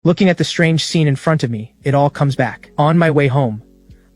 Looking at the strange scene in front of me, it all comes back. On my way home,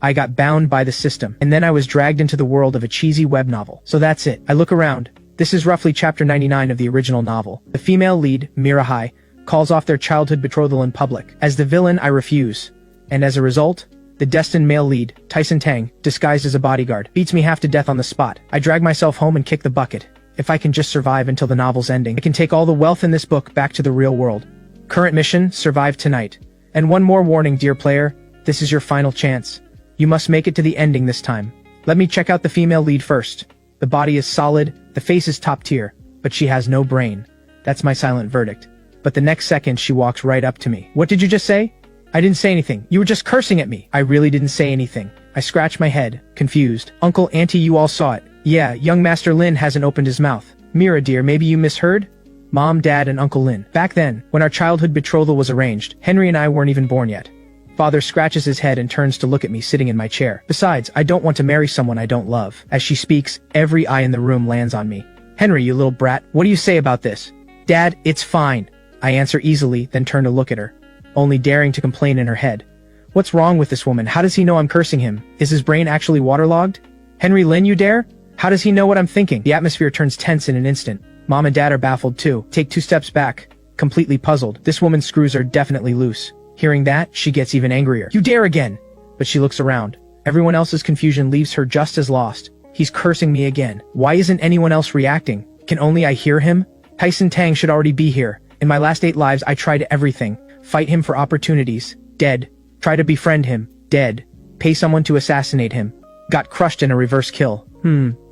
I got bound by the system, and then I was dragged into the world of a cheesy web novel. So that's it. I look around. This is roughly chapter 99 of the original novel. The female lead, Mirahai, calls off their childhood betrothal in public. As the villain, I refuse. And as a result, the destined male lead, Tyson Tang, disguised as a bodyguard, beats me half to death on the spot. I drag myself home and kick the bucket. If I can just survive until the novel's ending, I can take all the wealth in this book back to the real world. Current mission, survive tonight. And one more warning, dear player, this is your final chance. You must make it to the ending this time. Let me check out the female lead first. The body is solid, the face is top tier, but she has no brain. That's my silent verdict. But the next second she walks right up to me. What did you just say? I didn't say anything. You were just cursing at me. I really didn't say anything. I scratch my head, confused. Uncle, Auntie, you all saw it. Yeah, young Master Lin hasn't opened his mouth. Mira, dear, maybe you misheard? Mom, Dad, and Uncle Lin. Back then, when our childhood betrothal was arranged, Henry and I weren't even born yet. Father scratches his head and turns to look at me sitting in my chair. Besides, I don't want to marry someone I don't love. As she speaks, every eye in the room lands on me. Henry, you little brat, what do you say about this? Dad, it's fine. I answer easily, then turn to look at her, only daring to complain in her head. What's wrong with this woman? How does he know I'm cursing him? Is his brain actually waterlogged? Henry Lin, you dare? How does he know what I'm thinking? The atmosphere turns tense in an instant. Mom and Dad are baffled too. Take 2 steps back, completely puzzled. This woman's screws are definitely loose. Hearing that, she gets even angrier. You dare again! But she looks around. Everyone else's confusion leaves her just as lost. He's cursing me again. Why isn't anyone else reacting? Can only I hear him? Tyson Tang should already be here. In my last 8 lives, I tried everything. Fight him for opportunities. Dead. Try to befriend him. Dead. Pay someone to assassinate him. Got crushed in a reverse kill.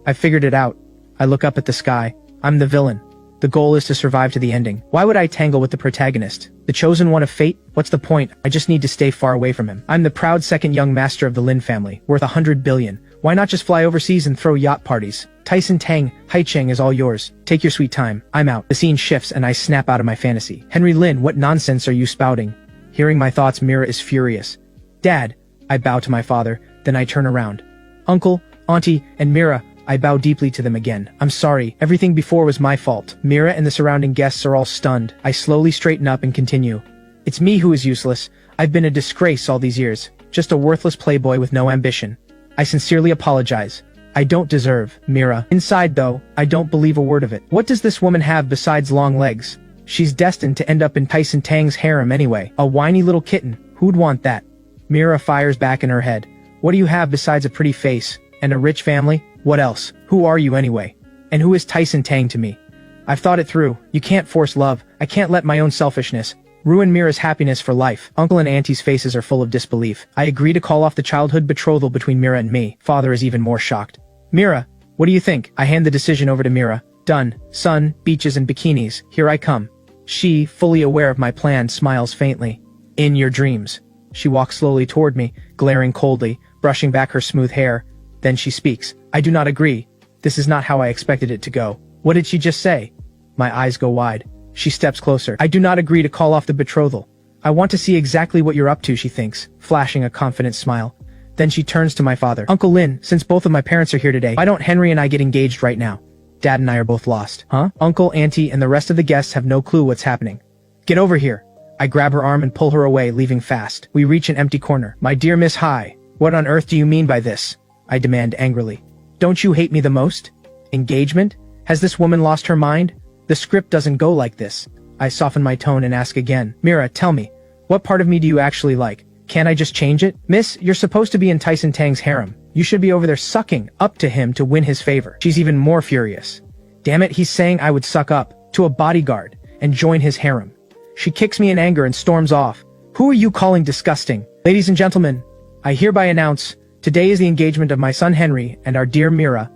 I figured it out. I look up at the sky. I'm the villain. The goal is to survive to the ending. Why would I tangle with the protagonist? The chosen one of fate? What's the point? I just need to stay far away from him. I'm the proud second young master of the Lin family, worth 100 billion. Why not just fly overseas and throw yacht parties? Tyson Tang, Haicheng is all yours. Take your sweet time. I'm out. The scene shifts and I snap out of my fantasy. Henry Lin, what nonsense are you spouting? Hearing my thoughts, Mira is furious. Dad, I bow to my father, then I turn around. Uncle, Auntie, and Mira, I bow deeply to them again. I'm sorry, everything before was my fault. Mira and the surrounding guests are all stunned. I slowly straighten up and continue. It's me who is useless. I've been a disgrace all these years. Just a worthless playboy with no ambition. I sincerely apologize. I don't deserve, Mira. Inside though, I don't believe a word of it. What does this woman have besides long legs? She's destined to end up in Tyson Tang's harem anyway. A whiny little kitten. Who'd want that? Mira fires back in her head. What do you have besides a pretty face? And a rich family? What else? Who are you anyway? And who is Tyson Tang to me? I've thought it through. You can't force love. I can't let my own selfishness ruin Mira's happiness for life. Uncle and Auntie's faces are full of disbelief. I agree to call off the childhood betrothal between Mira and me. Father is even more shocked. Mira, what do you think? I hand the decision over to Mira. Done. Sun, beaches, and bikinis. Here I come. She, fully aware of my plan, smiles faintly. In your dreams. She walks slowly toward me, glaring coldly, brushing back her smooth hair. Then she speaks. I do not agree. This is not how I expected it to go. What did she just say? My eyes go wide. She steps closer. I do not agree to call off the betrothal. I want to see exactly what you're up to, she thinks, flashing a confident smile. Then she turns to my father. Uncle Lin, since both of my parents are here today, why don't Henry and I get engaged right now? Dad and I are both lost. Huh? Uncle, Auntie, and the rest of the guests have no clue what's happening. Get over here. I grab her arm and pull her away, leaving fast. We reach an empty corner. My dear Miss Hai, what on earth do you mean by this? I demand angrily. Don't you hate me the most? Engagement? Has this woman lost her mind? The script doesn't go like this. I soften my tone and ask again. Mira, tell me, what part of me do you actually like? Can't I just change it? Miss, you're supposed to be in Tyson Tang's harem. You should be over there sucking up to him to win his favor. She's even more furious. Damn it, he's saying I would suck up to a bodyguard and join his harem. She kicks me in anger and storms off. Who are you calling disgusting? Ladies and gentlemen, I hereby announce, today is the engagement of my son Henry and our dear Mira.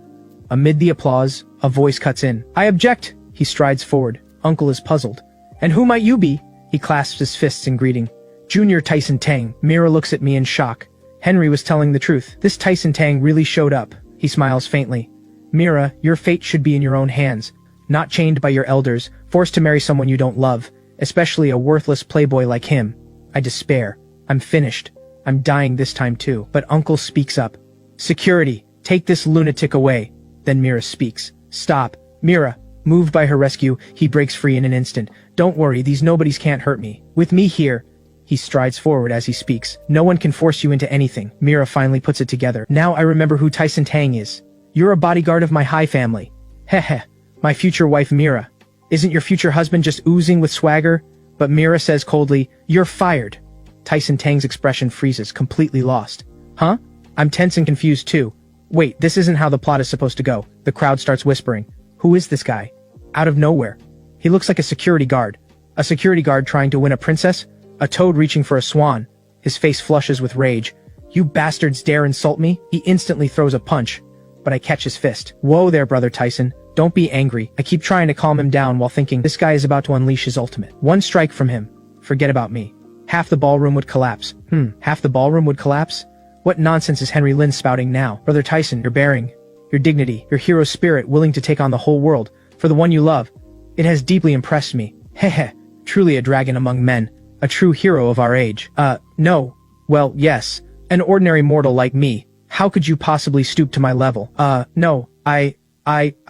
Amid the applause, a voice cuts in. I object. He strides forward. Uncle is puzzled. And who might you be? He clasps his fists in greeting. Junior Tyson Tang. Mira looks at me in shock. Henry was telling the truth. This Tyson Tang really showed up. He smiles faintly. Mira, your fate should be in your own hands, not chained by your elders, forced to marry someone you don't love, especially a worthless playboy like him. I despair. I'm finished. I'm dying this time too. But Uncle speaks up. Security, take this lunatic away. Then Mira speaks. Stop. Mira. Moved by her rescue, he breaks free in an instant. Don't worry, these nobodies can't hurt me. With me here, He strides forward as he speaks. No one can force you into anything. Mira finally puts it together. Now I remember who Tyson Tang is. You're a bodyguard of my high family. Heh. My future wife Mira. Isn't your future husband just oozing with swagger? But Mira says coldly, you're fired. Tyson Tang's expression freezes, completely lost. Huh? I'm tense and confused too. Wait, this isn't how the plot is supposed to go. The crowd starts whispering. Who is this guy? Out of nowhere. He looks like a security guard. A security guard trying to win a princess? A toad reaching for a swan. His face flushes with rage. You bastards dare insult me? He instantly throws a punch. But I catch his fist. Whoa there, brother Tyson. Don't be angry. I keep trying to calm him down while thinking this guy is about to unleash his ultimate. One strike from him. Forget about me. Half the ballroom would collapse. Half the ballroom would collapse? What nonsense is Henry Lin spouting now? Brother Tyson, your bearing, your dignity, your hero spirit willing to take on the whole world, for the one you love. It has deeply impressed me. Heh. Truly a dragon among men. A true hero of our age. No. Well, yes. An ordinary mortal like me. How could you possibly stoop to my level? No. I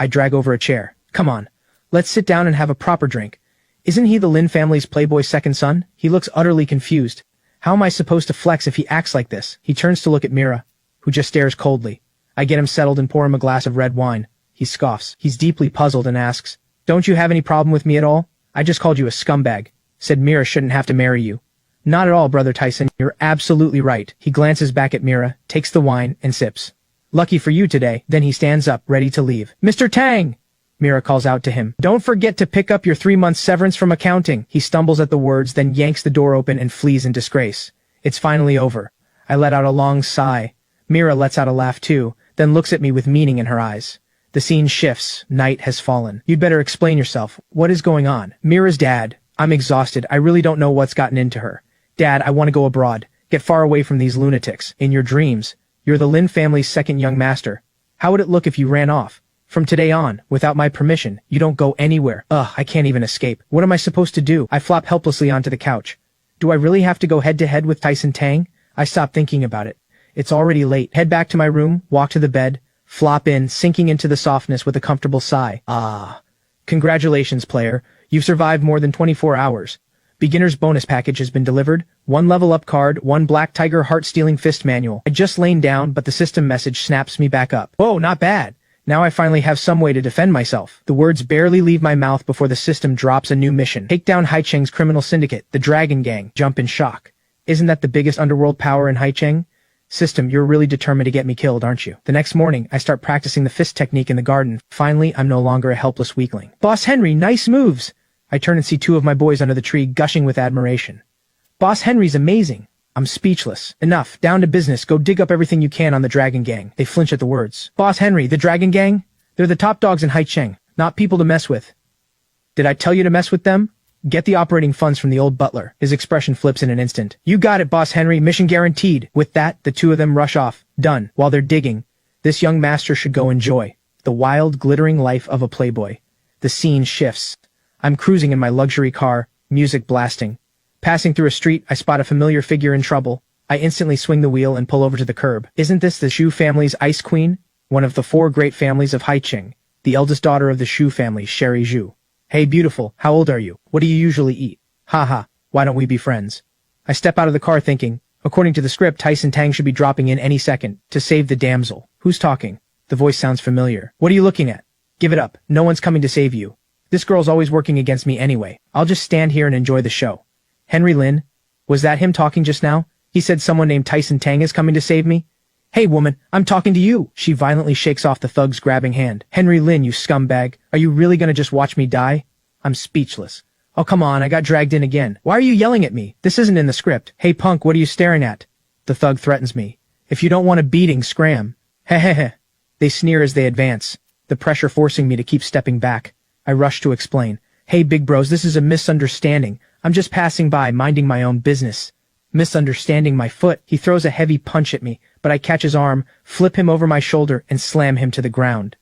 drag over a chair. Come on. Let's sit down and have a proper drink. Isn't he the Lin family's playboy second son? He looks utterly confused. How am I supposed to flex if he acts like this? He turns to look at Mira, who just stares coldly. I get him settled and pour him a glass of red wine. He scoffs. He's deeply puzzled and asks, don't you have any problem with me at all? I just called you a scumbag. Said Mira shouldn't have to marry you. Not at all, brother Tyson. You're absolutely right. He glances back at Mira, takes the wine, and sips. Lucky for you today. Then he stands up, ready to leave. Mr. Tang! Mira calls out to him. Don't forget to pick up your 3-month severance from accounting. He stumbles at the words, then yanks the door open and flees in disgrace. It's finally over. I let out a long sigh. Mira lets out a laugh too, then looks at me with meaning in her eyes. The scene shifts. Night has fallen. You'd better explain yourself. What is going on? Mira's dad. I'm exhausted. I really don't know what's gotten into her. Dad, I want to go abroad. Get far away from these lunatics. In your dreams, you're the Lin family's second young master. How would it look if you ran off? From today on, without my permission, you don't go anywhere. I can't even escape. What am I supposed to do? I flop helplessly onto the couch. Do I really have to go head-to-head with Tyson Tang? I stop thinking about it. It's already late. Head back to my room, walk to the bed, flop in, sinking into the softness with a comfortable sigh. Congratulations, player. You've survived more than 24 hours. Beginner's bonus package has been delivered. 1 level up card, 1 Black Tiger heart-stealing fist manual. I just lain down, but the system message snaps me back up. Whoa, not bad. Now I finally have some way to defend myself. The words barely leave my mouth before the system drops a new mission. Take down Haicheng's criminal syndicate, the Dragon Gang. Jump in shock. Isn't that the biggest underworld power in Haicheng? System, you're really determined to get me killed, aren't you? The next morning, I start practicing the fist technique in the garden. Finally, I'm no longer a helpless weakling. Boss Henry, nice moves! I turn and see 2 of my boys under the tree gushing with admiration. Boss Henry's amazing. I'm speechless. Enough. Down to business. Go dig up everything you can on the Dragon Gang. They flinch at the words. Boss Henry, the Dragon Gang? They're the top dogs in Haicheng. Not people to mess with. Did I tell you to mess with them? Get the operating funds from the old butler. His expression flips in an instant. You got it, Boss Henry. Mission guaranteed. With that, the 2 of them rush off. Done. While they're digging, this young master should go enjoy the wild, glittering life of a playboy. The scene shifts. I'm cruising in my luxury car, music blasting. Passing through a street, I spot a familiar figure in trouble. I instantly swing the wheel and pull over to the curb. Isn't this the Shu family's Ice Queen? One of the 4 great families of Haicheng. The eldest daughter of the Shu family, Sherry Zhu. Hey beautiful, how old are you? What do you usually eat? Haha, why don't we be friends? I step out of the car thinking, according to the script, Tyson Tang should be dropping in any second to save the damsel. Who's talking? The voice sounds familiar. What are you looking at? Give it up. No one's coming to save you. This girl's always working against me anyway. I'll just stand here and enjoy the show. Henry Lin? Was that him talking just now? He said someone named Tyson Tang is coming to save me? Hey woman, I'm talking to you! She violently shakes off the thug's grabbing hand. Henry Lin, you scumbag. Are you really gonna just watch me die? I'm speechless. Oh come on, I got dragged in again. Why are you yelling at me? This isn't in the script. Hey punk, what are you staring at? The thug threatens me. If you don't want a beating, scram. Hehehe. They sneer as they advance, the pressure forcing me to keep stepping back. I rush to explain. Hey big bros, this is a misunderstanding. I'm just passing by, minding my own business. Misunderstanding my foot. He throws a heavy punch at me, but I catch his arm, flip him over my shoulder, and slam him to the ground.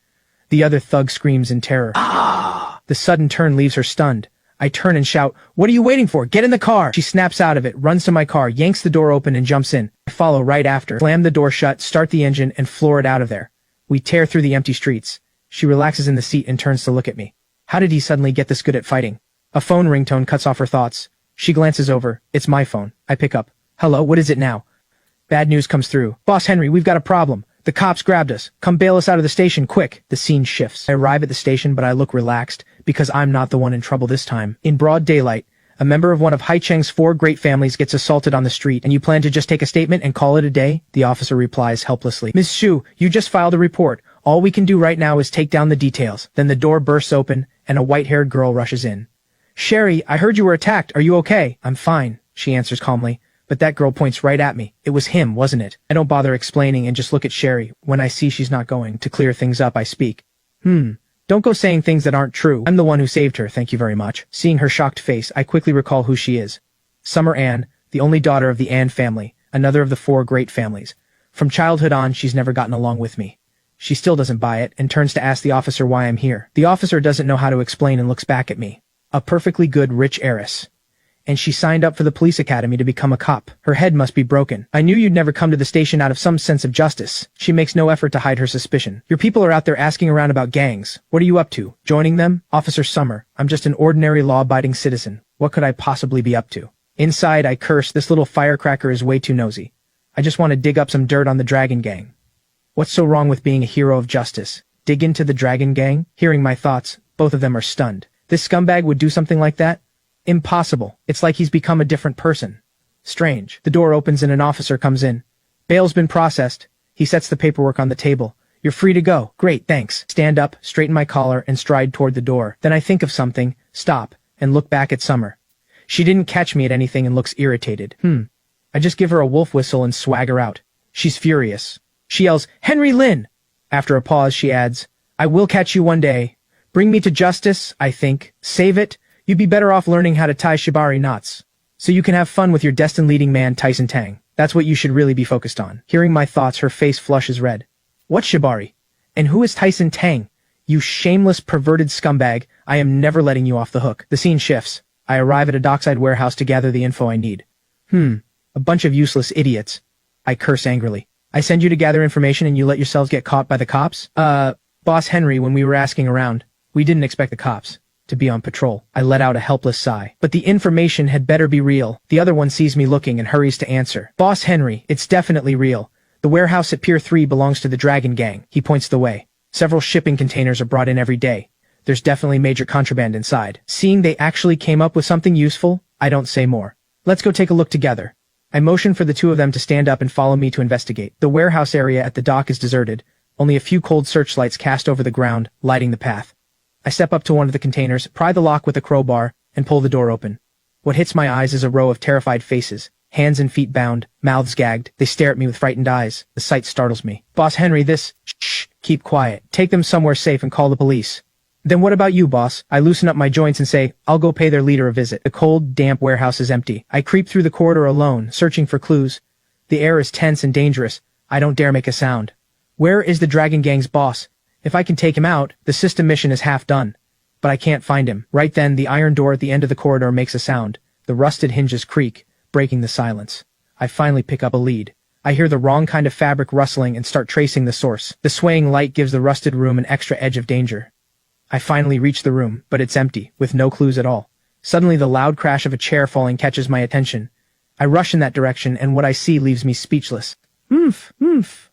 The other thug screams in terror. The sudden turn leaves her stunned. I turn and shout, what are you waiting for? Get in the car! She snaps out of it, runs to my car, yanks the door open, and jumps in. I follow right after, slam the door shut, start the engine, and floor it out of there. We tear through the empty streets. She relaxes in the seat and turns to look at me. How did he suddenly get this good at fighting? A phone ringtone cuts off her thoughts. She glances over. It's my phone. I pick up. Hello, what is it now? Bad news comes through. Boss Henry, we've got a problem. The cops grabbed us. Come bail us out of the station, quick. The scene shifts. I arrive at the station, but I look relaxed, because I'm not the one in trouble this time. In broad daylight, a member of one of Haicheng's 4 great families gets assaulted on the street, and you plan to just take a statement and call it a day? The officer replies helplessly. Miss Xu, you just filed a report. All we can do right now is take down the details. Then the door bursts open, and a white-haired girl rushes in. Sherry, I heard you were attacked. Are you okay? I'm fine, she answers calmly. But that girl points right at me. It was him, wasn't it? I don't bother explaining and just look at Sherry. When I see she's not going to clear things up, I speak. Don't go saying things that aren't true. I'm the one who saved her, thank you very much. Seeing her shocked face, I quickly recall who she is. Summer Ann, the only daughter of the Ann family, another of the 4 great families. From childhood on, she's never gotten along with me. She still doesn't buy it and turns to ask the officer why I'm here. The officer doesn't know how to explain and looks back at me. A perfectly good rich heiress. And she signed up for the police academy to become a cop. Her head must be broken. I knew you'd never come to the station out of some sense of justice. She makes no effort to hide her suspicion. Your people are out there asking around about gangs. What are you up to? Joining them? Officer Summer, I'm just an ordinary law-abiding citizen. What could I possibly be up to? Inside, I curse. This little firecracker is way too nosy. I just want to dig up some dirt on the Dragon Gang. What's so wrong with being a hero of justice? Dig into the Dragon Gang? Hearing my thoughts, both of them are stunned. This scumbag would do something like that? Impossible. It's like he's become a different person. Strange. The door opens and an officer comes in. Bail's been processed. He sets the paperwork on the table. You're free to go. Great, thanks. Stand up, straighten my collar, and stride toward the door. Then I think of something, stop, and look back at Summer. She didn't catch me at anything and looks irritated. I just give her a wolf whistle and swagger out. She's furious. She yells, Henry Lin! After a pause, she adds, I will catch you one day. Bring me to justice, I think. Save it. You'd be better off learning how to tie shibari knots, so you can have fun with your destined leading man Tyson Tang. That's what you should really be focused on. Hearing my thoughts, her face flushes red. What shibari? And who is Tyson Tang? You shameless, perverted scumbag, I am never letting you off the hook. The scene shifts. I arrive at a dockside warehouse to gather the info I need. A bunch of useless idiots. I curse angrily. I send you to gather information and you let yourselves get caught by the cops? Boss Henry, when we were asking around, we didn't expect the cops to be on patrol. I let out a helpless sigh. But the information had better be real. The other one sees me looking and hurries to answer. Boss Henry, it's definitely real. The warehouse at Pier 3 belongs to the Dragon Gang. He points the way. Several shipping containers are brought in every day. There's definitely major contraband inside. Seeing they actually came up with something useful, I don't say more. Let's go take a look together. I motion for the 2 of them to stand up and follow me to investigate. The warehouse area at the dock is deserted. Only a few cold searchlights cast over the ground, lighting the path. I step up to one of the containers, pry the lock with a crowbar, and pull the door open. What hits my eyes is a row of terrified faces, hands and feet bound, mouths gagged. They stare at me with frightened eyes. The sight startles me. Boss Henry, Shh, keep quiet. Take them somewhere safe and call the police. Then what about you, boss? I loosen up my joints and say, I'll go pay their leader a visit. The cold, damp warehouse is empty. I creep through the corridor alone, searching for clues. The air is tense and dangerous. I don't dare make a sound. Where is the Dragon Gang's boss? If I can take him out, the system mission is half done. But I can't find him. Right then, the iron door at the end of the corridor makes a sound. The rusted hinges creak, breaking the silence. I finally pick up a lead. I hear the wrong kind of fabric rustling and start tracing the source. The swaying light gives the rusted room an extra edge of danger. I finally reach the room, but it's empty, with no clues at all. Suddenly, the loud crash of a chair falling catches my attention. I rush in that direction, and what I see leaves me speechless.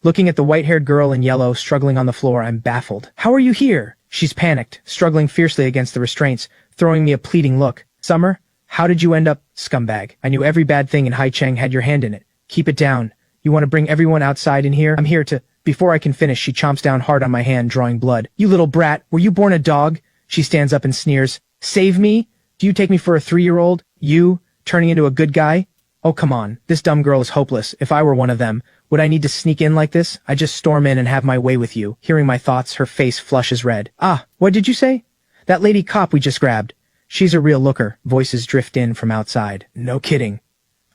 Looking at the white-haired girl in yellow struggling on the floor, I'm baffled. How are you here? She's panicked, struggling fiercely against the restraints, throwing me a pleading look. Summer, how did you end up, scumbag? I knew every bad thing in Haicheng had your hand in it. Keep it down. You want to bring everyone outside in here? I'm here to... Before I can finish, she chomps down hard on my hand, drawing blood. You little brat, were you born a dog? She stands up and sneers. Save me? Do you take me for a 3-year-old? You, turning into a good guy? Oh, come on. This dumb girl is hopeless. If I were one of them, would I need to sneak in like this? I just storm in and have my way with you. Hearing my thoughts, her face flushes red. Ah, what did you say? That lady cop we just grabbed. She's a real looker. Voices drift in from outside. No kidding.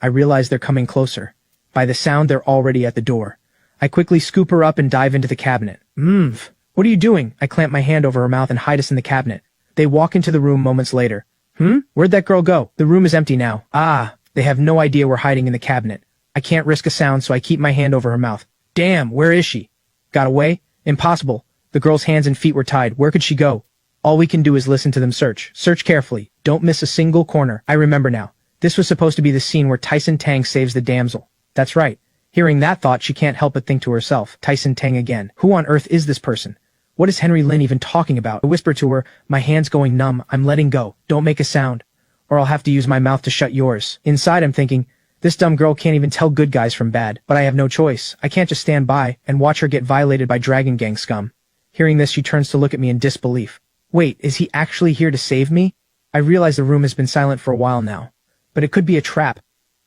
I realize they're coming closer. By the sound, they're already at the door. I quickly scoop her up and dive into the cabinet. What are you doing? I clamp my hand over her mouth and hide us in the cabinet. They walk into the room moments later. Where'd that girl go? The room is empty now. Ah, they have no idea we're hiding in the cabinet. I can't risk a sound, so I keep my hand over her mouth. Damn, where is she? Got away? Impossible. The girl's hands and feet were tied. Where could she go? All we can do is listen to them search. Search carefully. Don't miss a single corner. I remember now. This was supposed to be the scene where Tyson Tang saves the damsel. That's right. Hearing that thought, she can't help but think to herself, Tyson Tang again. Who on earth is this person? What is Henry Lin even talking about? I whisper to her, my hand's going numb, I'm letting go. Don't make a sound, or I'll have to use my mouth to shut yours. Inside I'm thinking, this dumb girl can't even tell good guys from bad. But I have no choice. I can't just stand by and watch her get violated by Dragon Gang scum. Hearing this, she turns to look at me in disbelief. Wait, is he actually here to save me? I realize the room has been silent for a while now, but it could be a trap.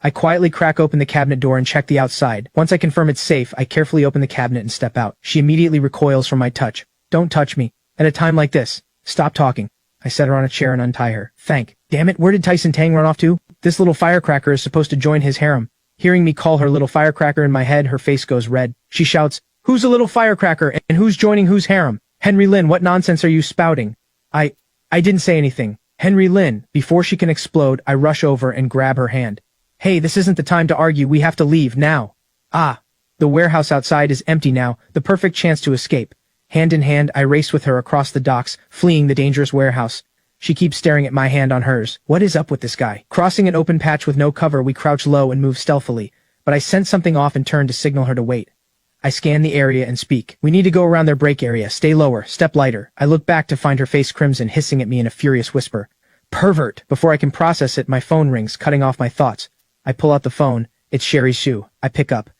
I quietly crack open the cabinet door and check the outside. Once I confirm it's safe, I carefully open the cabinet and step out. She immediately recoils from my touch. Don't touch me. At a time like this. Stop talking. I set her on a chair and untie her. Damn it, where did Tyson Tang run off to? This little firecracker is supposed to join his harem. Hearing me call her little firecracker in my head, her face goes red. She shouts, who's a little firecracker and who's joining whose harem? Henry Lin, what nonsense are you spouting? I didn't say anything. Henry Lin. Before she can explode, I rush over and grab her hand. Hey, this isn't the time to argue, we have to leave, now. The warehouse outside is empty now, the perfect chance to escape. Hand in hand, I race with her across the docks, fleeing the dangerous warehouse. She keeps staring at my hand on hers. What is up with this guy? Crossing an open patch with no cover, we crouch low and move stealthily, but I sense something off and turn to signal her to wait. I scan the area and speak. We need to go around their break area, stay lower, step lighter. I look back to find her face crimson, hissing at me in a furious whisper. Pervert! Before I can process it, my phone rings, cutting off my thoughts. I pull out the phone. It's Sherry's shoe. I pick up.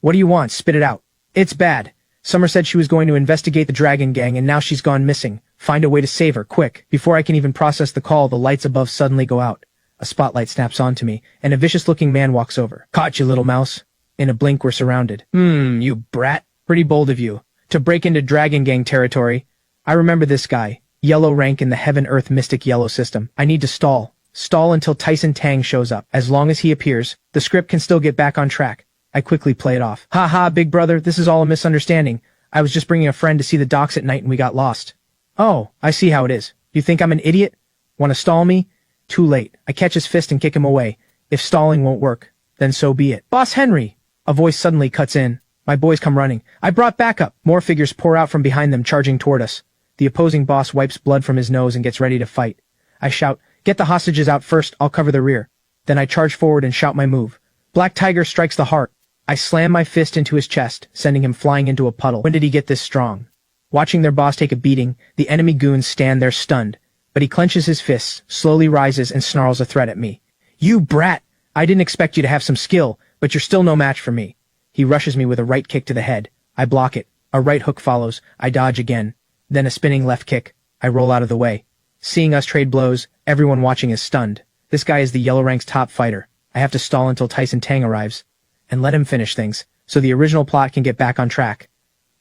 What do you want? Spit it out. It's bad. Summer said she was going to investigate the Dragon Gang and now she's gone missing. Find a way to save her, quick. Before I can even process the call, the lights above suddenly go out. A spotlight snaps onto me, and a vicious-looking man walks over. Caught you, little mouse. In a blink, we're surrounded. You brat. Pretty bold of you. To break into Dragon Gang territory. I remember this guy. Yellow rank in the Heaven-Earth Mystic Yellow system. I need to stall. Stall until Tyson Tang shows up. As long as he appears, the script can still get back on track. I quickly play it off. Ha, big brother, this is all a misunderstanding. I was just bringing a friend to see the docks at night and we got lost. Oh, I see how it is. You think I'm an idiot? Want to stall me? Too late. I catch his fist and kick him away. If stalling won't work, then so be it. Boss Henry! A voice suddenly cuts in. My boys come running. I brought backup. More figures pour out from behind them, charging toward us. The opposing boss wipes blood from his nose and gets ready to fight. I shout, get the hostages out first, I'll cover the rear. Then I charge forward and shout my move. Black Tiger strikes the heart. I slam my fist into his chest, sending him flying into a puddle. When did he get this strong? Watching their boss take a beating, the enemy goons stand there stunned. But he clenches his fists, slowly rises, and snarls a threat at me. You brat! I didn't expect you to have some skill, but you're still no match for me. He rushes me with a right kick to the head. I block it. A right hook follows. I dodge again. Then a spinning left kick. I roll out of the way. Seeing us trade blows, everyone watching is stunned. This guy is the Yellow Rank's top fighter. I have to stall until Tyson Tang arrives, and let him finish things, so the original plot can get back on track.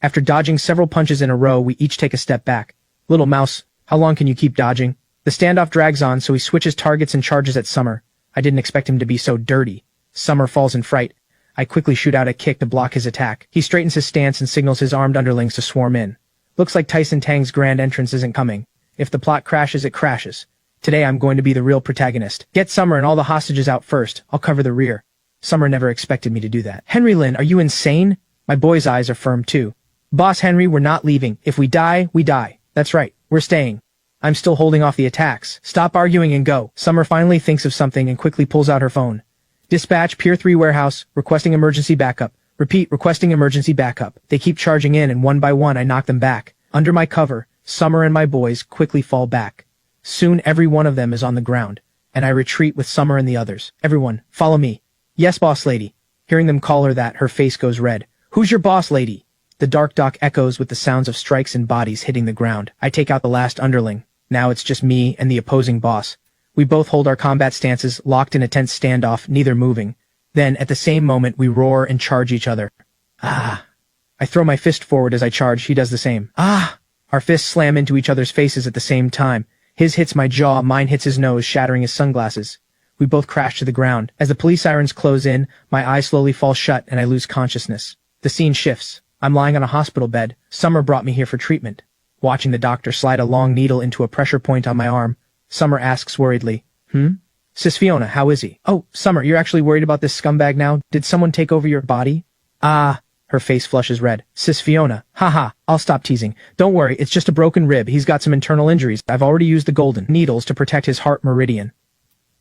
After dodging several punches in a row, we each take a step back. Little mouse, how long can you keep dodging? The standoff drags on, so he switches targets and charges at Summer. I didn't expect him to be so dirty. Summer falls in fright. I quickly shoot out a kick to block his attack. He straightens his stance and signals his armed underlings to swarm in. Looks like Tyson Tang's grand entrance isn't coming. If the plot crashes, it crashes. Today I'm going to be the real protagonist. Get Summer and all the hostages out first. I'll cover the rear. Summer never expected me to do that. Henry Lin, are you insane? My boy's eyes are firm too. Boss Henry, we're not leaving. If we die, we die. That's right. We're staying. I'm still holding off the attacks. Stop arguing and go. Summer finally thinks of something and quickly pulls out her phone. Dispatch, Pier 3 warehouse, requesting emergency backup. Repeat, requesting emergency backup. They keep charging in and one by one I knock them back. Under my cover, Summer and my boys quickly fall back. Soon every one of them is on the ground, and I retreat with Summer and the others. Everyone, follow me. Yes, boss lady. Hearing them call her that, her face goes red. Who's your boss lady? The dark dock echoes with the sounds of strikes and bodies hitting the ground. I take out the last underling. Now it's just me and the opposing boss. We both hold our combat stances, locked in a tense standoff, neither moving. Then, at the same moment, we roar and charge each other. Ah! I throw my fist forward as I charge, he does the same. Ah! Our fists slam into each other's faces at the same time. His hits my jaw, mine hits his nose, shattering his sunglasses. We both crash to the ground. As the police sirens close in, my eyes slowly fall shut and I lose consciousness. The scene shifts. I'm lying on a hospital bed. Summer brought me here for treatment. Watching the doctor slide a long needle into a pressure point on my arm, Summer asks worriedly, Sis Fiona, how is he? Oh, Summer, you're actually worried about this scumbag now? Did someone take over your body? Ah, her face flushes red. Sis Fiona, haha, I'll stop teasing. Don't worry, it's just a broken rib. He's got some internal injuries. I've already used the golden needles to protect his heart meridian.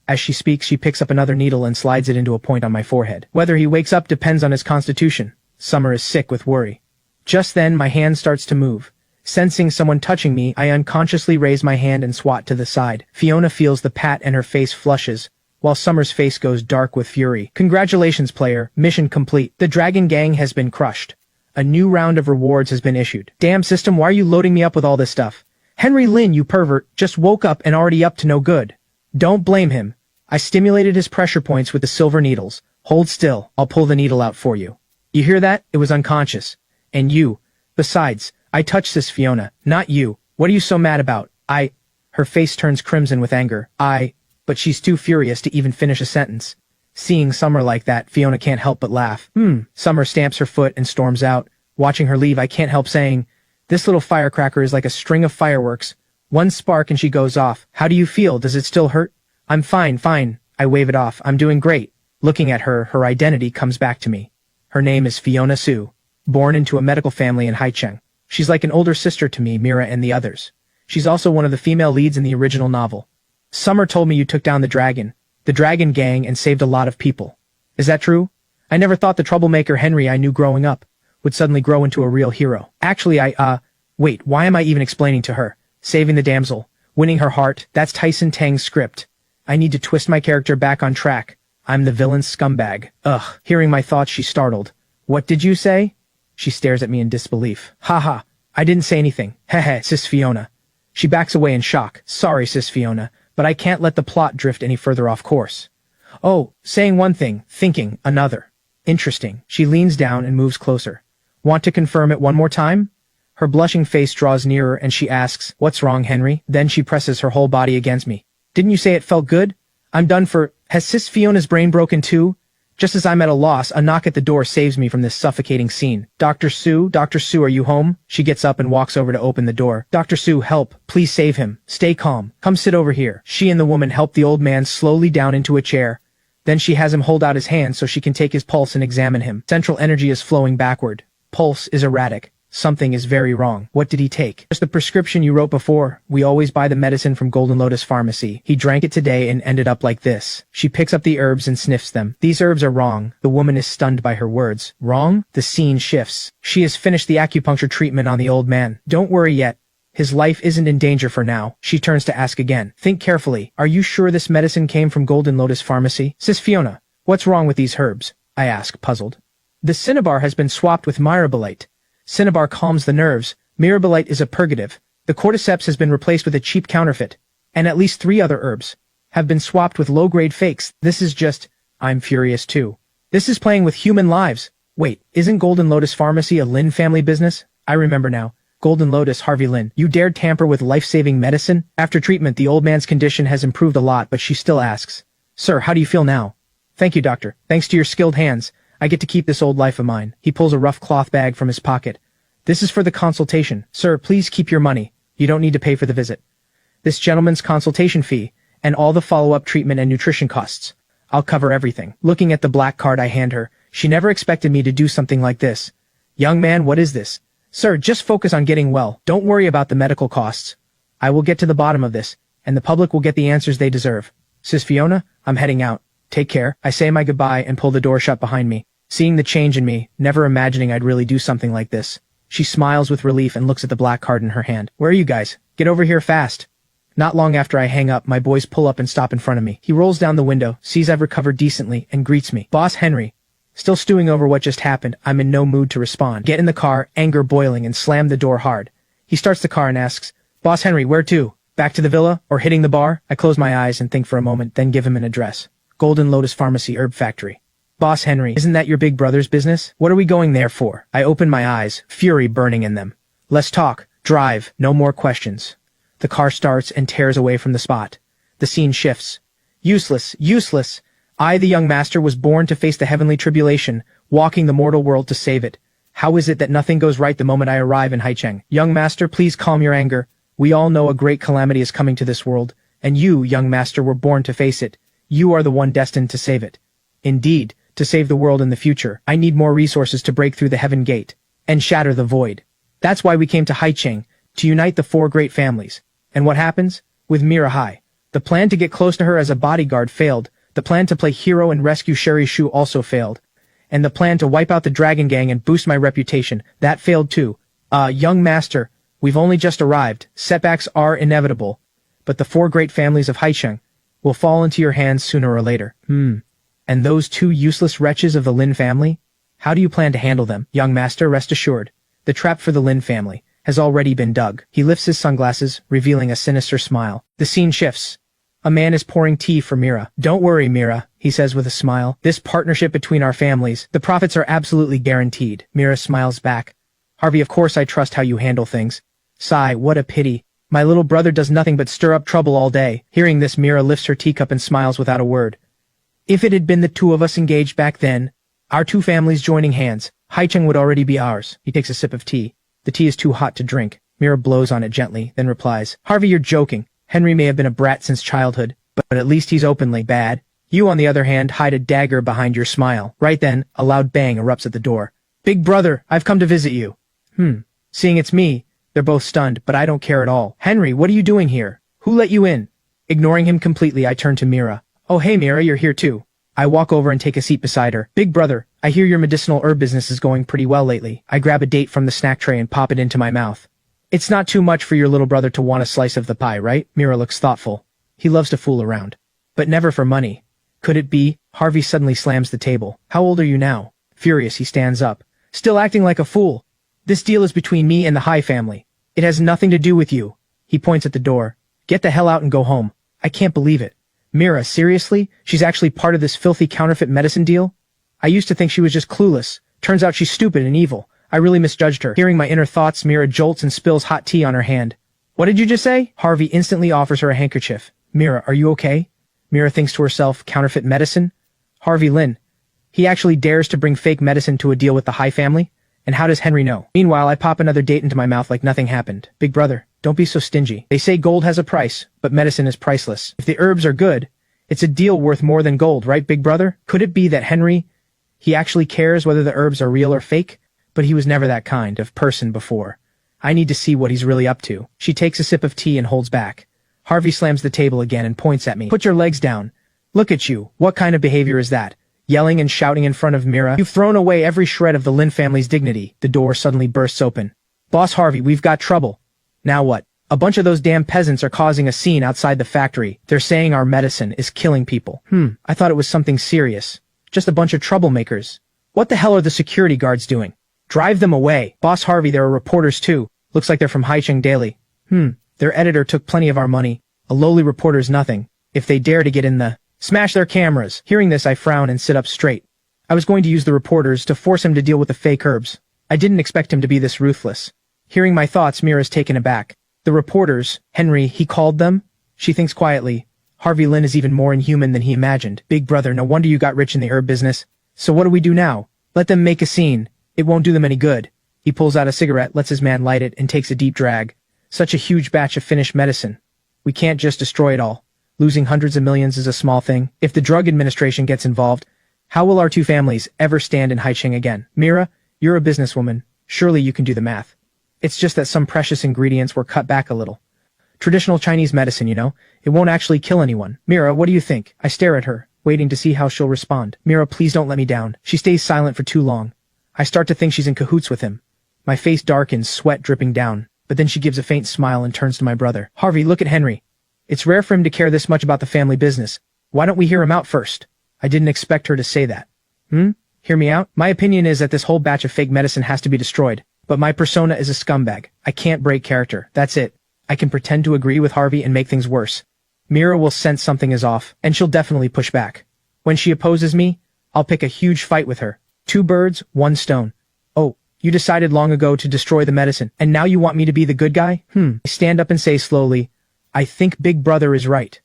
As she speaks, she picks up another needle and slides it into a point on my forehead. Whether he wakes up depends on his constitution. Summer is sick with worry. Just then, my hand starts to move. Sensing someone touching me, I unconsciously raise my hand and swat to the side. Fiona feels the pat and her face flushes, while Summer's face goes dark with fury. Congratulations, player. Mission complete. The Dragon Gang has been crushed. A new round of rewards has been issued. Damn system, why are you loading me up with all this stuff? Henry Lin, you pervert, just woke up and already up to no good. Don't blame him. I stimulated his pressure points with the silver needles. Hold still, I'll pull the needle out for you. You hear that? It was unconscious. And you. Besides, I touched this Fiona, not you. What are you so mad about? Her face turns crimson with anger. But she's too furious to even finish a sentence. Seeing Summer like that, Fiona can't help but laugh. Summer stamps her foot and storms out. Watching her leave, I can't help saying, this little firecracker is like a string of fireworks. One spark and she goes off. How do you feel? Does it still hurt? I'm fine. I wave it off. I'm doing great. Looking at her, her identity comes back to me. Her name is Fiona Su, born into a medical family in Haicheng. She's like an older sister to me, Mira, and the others. She's also one of the female leads in the original novel. Summer told me you took down the Dragon Gang, and saved a lot of people. Is that true? I never thought the troublemaker Henry I knew growing up would suddenly grow into a real hero. Actually, wait, why am I even explaining to her? Saving the damsel, winning her heart, that's Tyson Tang's script. I need to twist my character back on track. I'm the villain's scumbag. Ugh. Hearing my thoughts, she's startled. What did you say? She stares at me in disbelief. Haha, I didn't say anything. Heh, sis Fiona. She backs away in shock. Sorry, sis Fiona, but I can't let the plot drift any further off course. Oh, saying one thing, thinking another. Interesting. She leans down and moves closer. Want to confirm it one more time? Her blushing face draws nearer and she asks, what's wrong, Henry? Then she presses her whole body against me. Didn't you say it felt good? I'm done for... Has sis Fiona's brain broken too? Just as I'm at a loss, a knock at the door saves me from this suffocating scene. Dr. Su, are you home? She gets up and walks over to open the door. Dr. Su, help. Please save him. Stay calm. Come sit over here. She and the woman help the old man slowly down into a chair. Then she has him hold out his hand so she can take his pulse and examine him. Central energy is flowing backward. Pulse is erratic. Something is very wrong. What did he take? Just the prescription you wrote before. We always buy the medicine from Golden Lotus Pharmacy. He drank it today and ended up like this. She picks up the herbs and sniffs them. These herbs are wrong. The woman is stunned by her words. Wrong? The scene shifts. She has finished the acupuncture treatment on the old man. Don't worry yet. His life isn't in danger for now. She turns to ask again. Think carefully. Are you sure this medicine came from Golden Lotus Pharmacy? Sis Fiona, what's wrong with these herbs? I ask, puzzled. The cinnabar has been swapped with myrabolite. Cinnabar calms the nerves. Myrabolite is a purgative. The cordyceps has been replaced with a cheap counterfeit. And at least 3 other herbs have been swapped with low-grade fakes. This is just... I'm furious too. This is playing with human lives. Wait, isn't Golden Lotus Pharmacy a Lin family business? I remember now. Golden Lotus, Harvey Lin. You dared tamper with life-saving medicine? After treatment, the old man's condition has improved a lot, but she still asks, Sir, how do you feel now? Thank you, doctor. Thanks to your skilled hands, I get to keep this old life of mine. He pulls a rough cloth bag from his pocket. This is for the consultation. Sir, please keep your money. You don't need to pay for the visit. This gentleman's consultation fee, and all the follow-up treatment and nutrition costs. I'll cover everything. Looking at the black card I hand her, she never expected me to do something like this. Young man, what is this? Sir, just focus on getting well. Don't worry about the medical costs. I will get to the bottom of this, and the public will get the answers they deserve. Sis Fiona, I'm heading out. Take care. I say my goodbye and pull the door shut behind me. Seeing the change in me, never imagining I'd really do something like this. She smiles with relief and looks at the black card in her hand. Where are you guys? Get over here fast. Not long after I hang up, my boys pull up and stop in front of me. He rolls down the window, sees I've recovered decently, and greets me. Boss Henry. Still stewing over what just happened, I'm in no mood to respond. Get in the car, anger boiling, and slam the door hard. He starts the car and asks, Boss Henry, where to? Back to the villa? Or hitting the bar? I close my eyes and think for a moment, then give him an address. Golden Lotus Pharmacy Herb Factory. Boss Henry, isn't that your big brother's business? What are we going there for? I open my eyes, fury burning in them. Let's talk. Drive. No more questions. The car starts and tears away from the spot. The scene shifts. Useless. I, the young master, was born to face the heavenly tribulation, walking the mortal world to save it. How is it that nothing goes right the moment I arrive in Haicheng? Young master, please calm your anger. We all know a great calamity is coming to this world, and you, young master, were born to face it. You are the one destined to save it. Indeed, to save the world in the future, I need more resources to break through the heaven gate and shatter the void. That's why we came to Haicheng, to unite the 4 great families. And what happens? With Mirahai, The plan to get close to her as a bodyguard failed. The plan to play hero and rescue Sherry Shu also failed. And the plan to wipe out the Dragon Gang and boost my reputation, that failed too. Young master, we've only just arrived. Setbacks are inevitable. But the 4 great families of Haicheng will fall into your hands sooner or later. And those 2 useless wretches of the Lin family? How do you plan to handle them? Young master, rest assured. The trap for the Lin family has already been dug. He lifts his sunglasses, revealing a sinister smile. The scene shifts. A man is pouring tea for Mira. Don't worry, Mira, he says with a smile. This partnership between our families, the profits are absolutely guaranteed. Mira smiles back. Harvey, of course I trust how you handle things. Sigh, what a pity. My little brother does nothing but stir up trouble all day. Hearing this, Mira lifts her teacup and smiles without a word. If it had been the 2 of us engaged back then, our 2 families joining hands, Haicheng would already be ours. He takes a sip of tea. The tea is too hot to drink. Mira blows on it gently, then replies, Harvey, you're joking. Henry may have been a brat since childhood, but at least he's openly bad. You, on the other hand, hide a dagger behind your smile. Right then, a loud bang erupts at the door. Big brother, I've come to visit you. Seeing it's me, they're both stunned, but I don't care at all. Henry, what are you doing here? Who let you in? Ignoring him completely, I turn to Mira. Oh hey Mira, you're here too. I walk over and take a seat beside her. Big brother, I hear your medicinal herb business is going pretty well lately. I grab a date from the snack tray and pop it into my mouth. It's not too much for your little brother to want a slice of the pie, right? Mira looks thoughtful. He loves to fool around. But never for money. Could it be? Harvey suddenly slams the table. How old are you now? Furious, he stands up. Still acting like a fool. This deal is between me and the Hai family. It has nothing to do with you. He points at the door. Get the hell out and go home. I can't believe it. Mira, seriously? She's actually part of this filthy counterfeit medicine deal? I used to think she was just clueless. Turns out she's stupid and evil. I really misjudged her. Hearing my inner thoughts, Mira jolts and spills hot tea on her hand. What did you just say? Harvey instantly offers her a handkerchief. Mira, are you okay? Mira thinks to herself, counterfeit medicine? Harvey Lin. He actually dares to bring fake medicine to a deal with the Hai family? And how does Henry know? Meanwhile, I pop another date into my mouth like nothing happened. Big brother, don't be so stingy. They say gold has a price, but medicine is priceless. If the herbs are good, it's a deal worth more than gold, right, big brother? Could it be that Henry, he actually cares whether the herbs are real or fake? But he was never that kind of person before. I need to see what he's really up to. She takes a sip of tea and holds back. Harvey slams the table again and points at me. Put your legs down. Look at you. What kind of behavior is that? Yelling and shouting in front of Mira. You've thrown away every shred of the Lin family's dignity. The door suddenly bursts open. Boss Harvey, we've got trouble. Now what? A bunch of those damn peasants are causing a scene outside the factory. They're saying our medicine is killing people. I thought it was something serious. Just a bunch of troublemakers. What the hell are the security guards doing? Drive them away. Boss Harvey, there are reporters too. Looks like they're from Haicheng Daily. Their editor took plenty of our money. A lowly reporter's nothing. If they dare to get in the... Smash their cameras. Hearing this, I frown and sit up straight. I was going to use the reporters to force him to deal with the fake herbs. I didn't expect him to be this ruthless. Hearing my thoughts, Mira's taken aback. The reporters, Henry, he called them? She thinks quietly. Harvey Lin is even more inhuman than he imagined. Big brother, no wonder you got rich in the herb business. So what do we do now? Let them make a scene. It won't do them any good. He pulls out a cigarette, lets his man light it, and takes a deep drag. Such a huge batch of finished medicine. We can't just destroy it all. Losing hundreds of millions is a small thing. If the drug administration gets involved, how will our 2 families ever stand in Haicheng again? Mira, you're a businesswoman. Surely you can do the math. It's just that some precious ingredients were cut back a little. Traditional Chinese medicine, you know. It won't actually kill anyone. Mira, what do you think? I stare at her, waiting to see how she'll respond. Mira, please don't let me down. She stays silent for too long. I start to think she's in cahoots with him. My face darkens, sweat dripping down. But then she gives a faint smile and turns to my brother. Harvey, look at Henry. It's rare for him to care this much about the family business. Why don't we hear him out first? I didn't expect her to say that. Hear me out? My opinion is that this whole batch of fake medicine has to be destroyed. But my persona is a scumbag. I can't break character. That's it. I can pretend to agree with Harvey and make things worse. Mira will sense something is off, and she'll definitely push back. When she opposes me, I'll pick a huge fight with her. 2 birds, 1 stone. Oh, you decided long ago to destroy the medicine, and now you want me to be the good guy? I stand up and say slowly, I think Big Brother is right.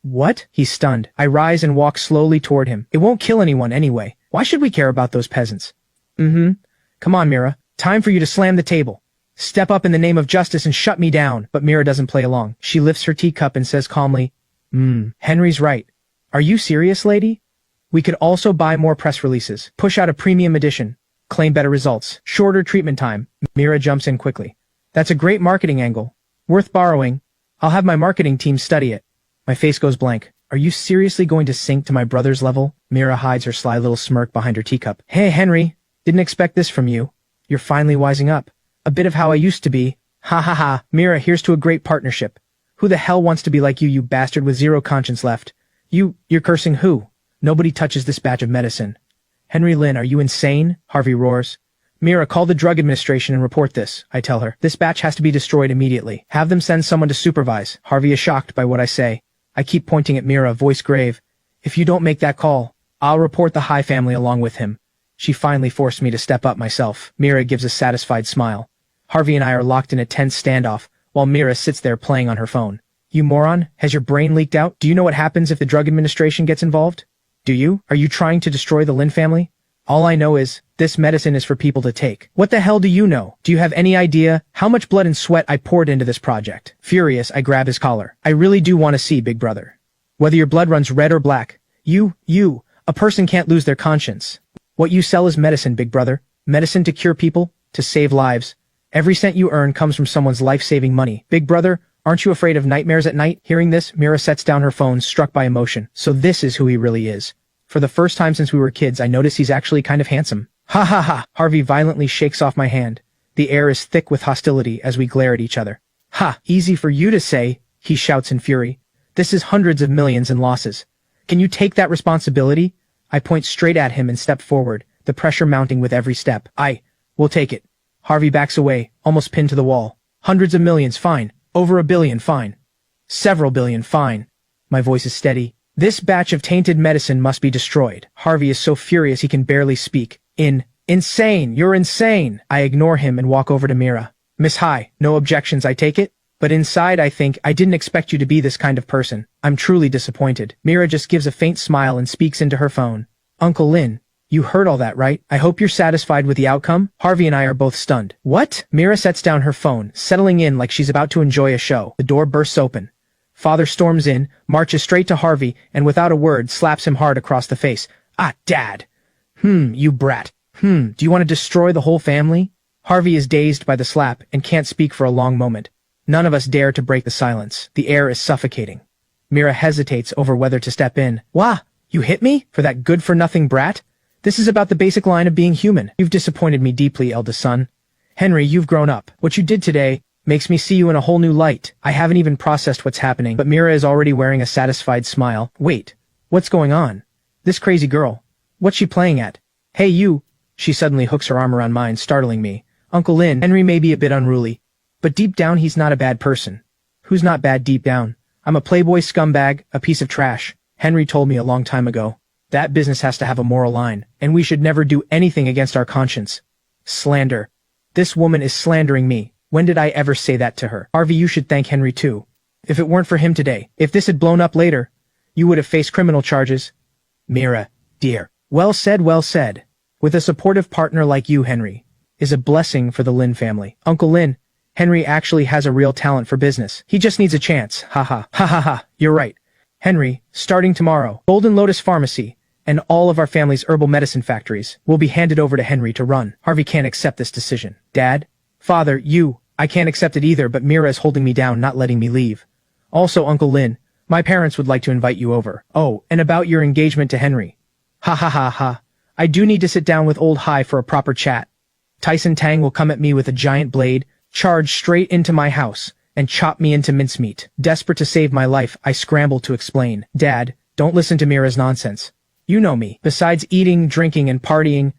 What? He's stunned. I rise and walk slowly toward him. It won't kill anyone anyway. Why should we care about those peasants? Come on, Mira. Time for you to slam the table. Step up in the name of justice and shut me down. But Mira doesn't play along. She lifts her teacup and says calmly, Henry's right. Are you serious, lady? We could also buy more press releases, push out a premium edition, claim better results, shorter treatment time. Mira jumps in quickly. That's a great marketing angle. Worth borrowing. I'll have my marketing team study it. My face goes blank. Are you seriously going to sink to my brother's level? Mira hides her sly little smirk behind her teacup. Hey, Henry. Didn't expect this from you. You're finally wising up. A bit of how I used to be. Ha ha ha. Mira, here's to a great partnership. Who the hell wants to be like you bastard with zero conscience left? You're cursing who? Nobody touches this batch of medicine. Henry Lynn, are you insane? Harvey roars. Mira, call the drug administration and report this, I tell her. This batch has to be destroyed immediately. Have them send someone to supervise. Harvey is shocked by what I say. I keep pointing at Mira, voice grave. If you don't make that call, I'll report the High family along with him. She finally forced me to step up myself. Mira gives a satisfied smile. Harvey and I are locked in a tense standoff, while Mira sits there playing on her phone. You moron, has your brain leaked out? Do you know what happens if the drug administration gets involved? Do you? Are you trying to destroy the Lin family? All I know is, this medicine is for people to take. What the hell do you know? Do you have any idea how much blood and sweat I poured into this project? Furious, I grab his collar. I really do want to see, big brother. Whether your blood runs red or black, a person can't lose their conscience. What you sell is medicine, big brother. Medicine to cure people, to save lives. Every cent you earn comes from someone's life-saving money. Big brother, aren't you afraid of nightmares at night? Hearing this, Mira sets down her phone, struck by emotion. So this is who he really is. For the first time since we were kids, I notice he's actually kind of handsome. Ha ha ha! Harvey violently shakes off my hand. The air is thick with hostility as we glare at each other. Ha! Easy for you to say, he shouts in fury. This is hundreds of millions in losses. Can you take that responsibility? I point straight at him and step forward, the pressure mounting with every step. We'll take it. Harvey backs away, almost pinned to the wall. Hundreds of millions, fine. Over $1 billion, fine. Several billion, fine. My voice is steady. This batch of tainted medicine must be destroyed. Harvey is so furious he can barely speak. Insane! You're insane! I ignore him and walk over to Mira. Miss High, no objections, I take it? But inside I think, I didn't expect you to be this kind of person. I'm truly disappointed. Mira just gives a faint smile and speaks into her phone. Uncle Lin, you heard all that, right? I hope you're satisfied with the outcome? Harvey and I are both stunned. What? Mira sets down her phone, settling in like she's about to enjoy a show. The door bursts open. Father storms in, marches straight to Harvey, and without a word slaps him hard across the face. Dad. You brat. Do you want to destroy the whole family? Harvey is dazed by the slap and can't speak for a long moment. None of us dare to break the silence. The air is suffocating. Mira hesitates over whether to step in. Wah! You hit me? For that good-for-nothing brat? This is about the basic line of being human. You've disappointed me deeply, eldest son. Henry, you've grown up. What you did today makes me see you in a whole new light. I haven't even processed what's happening, but Mira is already wearing a satisfied smile. Wait, what's going on? This crazy girl. What's she playing at? Hey, you. She suddenly hooks her arm around mine, startling me. Uncle Lin, Henry may be a bit unruly, but deep down he's not a bad person. Who's not bad deep down? I'm a playboy scumbag, a piece of trash. Henry told me a long time ago. That business has to have a moral line, and we should never do anything against our conscience. Slander. This woman is slandering me. When did I ever say that to her? Harvey, you should thank Henry too. If it weren't for him today, if this had blown up later, you would have faced criminal charges. Mira, dear. Well said, well said. With a supportive partner like you, Henry, is a blessing for the Lin family. Uncle Lin, Henry actually has a real talent for business. He just needs a chance. Ha ha. Ha ha ha. You're right. Henry, starting tomorrow, Golden Lotus Pharmacy and all of our family's herbal medicine factories will be handed over to Henry to run. Harvey can't accept this decision. Dad? Father, I can't accept it either, but Mira is holding me down, not letting me leave. Also, Uncle Lin, my parents would like to invite you over. Oh, and about your engagement to Henry. Ha ha ha ha. I do need to sit down with old High for a proper chat. Tyson Tang will come at me with a giant blade, charge straight into my house, and chop me into mincemeat. Desperate to save my life, I scramble to explain. Dad, don't listen to Mira's nonsense. You know me. Besides eating, drinking, and partying,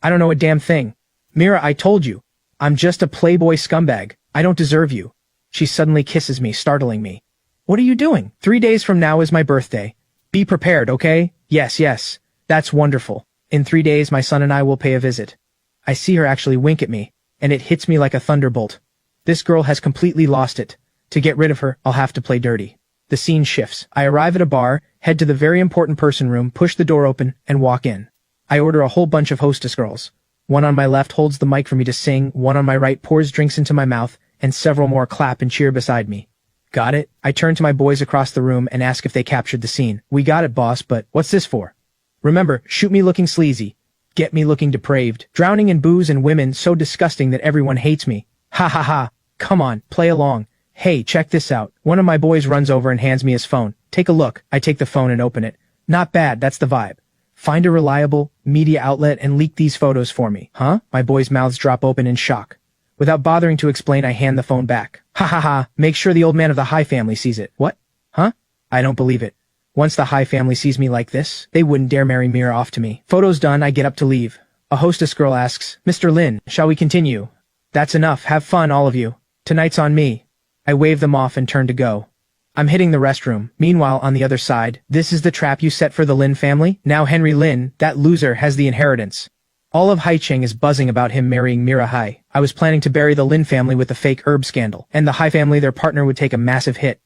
I don't know a damn thing. Mira, I told you. I'm just a playboy scumbag. I don't deserve you. She suddenly kisses me, startling me. What are you doing? 3 days from now is my birthday. Be prepared, okay? Yes. That's wonderful. In 3 days, my son and I will pay a visit. I see her actually wink at me, and it hits me like a thunderbolt. This girl has completely lost it. To get rid of her, I'll have to play dirty. The scene shifts. I arrive at a bar, head to the very important person room, push the door open, and walk in. I order a whole bunch of hostess girls. One on my left holds the mic for me to sing, one on my right pours drinks into my mouth, and several more clap and cheer beside me. Got it? I turn to my boys across the room and ask if they captured the scene. We got it, boss, but what's this for? Remember, shoot me looking sleazy. Get me looking depraved. Drowning in booze and women so disgusting that everyone hates me. Ha ha ha. Come on, play along. Hey, check this out. One of my boys runs over and hands me his phone. Take a look. I take the phone and open it. Not bad, that's the vibe. Find a reliable media outlet and leak these photos for me. Huh? My boys' mouths drop open in shock. Without bothering to explain, I hand the phone back. Ha ha ha, make sure the old man of the High family sees it. What? Huh? I don't believe it. Once the High family sees me like this, they wouldn't dare marry Mira off to me. Photos done, I get up to leave. A hostess girl asks, Mr. Lin, shall we continue? That's enough, have fun all of you. Tonight's on me. I wave them off and turn to go. I'm hitting the restroom. Meanwhile, on the other side, this is the trap you set for the Lin family? Now Henry Lin, that loser, has the inheritance. All of Haicheng is buzzing about him marrying Mira Hai. I was planning to bury the Lin family with the fake herb scandal, and the Hai family, their partner, would take a massive hit.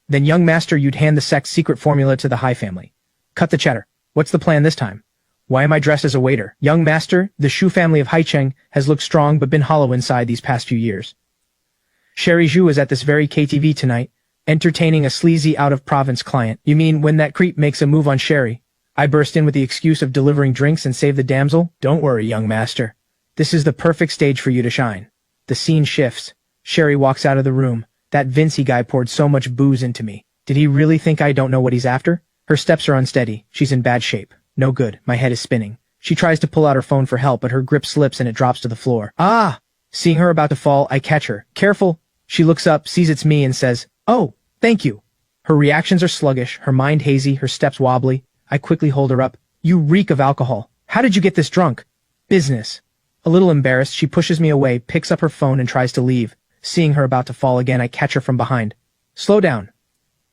Then, young master, you'd hand the sect's secret formula to the Hai family. Cut the chatter. What's the plan this time? Why am I dressed as a waiter? Young master, the Shu family of Haicheng has looked strong but been hollow inside these past few years. Sherry Zhu is at this very KTV tonight, entertaining a sleazy out-of-province client. You mean when that creep makes a move on Sherry? I burst in with the excuse of delivering drinks and save the damsel. Don't worry, young master. This is the perfect stage for you to shine. The scene shifts. Sherry walks out of the room. That Vincey guy poured so much booze into me. Did he really think I don't know what he's after? Her steps are unsteady. She's in bad shape. No good. My head is spinning. She tries to pull out her phone for help, but her grip slips and it drops to the floor. Ah! Seeing her about to fall, I catch her. Careful! She looks up, sees it's me, and says, Oh, thank you. Her reactions are sluggish, her mind hazy, her steps wobbly. I quickly hold her up. You reek of alcohol. How did you get this drunk? Business. A little embarrassed, she pushes me away, picks up her phone, and tries to leave. Seeing her about to fall again, I catch her from behind. Slow down.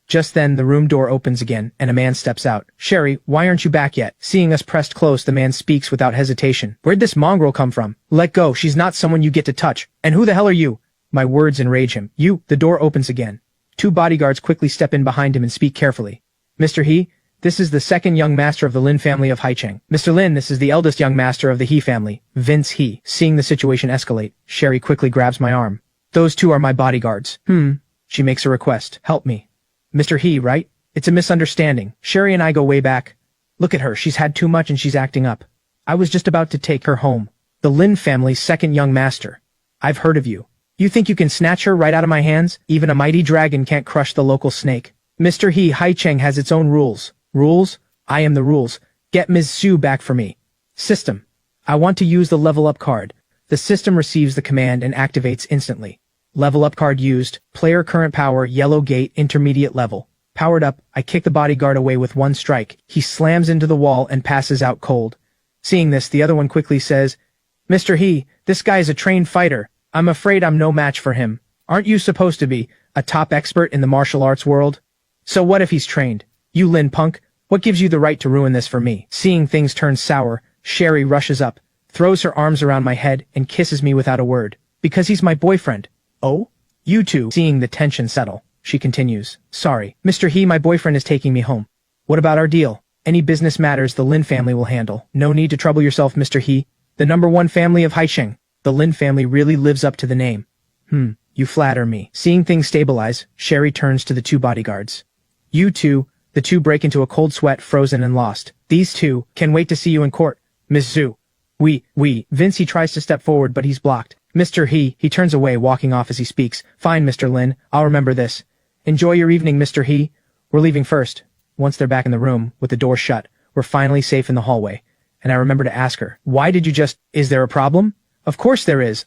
Just then, the room door opens again, and a man steps out. Sherry, why aren't you back yet? Seeing us pressed close, the man speaks without hesitation. Where'd this mongrel come from? Let go, she's not someone you get to touch. And who the hell are you? My words enrage him. You. The door opens again. Two bodyguards quickly step in behind him and speak carefully. Mr. He, this is the second young master of the Lin family of Haicheng. Mr. Lin, this is the eldest young master of the He family, Vince He. Seeing the situation escalate, Sherry quickly grabs my arm. Those two are my bodyguards. She makes a request. Help me. Mr. He, right? It's a misunderstanding. Sherry and I go way back. Look at her, she's had too much and she's acting up. I was just about to take her home. The Lin family's second young master. I've heard of you. You think you can snatch her right out of my hands? Even a mighty dragon can't crush the local snake. Mr. He, Haicheng has its own rules. Rules? I am the rules. Get Ms. Xu back for me. System. I want to use the level up card. The system receives the command and activates instantly. Level up card used. Player current power, yellow gate, intermediate level. Powered up, I kick the bodyguard away with one strike. He slams into the wall and passes out cold. Seeing this, the other one quickly says, Mr. He, this guy is a trained fighter. I'm afraid I'm no match for him. Aren't you supposed to be a top expert in the martial arts world? So what if he's trained? You Lin punk, what gives you the right to ruin this for me? Seeing things turn sour, Sherry rushes up, throws her arms around my head, and kisses me without a word. Because he's my boyfriend. Oh? You two. Seeing the tension settle, she continues. Sorry, Mr. He, my boyfriend is taking me home. What about our deal? Any business matters the Lin family will handle. No need to trouble yourself, Mr. He. The #1 family of Haicheng. The Lin family really lives up to the name. You flatter me. Seeing things stabilize, Sherry turns to the two bodyguards. You two. The two break into a cold sweat, frozen and lost. These two can wait to see you in court. Ms. Zhu. Vince, he tries to step forward, but he's blocked. Mr. He turns away, walking off as he speaks. Fine, Mr. Lin, I'll remember this. Enjoy your evening, Mr. He. We're leaving first. Once they're back in the room, with the door shut, we're finally safe in the hallway. And I remember to ask her, why did you just, is there a problem? Of course there is.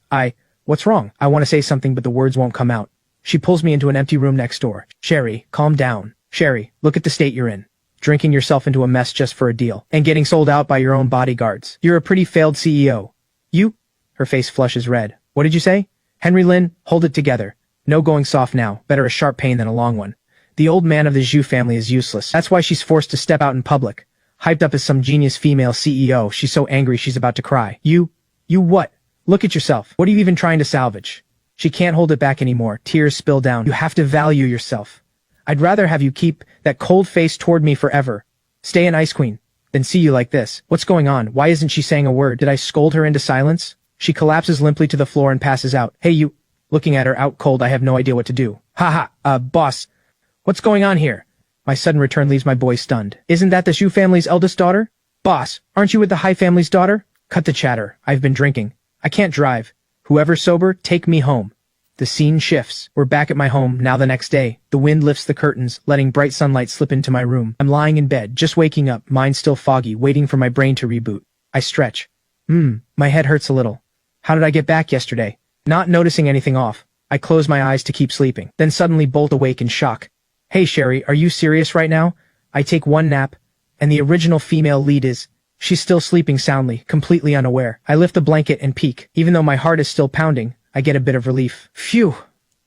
What's wrong? I want to say something, but the words won't come out. She pulls me into an empty room next door. Sherry, calm down. Sherry, look at the state you're in. Drinking yourself into a mess just for a deal. And getting sold out by your own bodyguards. You're a pretty failed CEO. You? Her face flushes red. What did you say? Henry Lin, hold it together. No going soft now. Better a sharp pain than a long one. The old man of the Zhu family is useless. That's why she's forced to step out in public. Hyped up as some genius female CEO, she's so angry she's about to cry. You what? Look at yourself. What are you even trying to salvage? She can't hold it back anymore. Tears spill down. You have to value yourself. I'd rather have you keep that cold face toward me forever. Stay an ice queen. Than see you like this. What's going on? Why isn't she saying a word? Did I scold her into silence? She collapses limply to the floor and passes out. Hey you. Looking at her out cold, I have no idea what to do. Boss. What's going on here? My sudden return leaves my boy stunned. Isn't that the Zhu family's eldest daughter? Boss, aren't you with the Hai family's daughter? Cut the chatter. I've been drinking. I can't drive. Whoever's sober, take me home. The scene shifts. We're back at my home, now the next day. The wind lifts the curtains, letting bright sunlight slip into my room. I'm lying in bed, just waking up, mind still foggy, waiting for my brain to reboot. I stretch. My head hurts a little. How did I get back yesterday? Not noticing anything off, I close my eyes to keep sleeping, then suddenly bolt awake in shock. Hey Sherry, are you serious right now? I take one nap, and the original female lead is... She's still sleeping soundly, completely unaware. I lift the blanket and peek. Even though my heart is still pounding, I get a bit of relief. Phew!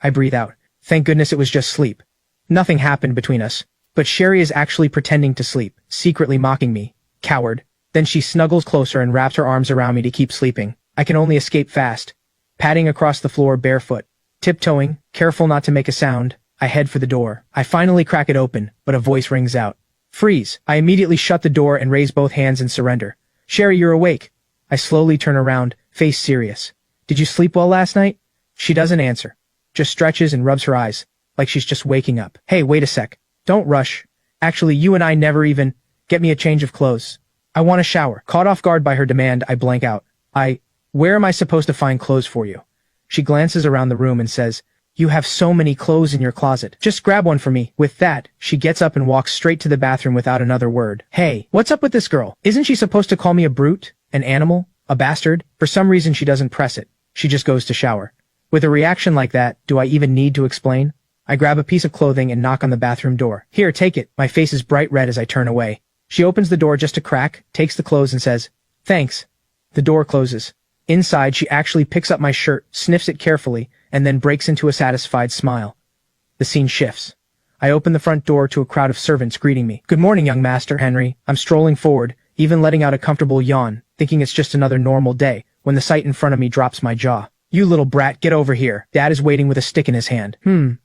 I breathe out. Thank goodness it was just sleep. Nothing happened between us. But Sherry is actually pretending to sleep, secretly mocking me. Coward. Then she snuggles closer and wraps her arms around me to keep sleeping. I can only escape fast. Padding across the floor barefoot. Tiptoeing, careful not to make a sound, I head for the door. I finally crack it open, but a voice rings out. Freeze! I immediately shut the door and raise both hands in surrender. Sherry, you're awake. I slowly turn around, face serious. Did you sleep well last night? She doesn't answer. Just stretches and rubs her eyes, like she's just waking up. Hey, wait a sec. Don't rush. Actually, you and I never even... Get me a change of clothes. I want a shower. Caught off guard by her demand, I blank out. Where am I supposed to find clothes for you? She glances around the room and says, You have so many clothes in your closet. Just grab one for me. With that, she gets up and walks straight to the bathroom without another word. Hey, what's up with this girl? Isn't she supposed to call me a brute? An animal? A bastard? For some reason she doesn't press it. She just goes to shower. With a reaction like that, do I even need to explain? I grab a piece of clothing and knock on the bathroom door. Here, take it. My face is bright red as I turn away. She opens the door just a crack, takes the clothes and says, Thanks. The door closes. Inside, she actually picks up my shirt, sniffs it carefully, and then breaks into a satisfied smile. The scene shifts. I open the front door to a crowd of servants greeting me. Good morning, young Master Henry. I'm strolling forward, even letting out a comfortable yawn, thinking it's just another normal day, when the sight in front of me drops my jaw. You little brat, get over here. Dad is waiting with a stick in his hand.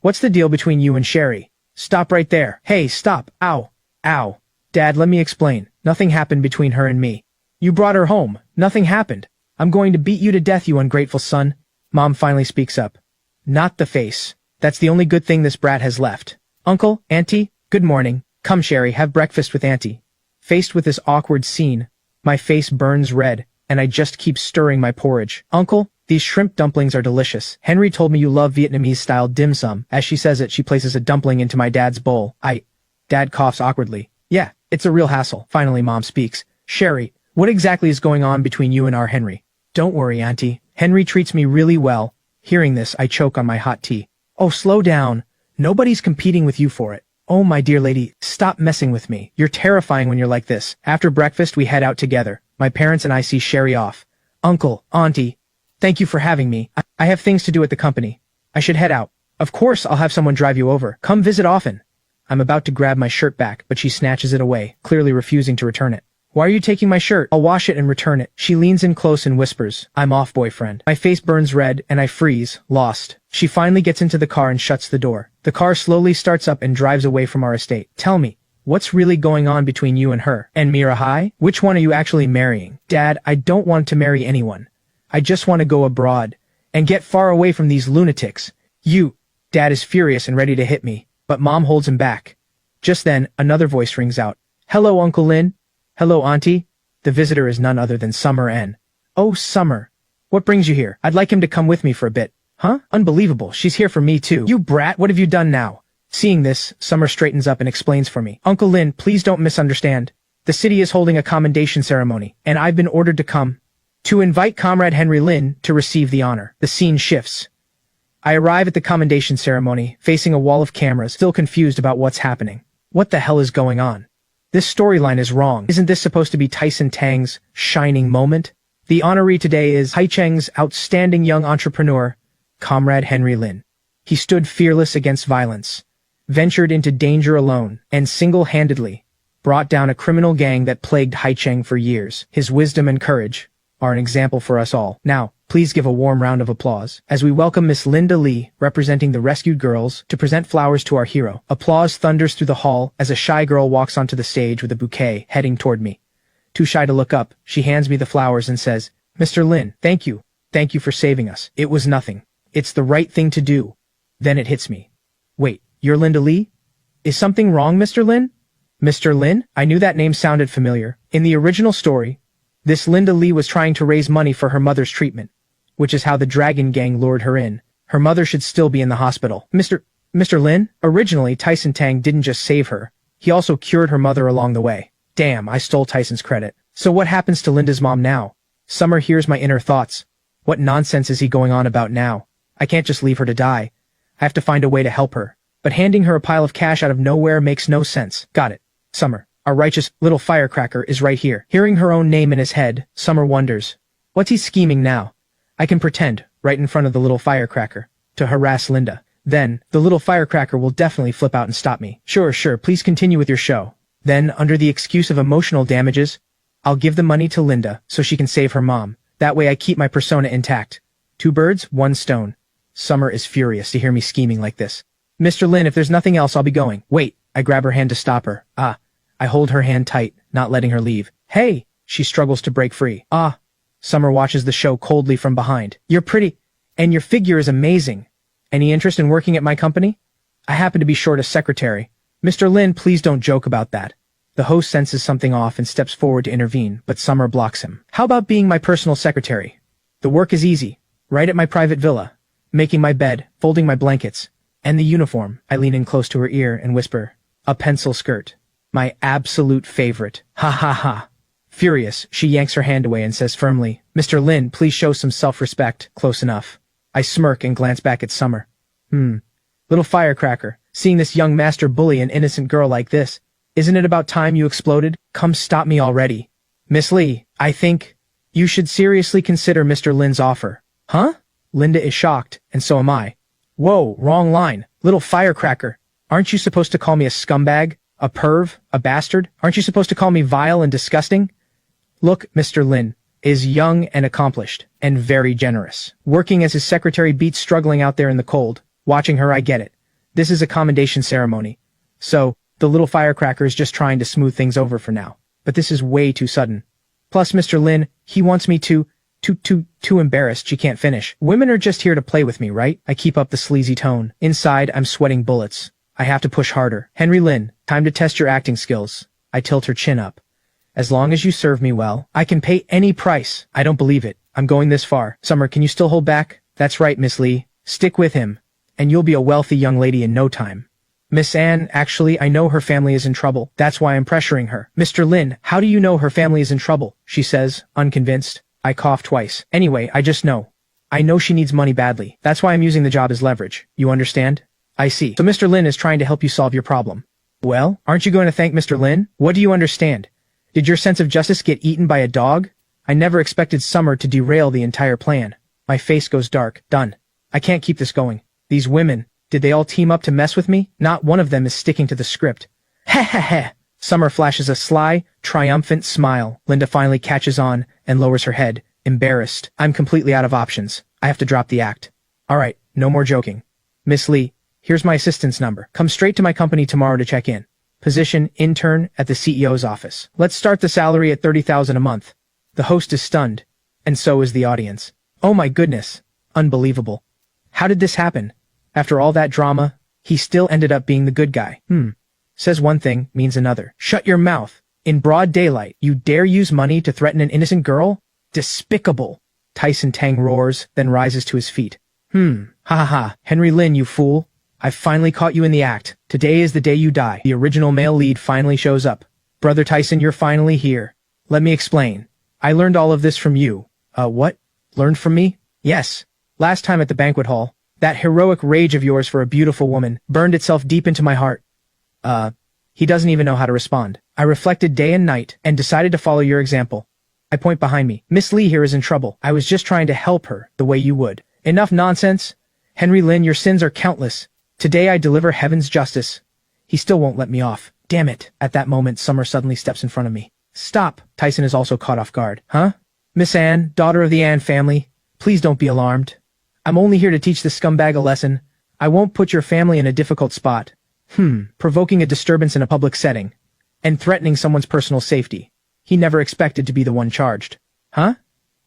What's the deal between you and Sherry? Stop right there. Hey, stop. Ow. Ow. Dad, let me explain. Nothing happened between her and me. You brought her home. Nothing happened. I'm going to beat you to death, you ungrateful son. Mom finally speaks up. Not the face. That's the only good thing this brat has left. Uncle, Auntie, good morning. Come, Sherry, have breakfast with Auntie. Faced with this awkward scene, my face burns red, and I just keep stirring my porridge. Uncle, these shrimp dumplings are delicious. Henry told me you love Vietnamese-style dim sum. As she says it, she places a dumpling into my dad's bowl. Dad coughs awkwardly. Yeah, it's a real hassle. Finally, Mom speaks. Sherry, what exactly is going on between you and our Henry? Don't worry, Auntie. Henry treats me really well. Hearing this, I choke on my hot tea. Oh, slow down. Nobody's competing with you for it. Oh, my dear lady, stop messing with me. You're terrifying when you're like this. After breakfast, we head out together. My parents and I see Sherry off. Uncle, Auntie, thank you for having me. I have things to do at the company. I should head out. Of course, I'll have someone drive you over. Come visit often. I'm about to grab my shirt back, but she snatches it away, clearly refusing to return it. Why are you taking my shirt? I'll wash it and return it. She leans in close and whispers, I'm off, boyfriend. My face burns red, and I freeze, lost. She finally gets into the car and shuts the door. The car slowly starts up and drives away from our estate. Tell me, what's really going on between you and her? And Mirahai? Which one are you actually marrying? Dad, I don't want to marry anyone. I just want to go abroad and get far away from these lunatics. Dad is furious and ready to hit me, but Mom holds him back. Just then, another voice rings out. Hello, Uncle Lin. Hello, Auntie. The visitor is none other than Summer N. Oh, Summer. What brings you here? I'd like him to come with me for a bit. Huh? Unbelievable. She's here for me too. You brat, what have you done now? Seeing this, Summer straightens up and explains for me. Uncle Lin, please don't misunderstand. The city is holding a commendation ceremony, and I've been ordered to come to invite Comrade Henry Lin to receive the honor. The scene shifts. I arrive at the commendation ceremony, facing a wall of cameras, still confused about what's happening. What the hell is going on? This storyline is wrong. Isn't this supposed to be Tyson Tang's shining moment? The honoree today is Haicheng's outstanding young entrepreneur, Comrade Henry Lin. He stood fearless against violence, ventured into danger alone, and single-handedly brought down a criminal gang that plagued Haicheng for years. His wisdom and courage are an example for us all. Now, please give a warm round of applause as we welcome Miss Linda Lee, representing the rescued girls, to present flowers to our hero. Applause thunders through the hall as a shy girl walks onto the stage with a bouquet heading toward me. Too shy to look up, she hands me the flowers and says, Mr. Lin, thank you. Thank you for saving us. It was nothing. It's the right thing to do. Then it hits me. Wait, you're Linda Lee? Is something wrong, Mr. Lin? Mr. Lin? I knew that name sounded familiar. In the original story, this Linda Lee was trying to raise money for her mother's treatment, which is how the Dragon Gang lured her in. Her mother should still be in the hospital. Mr. Lin? Originally, Tyson Tang didn't just save her. He also cured her mother along the way. Damn, I stole Tyson's credit. So what happens to Linda's mom now? Summer hears my inner thoughts. What nonsense is he going on about now? I can't just leave her to die. I have to find a way to help her. But handing her a pile of cash out of nowhere makes no sense. Got it. Summer, our righteous little firecracker, is right here. Hearing her own name in his head, Summer wonders. What's he scheming now? I can pretend, right in front of the little firecracker, to harass Linda. Then, the little firecracker will definitely flip out and stop me. Sure, please continue with your show. Then, under the excuse of emotional damages, I'll give the money to Linda so she can save her mom. That way I keep my persona intact. 2 birds, 1 stone. Summer is furious to hear me scheming like this. Mr. Lin, if there's nothing else, I'll be going. Wait, I grab her hand to stop her. I hold her hand tight, not letting her leave. Hey! She struggles to break free. Summer watches the show coldly from behind. You're pretty, and your figure is amazing. Any interest in working at my company? I happen to be short a secretary. Mr. Lin, please don't joke about that. The host senses something off and steps forward to intervene, but Summer blocks him. How about being my personal secretary? The work is easy. Right at my private villa. Making my bed, folding my blankets. And the uniform. I lean in close to her ear and whisper, a pencil skirt. My absolute favorite. Ha ha ha. Furious, she yanks her hand away and says firmly, Mr. Lin, please show some self-respect. Close enough. I smirk and glance back at Summer. Little firecracker, seeing this young master bully an innocent girl like this. Isn't it about time you exploded? Come stop me already. Miss Lee, I think you should seriously consider Mr. Lin's offer. Huh? Linda is shocked, and so am I. Whoa, wrong line. Little firecracker. Aren't you supposed to call me a scumbag? A perv? A bastard? Aren't you supposed to call me vile and disgusting? Look, Mr. Lin is young and accomplished, and very generous. Working as his secretary beats struggling out there in the cold. Watching her, I get it. This is a commendation ceremony. So, the little firecracker is just trying to smooth things over for now. But this is way too sudden. Plus, Mr. Lin, he wants me too embarrassed she can't finish. Women are just here to play with me, right? I keep up the sleazy tone. Inside, I'm sweating bullets. I have to push harder. Henry Lin, time to test your acting skills. I tilt her chin up. As long as you serve me well, I can pay any price. I don't believe it. I'm going this far. Summer, can you still hold back? That's right, Miss Lee. Stick with him, and you'll be a wealthy young lady in no time. Miss Anne, actually, I know her family is in trouble. That's why I'm pressuring her. Mr. Lin, how do you know her family is in trouble? She says, unconvinced. I cough twice. Anyway, I just know. I know she needs money badly. That's why I'm using the job as leverage. You understand? I see. So Mr. Lin is trying to help you solve your problem. Well, aren't you going to thank Mr. Lin? What do you understand? Did your sense of justice get eaten by a dog? I never expected Summer to derail the entire plan. My face goes dark. Done. I can't keep this going. These women, did they all team up to mess with me? Not one of them is sticking to the script. Heh heh heh. Summer flashes a sly, triumphant smile. Linda finally catches on and lowers her head, embarrassed. I'm completely out of options. I have to drop the act. Alright, no more joking. Miss Lee, here's my assistant's number. Come straight to my company tomorrow to check in. Position, intern at the CEO's office. Let's start the salary at $30,000 a month. The host is stunned, and so is the audience. Oh my goodness. Unbelievable. How did this happen? After all that drama, he still ended up being the good guy. Says one thing, means another. Shut your mouth. In broad daylight, you dare use money to threaten an innocent girl? Despicable. Tyson Tang roars, then rises to his feet. Ha ha ha. Henry Lin, you fool. I've finally caught you in the act. Today is the day you die. The original male lead finally shows up. Brother Tyson, you're finally here. Let me explain. I learned all of this from you. What? Learned from me? Yes. Last time at the banquet hall, that heroic rage of yours for a beautiful woman burned itself deep into my heart. He doesn't even know how to respond. I reflected day and night and decided to follow your example. I point behind me. Miss Lee here is in trouble. I was just trying to help her the way you would. Enough nonsense. Henry Lin, your sins are countless. Today I deliver heaven's justice. He still won't let me off. Damn it. At that moment, Summer suddenly steps in front of me. Stop. Tyson is also caught off guard. Huh? Miss Anne, daughter of the Anne family, please don't be alarmed. I'm only here to teach this scumbag a lesson. I won't put your family in a difficult spot. Provoking a disturbance in a public setting. And threatening someone's personal safety. He never expected to be the one charged. Huh?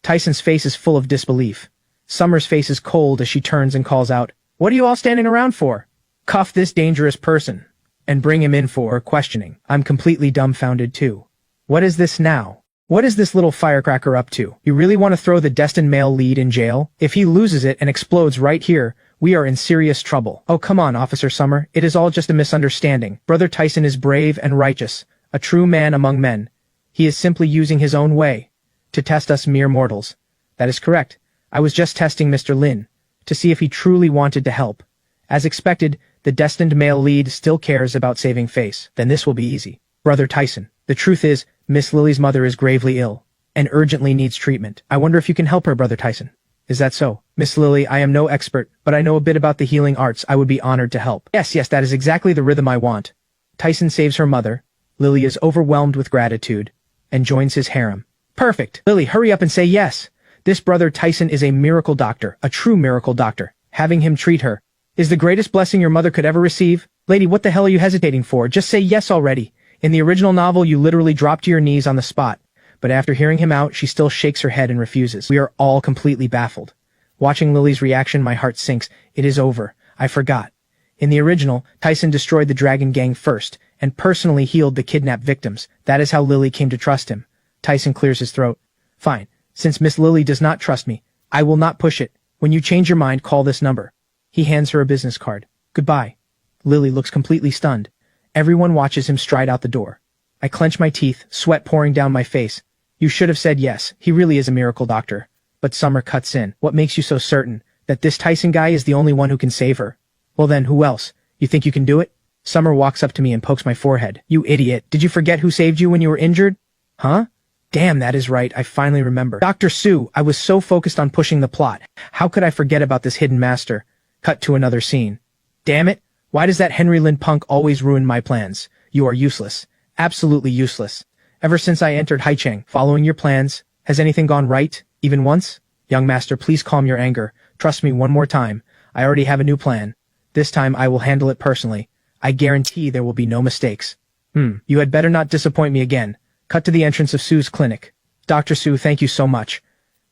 Tyson's face is full of disbelief. Summer's face is cold as she turns and calls out, What are you all standing around for? Cuff this dangerous person. And bring him in for questioning. I'm completely dumbfounded too. What is this now? What is this little firecracker up to? You really want to throw the destined male lead in jail? If he loses it and explodes right here, We are in serious trouble. Oh, come on, Officer Summer. It is all just a misunderstanding. Brother Tyson is brave and righteous, a true man among men. He is simply using his own way to test us mere mortals. That is correct. I was just testing Mr. Lin to see if he truly wanted to help. As expected, the destined male lead still cares about saving face. Then this will be easy. Brother Tyson, the truth is, Miss Lily's mother is gravely ill and urgently needs treatment. I wonder if you can help her, Brother Tyson. Is that so? Miss Lily, I am no expert, but I know a bit about the healing arts. I would be honored to help. Yes, that is exactly the rhythm I want. Tyson saves her mother. Lily is overwhelmed with gratitude and joins his harem. Perfect. Lily, hurry up and say yes. This Brother Tyson is a miracle doctor, a true miracle doctor. Having him treat her is the greatest blessing your mother could ever receive. Lady, what the hell are you hesitating for? Just say yes already. In the original novel, you literally drop to your knees on the spot. But after hearing him out, she still shakes her head and refuses. We are all completely baffled. Watching Lily's reaction, my heart sinks. It is over. I forgot. In the original, Tyson destroyed the Dragon Gang first, and personally healed the kidnapped victims. That is how Lily came to trust him. Tyson clears his throat. Fine. Since Miss Lily does not trust me, I will not push it. When you change your mind, call this number. He hands her a business card. Goodbye. Lily looks completely stunned. Everyone watches him stride out the door. I clench my teeth, sweat pouring down my face. You should have said yes. He really is a miracle doctor. But Summer cuts in. What makes you so certain that this Tyson guy is the only one who can save her? Well then, who else? You think you can do it? Summer walks up to me and pokes my forehead. You idiot. Did you forget who saved you when you were injured? Huh? Damn, that is right. I finally remember. Dr. Sue, I was so focused on pushing the plot. How could I forget about this hidden master? Cut to another scene. Damn it. Why does that Henry Lin punk always ruin my plans? You are useless. Absolutely useless. Ever since I entered Haicheng, following your plans, has anything gone right, even once? Young master, please calm your anger. Trust me one more time. I already have a new plan. This time I will handle it personally. I guarantee there will be no mistakes. You had better not disappoint me again. Cut to the entrance of Sue's clinic. Dr. Sue, thank you so much.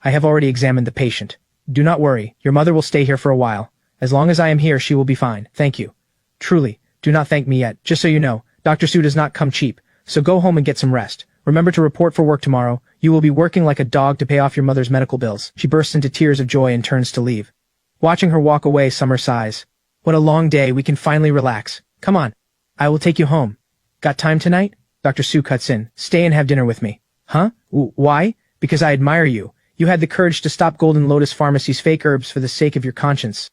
I have already examined the patient. Do not worry. Your mother will stay here for a while. As long as I am here, she will be fine. Thank you. Truly, do not thank me yet. Just so you know, Dr. Sue does not come cheap. So go home and get some rest. Remember to report for work tomorrow. You will be working like a dog to pay off your mother's medical bills. She bursts into tears of joy and turns to leave. Watching her walk away, Summer sighs. What a long day. We can finally relax. Come on. I will take you home. Got time tonight? Dr. Sue cuts in. Stay and have dinner with me. Huh? Why? Because I admire you. You had the courage to stop Golden Lotus Pharmacy's fake herbs for the sake of your conscience.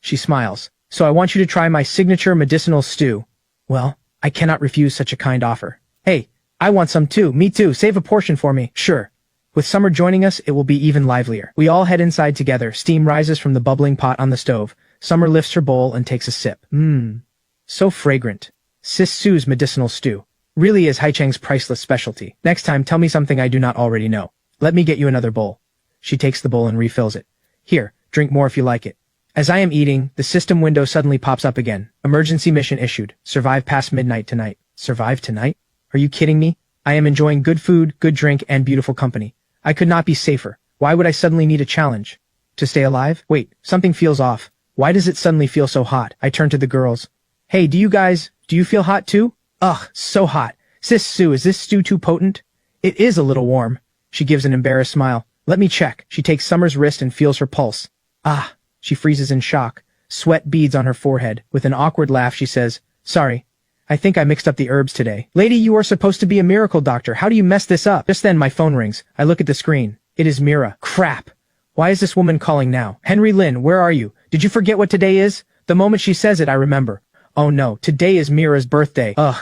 She smiles. So I want you to try my signature medicinal stew. Well, I cannot refuse such a kind offer. Hey, I want some too. Me too. Save a portion for me. Sure. With Summer joining us, it will be even livelier. We all head inside together. Steam rises from the bubbling pot on the stove. Summer lifts her bowl and takes a sip. So fragrant. Sis Sue's medicinal stew really is Haicheng's priceless specialty. Next time, tell me something I do not already know. Let me get you another bowl. She takes the bowl and refills it. Here, drink more if you like it. As I am eating, the system window suddenly pops up again. Emergency mission issued. Survive past midnight tonight. Survive tonight? Are you kidding me? I am enjoying good food, good drink, and beautiful company. I could not be safer. Why would I suddenly need a challenge? To stay alive? Wait, something feels off. Why does it suddenly feel so hot? I turn to the girls. Hey, do you feel hot too? Ugh, so hot. Sis Sue, is this stew too potent? It is a little warm. She gives an embarrassed smile. Let me check. She takes Summer's wrist and feels her pulse. Ah, she freezes in shock. Sweat beads on her forehead. With an awkward laugh, she says, Sorry. I think I mixed up the herbs today. Lady, you are supposed to be a miracle doctor. How do you mess this up? Just then, my phone rings. I look at the screen. It is Mira. Crap. Why is this woman calling now? Henry Lin, where are you? Did you forget what today is? The moment she says it, I remember. Oh no, today is Mira's birthday. Ugh.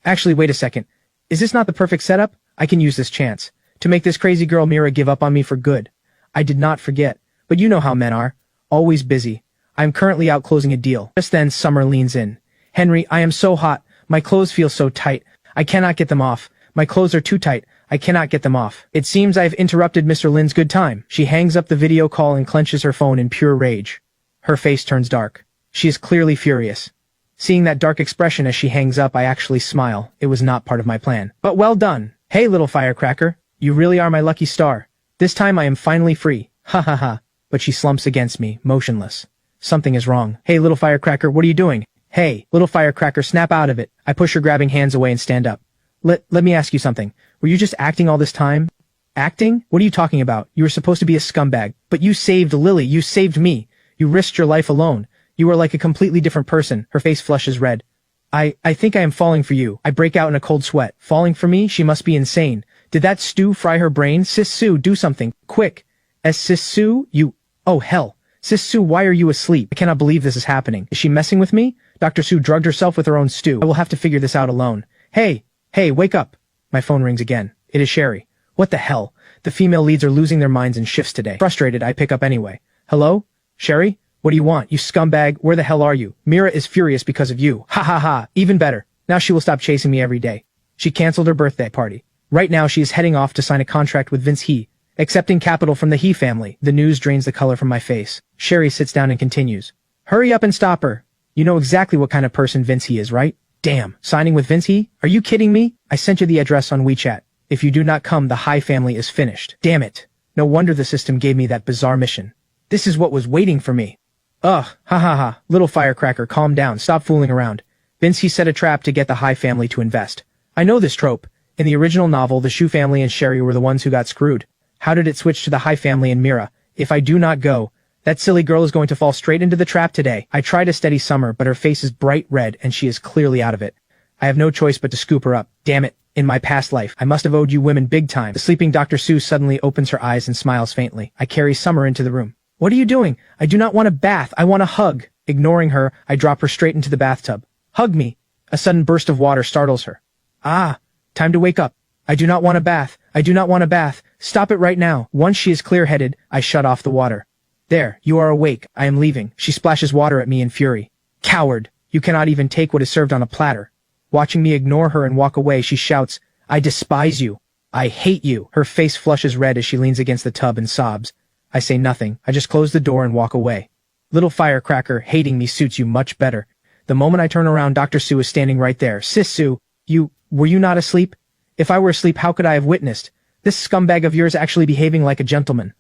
Actually, wait a second. Is this not the perfect setup? I can use this chance to make this crazy girl Mira give up on me for good. I did not forget, but you know how men are. Always busy. I am currently out closing a deal. Just then, Summer leans in. Henry, I am so hot. My clothes feel so tight. I cannot get them off. My clothes are too tight. I cannot get them off. It seems I've interrupted Mr. Lin's good time. She hangs up the video call and clenches her phone in pure rage. Her face turns dark. She is clearly furious. Seeing that dark expression as she hangs up, I actually smile. It was not part of my plan. But well done. Hey, little firecracker. You really are my lucky star. This time I am finally free. Ha ha ha. But she slumps against me, motionless. Something is wrong. Hey, little firecracker, what are you doing? Hey, little firecracker, snap out of it. I push her grabbing hands away and stand up. Let me ask you something. Were you just acting all this time? Acting? What are you talking about? You were supposed to be a scumbag. But you saved Lily. You saved me. You risked your life alone. You are like a completely different person. Her face flushes red. I think I am falling for you. I break out in a cold sweat. Falling for me? She must be insane. Did that stew fry her brain? Sis Sue, do something. Quick. Sis Sue, you... Oh, hell. Sis Sue, why are you asleep? I cannot believe this is happening. Is she messing with me? Dr. Sue drugged herself with her own stew. I will have to figure this out alone. Hey, wake up. My phone rings again. It is Sherry. What the hell? The female leads are losing their minds in shifts today. Frustrated, I pick up anyway. Hello? Sherry? What do you want? You scumbag, where the hell are you? Mira is furious because of you. Ha ha ha. Even better. Now she will stop chasing me every day. She canceled her birthday party. Right now she is heading off to sign a contract with Vince He, accepting capital from the He family. The news drains the color from my face. Sherry sits down and continues. Hurry up and stop her. You know exactly what kind of person Vince He is, right? Damn, signing with Vince He? Are you kidding me? I sent you the address on WeChat. If you do not come, the Hai family is finished. Damn it. No wonder the system gave me that bizarre mission. This is what was waiting for me. Ugh, ha ha ha, little firecracker, calm down, stop fooling around. Vince He set a trap to get the Hai family to invest. I know this trope. In the original novel, the Shu family and Sherry were the ones who got screwed. How did it switch to the Hai family and Mira? If I do not go, that silly girl is going to fall straight into the trap today. I try to steady Summer, but her face is bright red and she is clearly out of it. I have no choice but to scoop her up. Damn it. In my past life, I must have owed you women big time. The sleeping Dr. Sue suddenly opens her eyes and smiles faintly. I carry Summer into the room. What are you doing? I do not want a bath. I want a hug. Ignoring her, I drop her straight into the bathtub. Hug me. A sudden burst of water startles her. Ah, time to wake up. I do not want a bath. I do not want a bath. Stop it right now. Once she is clear-headed, I shut off the water. There, you are awake. I am leaving. She splashes water at me in fury. Coward. You cannot even take what is served on a platter. Watching me ignore her and walk away, she shouts, I despise you. I hate you. Her face flushes red as she leans against the tub and sobs. I say nothing. I just close the door and walk away. Little firecracker, hating me suits you much better. The moment I turn around, Dr. Sue is standing right there. Sis Sue, were you not asleep? If I were asleep, how could I have witnessed this scumbag of yours actually behaving like a gentleman?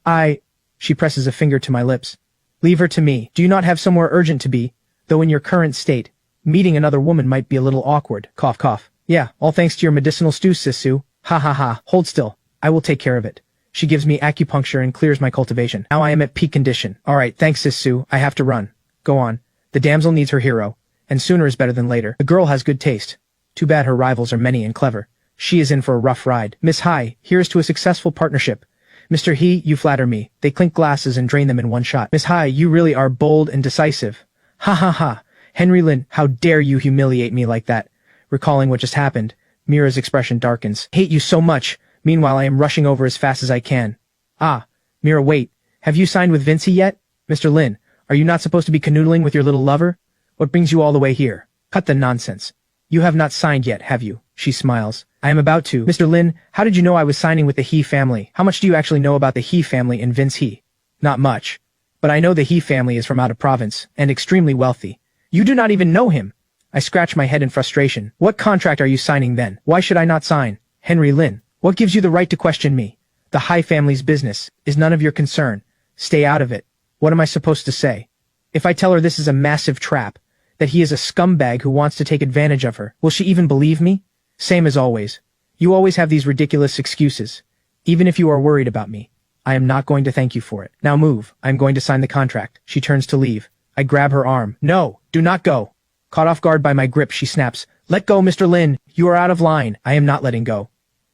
She presses a finger to my lips. Leave her to me. Do you not have somewhere urgent to be? Though in your current state, meeting another woman might be a little awkward. Cough, cough. Yeah, all thanks to your medicinal stew, Sis Sue. Ha ha ha. Hold still. I will take care of it. She gives me acupuncture and clears my cultivation. Now I am at peak condition. Alright, thanks Sis Sue. I have to run. Go on. The damsel needs her hero. And sooner is better than later. The girl has good taste. Too bad her rivals are many and clever. She is in for a rough ride. Miss Hai, here's to a successful partnership. Mr. He, you flatter me. They clink glasses and drain them in one shot. Miss Hai, you really are bold and decisive. Ha ha ha. Henry Lin, how dare you humiliate me like that? Recalling what just happened, Mira's expression darkens. Hate you so much. Meanwhile, I am rushing over as fast as I can. Ah, Mira, wait. Have you signed with Vinci yet? Mr. Lin, are you not supposed to be canoodling with your little lover? What brings you all the way here? Cut the nonsense. You have not signed yet, have you? She smiles. I am about to. Mr. Lin, how did you know I was signing with the He family? How much do you actually know about the He family and Vince He? Not much. But I know the He family is from out of province, and extremely wealthy. You do not even know him. I scratch my head in frustration. What contract are you signing then? Why should I not sign? Henry Lin, what gives you the right to question me? The Hai family's business is none of your concern. Stay out of it. What am I supposed to say? If I tell her this is a massive trap, that he is a scumbag who wants to take advantage of her, will she even believe me? Same as always. You always have these ridiculous excuses. Even if you are worried about me, I am not going to thank you for it. Now move. I am going to sign the contract. She turns to leave. I grab her arm. No, do not go. Caught off guard by my grip, she snaps. Let go, Mr. Lin. You are out of line. I am not letting go.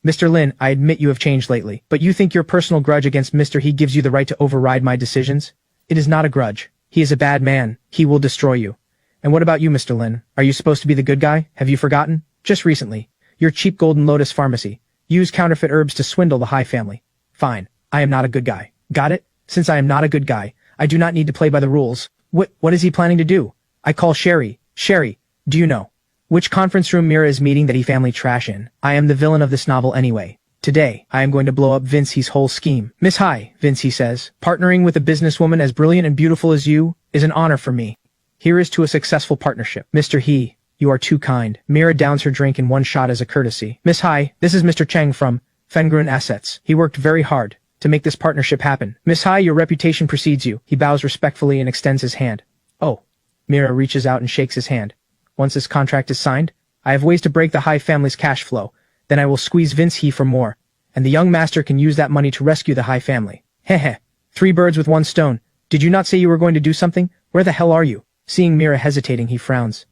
Mr. Lin, I admit you have changed lately, but you think your personal grudge against Mr. He gives you the right to override my decisions? It is not a grudge. He is a bad man. He will destroy you. And what about you, Mr. Lin? Are you supposed to be the good guy? Have you forgotten? Just recently, your cheap Golden Lotus pharmacy used counterfeit herbs to swindle the Hai family. Fine. I am not a good guy. Got it? Since I am not a good guy, I do not need to play by the rules. What is he planning to do? I call Sherry. Sherry, do you know which conference room Mira is meeting that He family trash in? I am the villain of this novel anyway. Today, I am going to blow up Vince He's whole scheme. Miss Hai, Vince He says, partnering with a businesswoman as brilliant and beautiful as you is an honor for me. Here is to a successful partnership. Mr. He, you are too kind. Mira downs her drink in one shot as a courtesy. Miss Hai, this is Mr. Cheng from Fengrun Assets. He worked very hard to make this partnership happen. Miss Hai, your reputation precedes you. He bows respectfully and extends his hand. Oh. Mira reaches out and shakes his hand. Once this contract is signed, I have ways to break the Hai family's cash flow. Then I will squeeze Vince He for more, and the young master can use that money to rescue the Hai family. Heh. 3 birds with 1 stone. Did you not say you were going to do something? Where the hell are you? Seeing Mira hesitating, he frowns.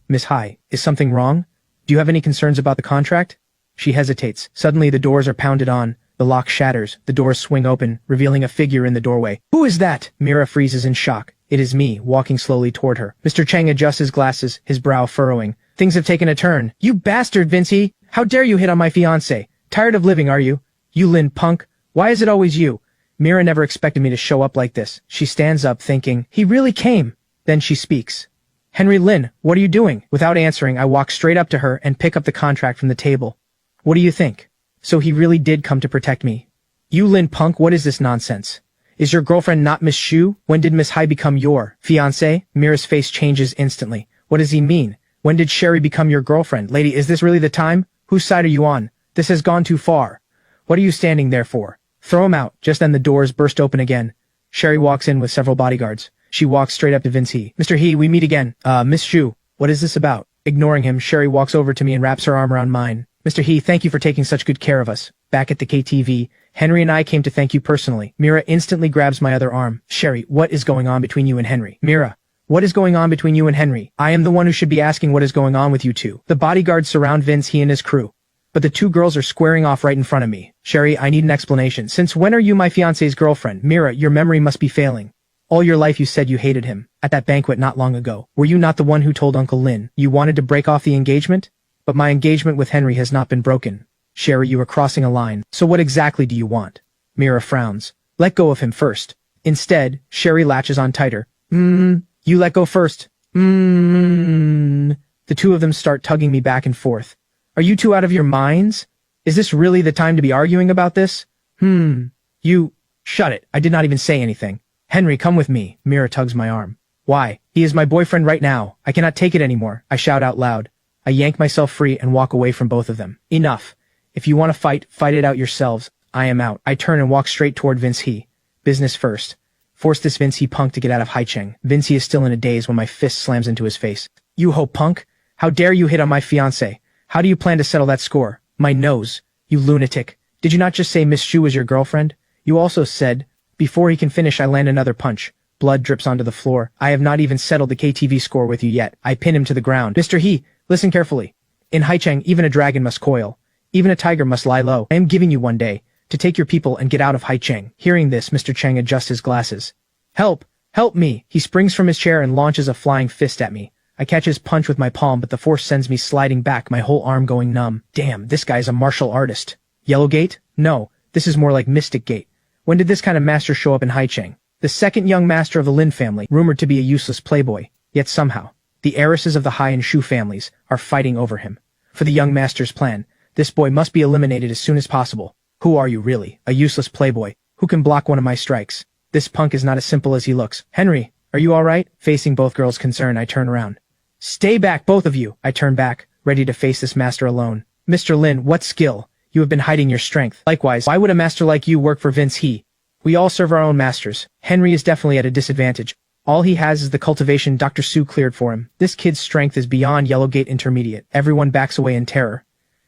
Miss Hai, is something wrong? Do you have any concerns about the contract? She hesitates. Suddenly the doors are pounded on. The lock shatters. The doors swing open, revealing a figure in the doorway. Who is that? Mira freezes in shock. It is me, walking slowly toward her. Mr. Chang adjusts his glasses, his brow furrowing. Things have taken a turn. You bastard, Vincey! How dare you hit on my fiancé? Tired of living, are you? You Lin punk. Why is it always you? Mira never expected me to show up like this. She stands up, thinking, he really came. Then she speaks. Henry Lin, what are you doing? Without answering, I walk straight up to her and pick up the contract from the table. What do you think? So he really did come to protect me. You Lin punk, what is this nonsense? Is your girlfriend not Miss Shu? When did Miss Hai become your fiancé? Mira's face changes instantly. What does he mean? When did Sherry become your girlfriend? Lady, is this really the time? Whose side are you on? This has gone too far. What are you standing there for? Throw him out. Just then the doors burst open again. Sherry walks in with several bodyguards. She walks straight up to Vince He. Mr. He, we meet again. Miss Shu, what is this about? Ignoring him, Sherry walks over to me and wraps her arm around mine. Mr. He, thank you for taking such good care of us. Back at the KTV, Henry and I came to thank you personally. Mira instantly grabs my other arm. Sherry, what is going on between you and Henry? Mira, what is going on between you and Henry? I am the one who should be asking what is going on with you two. The bodyguards surround Vince He and his crew. But the two girls are squaring off right in front of me. Sherry, I need an explanation. Since when are you my fiancé's girlfriend? Mira, your memory must be failing. All your life you said you hated him. At that banquet not long ago. Were you not the one who told Uncle Lin you wanted to break off the engagement? But my engagement with Henry has not been broken. Sherry, you are crossing a line. So what exactly do you want? Mira frowns. Let go of him first. Instead, Sherry latches on tighter. You let go first. The two of them start tugging me back and forth. Are you two out of your minds? Is this really the time to be arguing about this? You... Shut it. I did not even say anything. Henry, come with me. Mira tugs my arm. Why? He is my boyfriend right now. I cannot take it anymore. I shout out loud. I yank myself free and walk away from both of them. Enough. If you want to fight, fight it out yourselves. I am out. I turn and walk straight toward Vince He. Business first. Force this Vince He punk to get out of Haicheng. Vince He is still in a daze when my fist slams into his face. You ho punk! How dare you hit on my fiancé? How do you plan to settle that score? My nose. You lunatic. Did you not just say Miss Shu was your girlfriend? You also said... Before he can finish, I land another punch. Blood drips onto the floor. I have not even settled the KTV score with you yet. I pin him to the ground. Mr. He, listen carefully. In Haicheng, even a dragon must coil. Even a tiger must lie low. I am giving you one day to take your people and get out of Haicheng. Hearing this, Mr. Cheng adjusts his glasses. Help! Help me! He springs from his chair and launches a flying fist at me. I catch his punch with my palm, but the force sends me sliding back, my whole arm going numb. Damn, this guy's a martial artist. Yellow Gate? No, this is more like Mystic Gate. When did this kind of master show up in Haicheng? The second young master of the Lin family, rumored to be a useless playboy. Yet somehow, the heiresses of the Hai and Shu families are fighting over him. For the young master's plan, this boy must be eliminated as soon as possible. Who are you really? A useless playboy? Who can block one of my strikes? This punk is not as simple as he looks. Henry, are you alright? Facing both girls' concern, I turn around. Stay back, both of you! I turn back, ready to face this master alone. Mr. Lin, what skill? You have been hiding your strength. Likewise, why would a master like you work for Vince He? We all serve our own masters. Henry is definitely at a disadvantage. All he has is the cultivation Dr. Su cleared for him. This kid's strength is beyond Yellow Gate Intermediate. Everyone backs away in terror.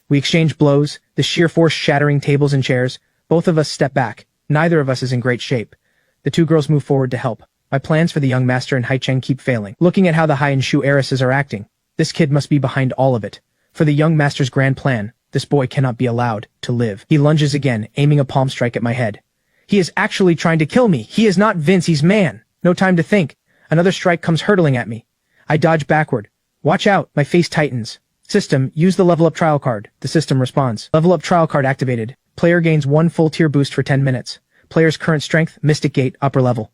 We exchange blows, the sheer force shattering tables and chairs. Both of us step back. Neither of us is in great shape. The two girls move forward to help. My plans for the young master in Haicheng keep failing. Looking at how the Hai and Shu heiresses are acting, this kid must be behind all of it. For the young master's grand plan, this boy cannot be allowed to live. He lunges again, aiming a palm strike at my head. He is actually trying to kill me. He is not Vince, he's man. No time to think. Another strike comes hurtling at me. I dodge backward. Watch out, my face tightens. System, use the level up trial card. The system responds. Level up trial card activated. Player gains 1 full tier boost for 10 minutes. Player's current strength, Mystic Gate, upper level.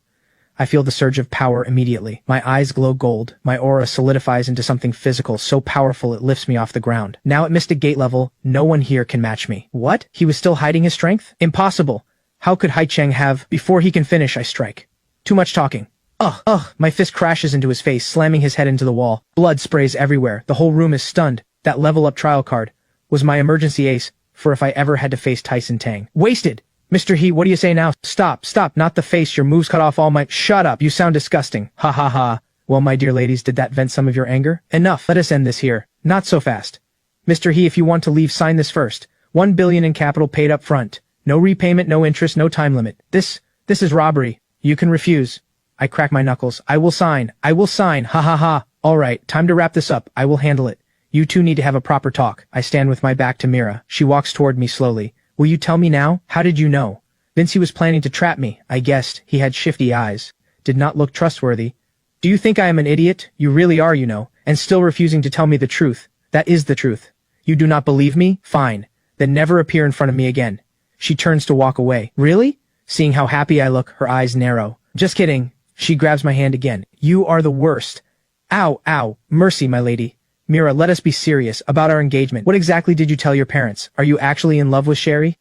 I feel the surge of power immediately. My eyes glow gold. My aura solidifies into something physical, so powerful it lifts me off the ground. Now at Mystic Gate level, no one here can match me. What? He was still hiding his strength? Impossible. How could Haicheng have... Before he can finish, I strike. Too much talking. My fist crashes into his face, slamming his head into the wall. Blood sprays everywhere. The whole room is stunned. That level up trial card was my emergency ace for if I ever had to face Tyson Tang. Wasted! Mr. He, what do you say now? Stop, not the face, your moves cut off all my— Shut up, you sound disgusting. Ha ha ha. Well, my dear ladies, did that vent some of your anger? Enough, let us end this here. Not so fast. Mr. He, if you want to leave, sign this first. 1 billion in capital paid up front. No repayment, no interest, no time limit. This is robbery. You can refuse. I crack my knuckles. I will sign, ha ha ha. Alright, time to wrap this up, I will handle it. You two need to have a proper talk. I stand with my back to Mira. She walks toward me slowly. Will you tell me now? How did you know? Vinci was planning to trap me, I guessed. He had shifty eyes. Did not look trustworthy. Do you think I am an idiot? You really are, you know, and still refusing to tell me the truth. That is the truth. You do not believe me? Fine. Then never appear in front of me again. She turns to walk away. Really? Seeing how happy I look, her eyes narrow. Just kidding. She grabs my hand again. You are the worst. Ow, ow. Mercy, my lady. Mira, let us be serious about our engagement. What exactly did you tell your parents? Are you actually in love with Sherry?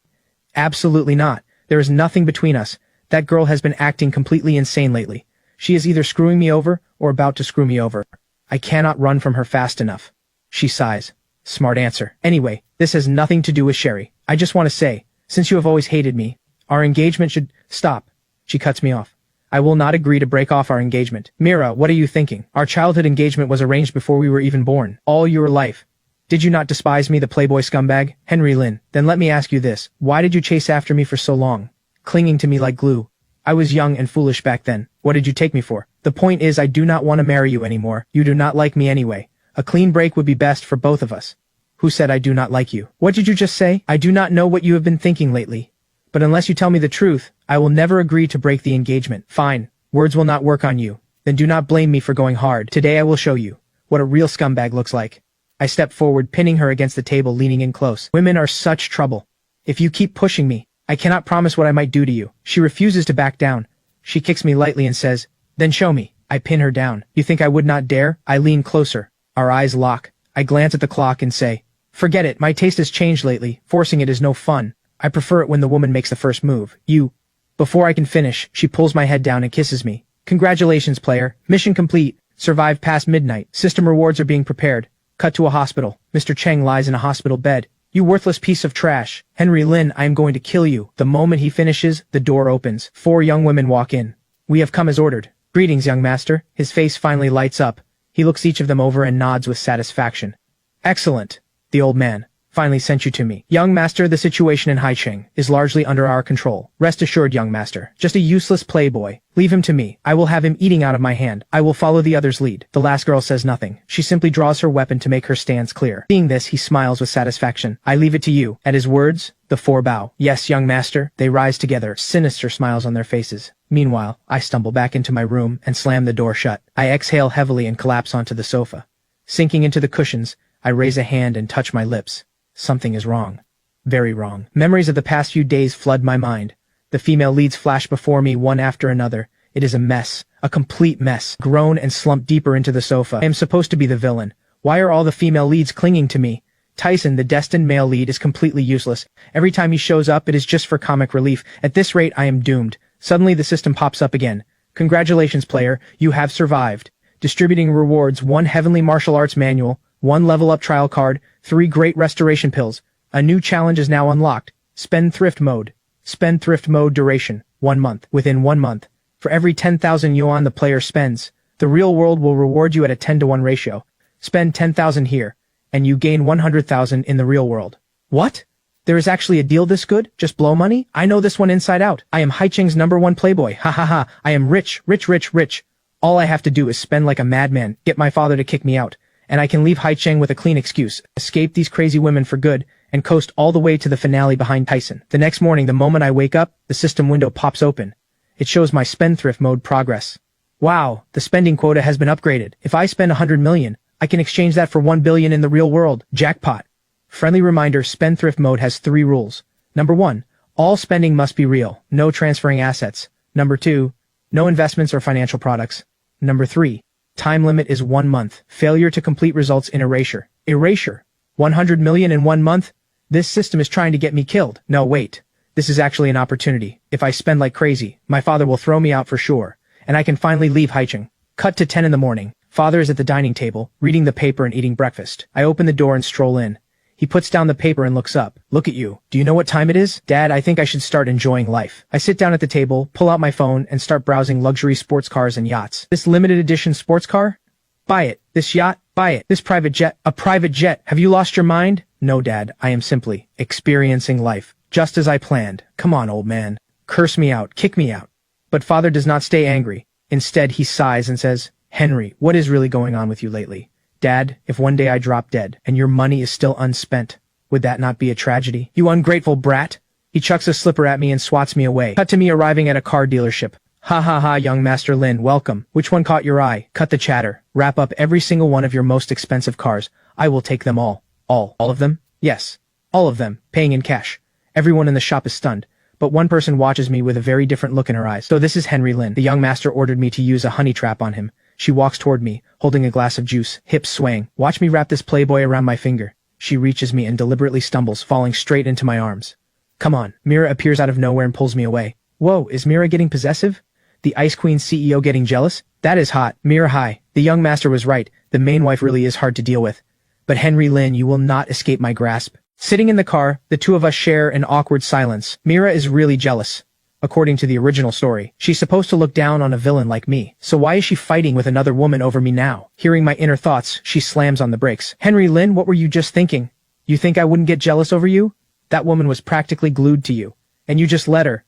Absolutely not. There is nothing between us. That girl has been acting completely insane lately. She is either screwing me over or about to screw me over. I cannot run from her fast enough. She sighs. Smart answer. Anyway, this has nothing to do with Sherry. I just want to say, since you have always hated me, our engagement should stop. She cuts me off. I will not agree to break off our engagement. Mira, what are you thinking? Our childhood engagement was arranged before we were even born. All your life. Did you not despise me, the playboy scumbag? Henry Lin, then let me ask you this. Why did you chase after me for so long? Clinging to me like glue. I was young and foolish back then. What did you take me for? The point is I do not want to marry you anymore. You do not like me anyway. A clean break would be best for both of us. Who said I do not like you? What did you just say? I do not know what you have been thinking lately. But unless you tell me the truth, I will never agree to break the engagement. Fine. Words will not work on you. Then do not blame me for going hard. Today I will show you what a real scumbag looks like. I step forward, pinning her against the table, leaning in close. Women are such trouble. If you keep pushing me, I cannot promise what I might do to you. She refuses to back down. She kicks me lightly and says, then show me. I pin her down. You think I would not dare? I lean closer. Our eyes lock. I glance at the clock and say, forget it, my taste has changed lately. Forcing it is no fun. I prefer it when the woman makes the first move. You. Before I can finish, she pulls my head down and kisses me. Congratulations, player. Mission complete. Survived past midnight. System rewards are being prepared. Cut to a hospital. Mr. Cheng lies in a hospital bed. You worthless piece of trash. Henry Lin, I am going to kill you. The moment he finishes, the door opens. 4 young women walk in. We have come as ordered. Greetings, young master. His face finally lights up. He looks each of them over and nods with satisfaction. Excellent. The old man. Finally sent you to me. Young master, the situation in Haicheng is largely under our control. Rest assured, young master. Just a useless playboy. Leave him to me. I will have him eating out of my hand. I will follow the others' lead. The last girl says nothing. She simply draws her weapon to make her stance clear. Seeing this, he smiles with satisfaction. I leave it to you. At his words, the 4 bow. Yes, young master. They rise together, sinister smiles on their faces. Meanwhile, I stumble back into my room and slam the door shut. I exhale heavily and collapse onto the sofa. Sinking into the cushions, I raise a hand and touch my lips. Something is wrong. Very wrong. Memories of the past few days flood my mind. The female leads flash before me one after another. It is a mess. A complete mess. Groan and slump deeper into the sofa. I am supposed to be the villain. Why are all the female leads clinging to me? Tyson, the destined male lead, is completely useless. Every time he shows up, it is just for comic relief. At this rate, I am doomed. Suddenly, the system pops up again. Congratulations, player. You have survived. Distributing rewards: 1 heavenly martial arts manual, 1 level up trial card, 3 great restoration pills. A new challenge is now unlocked. Spendthrift mode. Spendthrift mode duration: 1 month. Within 1 month, for every 10,000 yuan the player spends, the real world will reward you at a 10-to-1 ratio. Spend 10,000 here, and you gain 100,000 in the real world. What? There is actually a deal this good? Just blow money? I know this one inside out. I am Haicheng's #1 playboy. Ha ha ha. I am rich, rich, rich, rich. All I have to do is spend like a madman, get my father to kick me out, and I can leave Haicheng with a clean excuse, escape these crazy women for good, and coast all the way to the finale behind Tyson. The next morning, the moment I wake up, the system window pops open. It shows my spendthrift mode progress. Wow, the spending quota has been upgraded. If I spend 100 million, I can exchange that for 1 billion in the real world. Jackpot. Friendly reminder, spendthrift mode has 3 rules. Number 1, all spending must be real, no transferring assets. Number 2, no investments or financial products. Number 3, time limit is 1 month. Failure to complete results in erasure. Erasure. 100 million in 1 month? This system is trying to get me killed. No, wait. This is actually an opportunity. If I spend like crazy, my father will throw me out for sure, and I can finally leave Haicheng. Cut to 10 in the morning. Father is at the dining table, reading the paper and eating breakfast. I open the door and stroll in. He puts down the paper and looks up. Look at you. Do you know what time it is? Dad, I think I should start enjoying life. I sit down at the table, pull out my phone, and start browsing luxury sports cars and yachts. This limited edition sports car? Buy it. This yacht? Buy it. This private jet? A private jet? Have you lost your mind? No, Dad. I am simply experiencing life. Just as I planned. Come on, old man. Curse me out. Kick me out. But father does not stay angry. Instead, he sighs and says, Henry, what is really going on with you lately? Dad, if one day I drop dead and your money is still unspent, would that not be a tragedy? You ungrateful brat! He chucks a slipper at me and swats me away. Cut to me arriving at a car dealership. Ha ha ha, young Master Lin, welcome. Which one caught your eye? Cut the chatter. Wrap up every single one of your most expensive cars. I will take them all. All of them? Yes. All of them, paying in cash. Everyone in the shop is stunned, but one person watches me with a very different look in her eyes. So this is Henry Lin. The young master ordered me to use a honey trap on him. She walks toward me, holding a glass of juice, hips swaying. Watch me wrap this playboy around my finger. She reaches me and deliberately stumbles, falling straight into my arms. Come on. Mira appears out of nowhere and pulls me away. Whoa, is Mira getting possessive? The Ice Queen CEO getting jealous? That is hot. Mira, hi. The young master was right. The main wife really is hard to deal with. But Henry Lin, you will not escape my grasp. Sitting in the car, the two of us share an awkward silence. Mira is really jealous. According to the original story, she's supposed to look down on a villain like me. So why is she fighting with another woman over me now? Hearing my inner thoughts, she slams on the brakes. Henry Lin, what were you just thinking? You think I wouldn't get jealous over you? That woman was practically glued to you. And you just let her.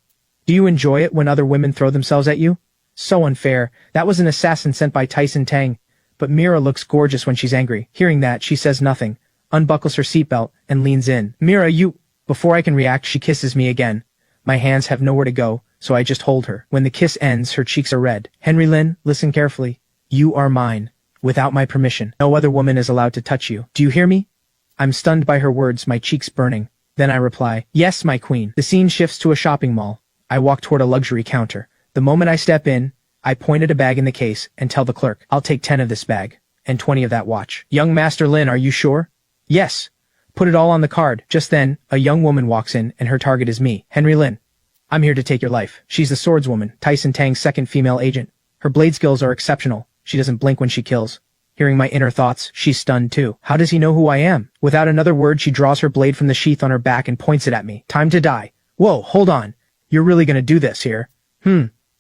Do you enjoy it when other women throw themselves at you? So unfair. That was an assassin sent by Tyson Tang. But Mira looks gorgeous when she's angry. Hearing that, she says nothing, unbuckles her seatbelt, and leans in. Mira, you... Before I can react, she kisses me again. My hands have nowhere to go, so I just hold her. When the kiss ends, her cheeks are red. Henry Lin, listen carefully. You are mine. Without my permission, no other woman is allowed to touch you. Do you hear me? I'm stunned by her words, my cheeks burning. Then I reply, yes, my queen. The scene shifts to a shopping mall. I walk toward a luxury counter. The moment I step in, I point at a bag in the case and tell the clerk, I'll take 10 of this bag, and 20 of that watch. Young Master Lin, are you sure? Yes. Put it all on the card. Just then, a young woman walks in, and her target is me, Henry Lin. I'm here to take your life. She's the swordswoman, Tyson Tang's second female agent. Her blade skills are exceptional. She doesn't blink when she kills. Hearing my inner thoughts, she's stunned too. How does he know who I am? Without another word, she draws her blade from the sheath on her back and points it at me. Time to die. Whoa, hold on. You're really gonna do this here?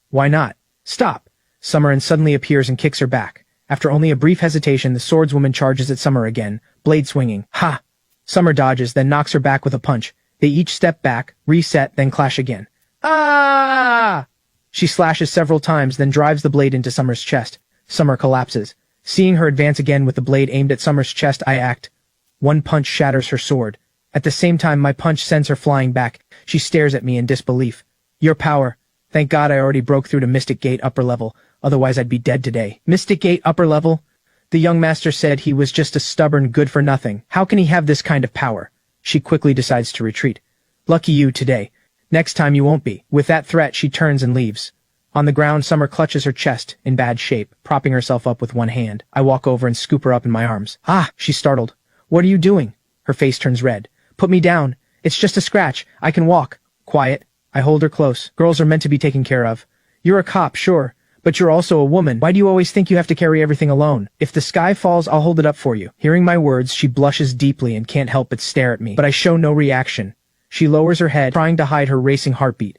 Why not? Stop. Summer suddenly appears and kicks her back. After only a brief hesitation, the swordswoman charges at Summer again, blade swinging. Ha! Summer dodges, then knocks her back with a punch. They each step back, reset, then clash again. Ah! She slashes several times, then drives the blade into Summer's chest. Summer collapses. Seeing her advance again with the blade aimed at Summer's chest, I act. One punch shatters her sword. At the same time, my punch sends her flying back. She stares at me in disbelief. Your power. Thank God I already broke through to Mystic Gate upper level, otherwise I'd be dead today. Mystic Gate upper level? The young master said he was just a stubborn good-for-nothing. How can he have this kind of power? She quickly decides to retreat. Lucky you today. Next time you won't be. With that threat, she turns and leaves. On the ground, Summer clutches her chest, in bad shape, propping herself up with one hand. I walk over and scoop her up in my arms. Ah, she's startled. What are you doing? Her face turns red. Put me down. It's just a scratch. I can walk. Quiet. I hold her close. Girls are meant to be taken care of. You're a cop, sure, but you're also a woman. Why do you always think you have to carry everything alone? If the sky falls, I'll hold it up for you. Hearing my words, she blushes deeply and can't help but stare at me, but I show no reaction. She lowers her head, trying to hide her racing heartbeat.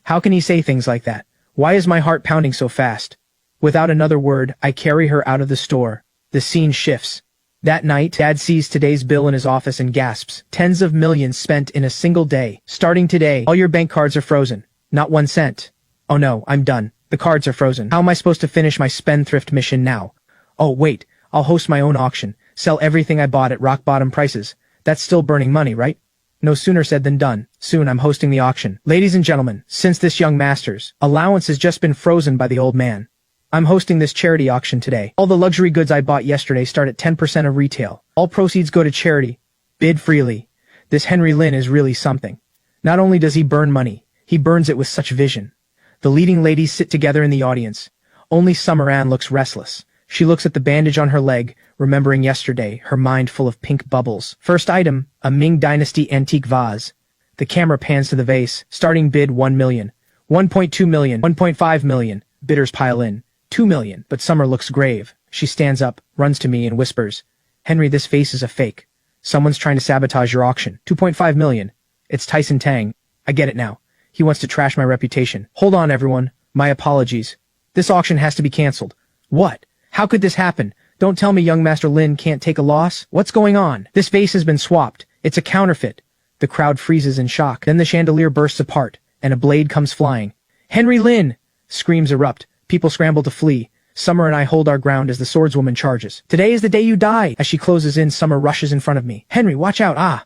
How can he say things like that? Why is my heart pounding so fast? Without another word, I carry her out of the store. The scene shifts. That night, Dad sees today's bill in his office and gasps. Tens of millions spent in a single day. Starting today, all your bank cards are frozen. Not 1 cent. Oh no, I'm done. The cards are frozen. How am I supposed to finish my spendthrift mission now? Oh wait, I'll host my own auction. Sell everything I bought at rock-bottom prices. That's still burning money, right? No sooner said than done. Soon I'm hosting the auction. Ladies and gentlemen, since this young master's allowance has just been frozen by the old man, I'm hosting this charity auction today. All the luxury goods I bought yesterday start at 10% of retail. All proceeds go to charity. Bid freely. This Henry Lin is really something. Not only does he burn money, he burns it with such vision. The leading ladies sit together in the audience. Only Summer Ann looks restless. She looks at the bandage on her leg, remembering yesterday, her mind full of pink bubbles. First item, a Ming Dynasty antique vase. The camera pans to the vase. Starting bid 1 million. 1.2 million. 1.5 million. Bidders pile in. 2 million. But Summer looks grave. She stands up, runs to me and whispers, Henry, this vase is a fake. Someone's trying to sabotage your auction. 2.5 million. It's Tyson Tang. I get it now. He wants to trash my reputation. Hold on, everyone. My apologies. This auction has to be cancelled. What? How could this happen? Don't tell me young Master Lin can't take a loss. What's going on? This vase has been swapped. It's a counterfeit. The crowd freezes in shock. Then the chandelier bursts apart, and a blade comes flying. Henry Lin! Screams erupt. People scramble to flee. Summer and I hold our ground as the swordswoman charges. Today is the day you die! As she closes in, Summer rushes in front of me. Henry, watch out, ah!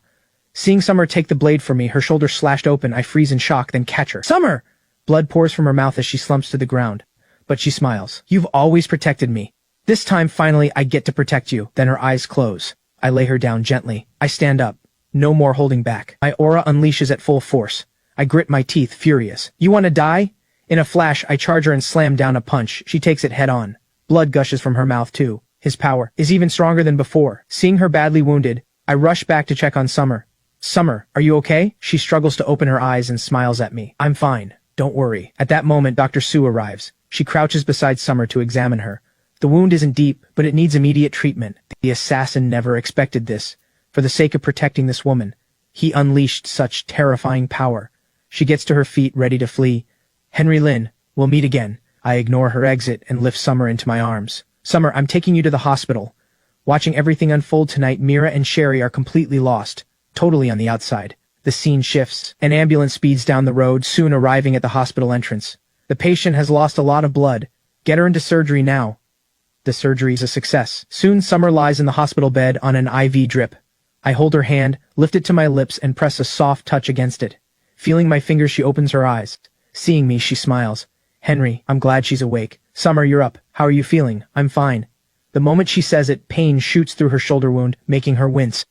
Seeing Summer take the blade from me, her shoulder slashed open, I freeze in shock, then catch her. Summer! Blood pours from her mouth as she slumps to the ground. But she smiles. You've always protected me. This time, finally, I get to protect you. Then her eyes close. I lay her down gently. I stand up. No more holding back. My aura unleashes at full force. I grit my teeth, furious. You want to die? In a flash, I charge her and slam down a punch. She takes it head on. Blood gushes from her mouth too. His power is even stronger than before. Seeing her badly wounded, I rush back to check on Summer. Summer, are you okay? She struggles to open her eyes and smiles at me. I'm fine. Don't worry. At that moment, Dr. Sue arrives. She crouches beside Summer to examine her. The wound isn't deep, but it needs immediate treatment. The assassin never expected this. For the sake of protecting this woman, he unleashed such terrifying power. She gets to her feet, ready to flee. Henry Lynn, we'll meet again. I ignore her exit and lift Summer into my arms. Summer, I'm taking you to the hospital. Watching everything unfold tonight, Mira and Sherry are completely lost. Totally on the outside. The scene shifts. An ambulance speeds down the road, soon arriving at the hospital entrance. The patient has lost a lot of blood. Get her into surgery now. The surgery is a success. Soon Summer lies in the hospital bed on an IV drip. I hold her hand, lift it to my lips, and press a soft touch against it. Feeling my fingers, she opens her eyes. Seeing me, she smiles. Henry, I'm glad she's awake. Summer, you're up. How are you feeling? I'm fine. The moment she says it, pain shoots through her shoulder wound, making her wince.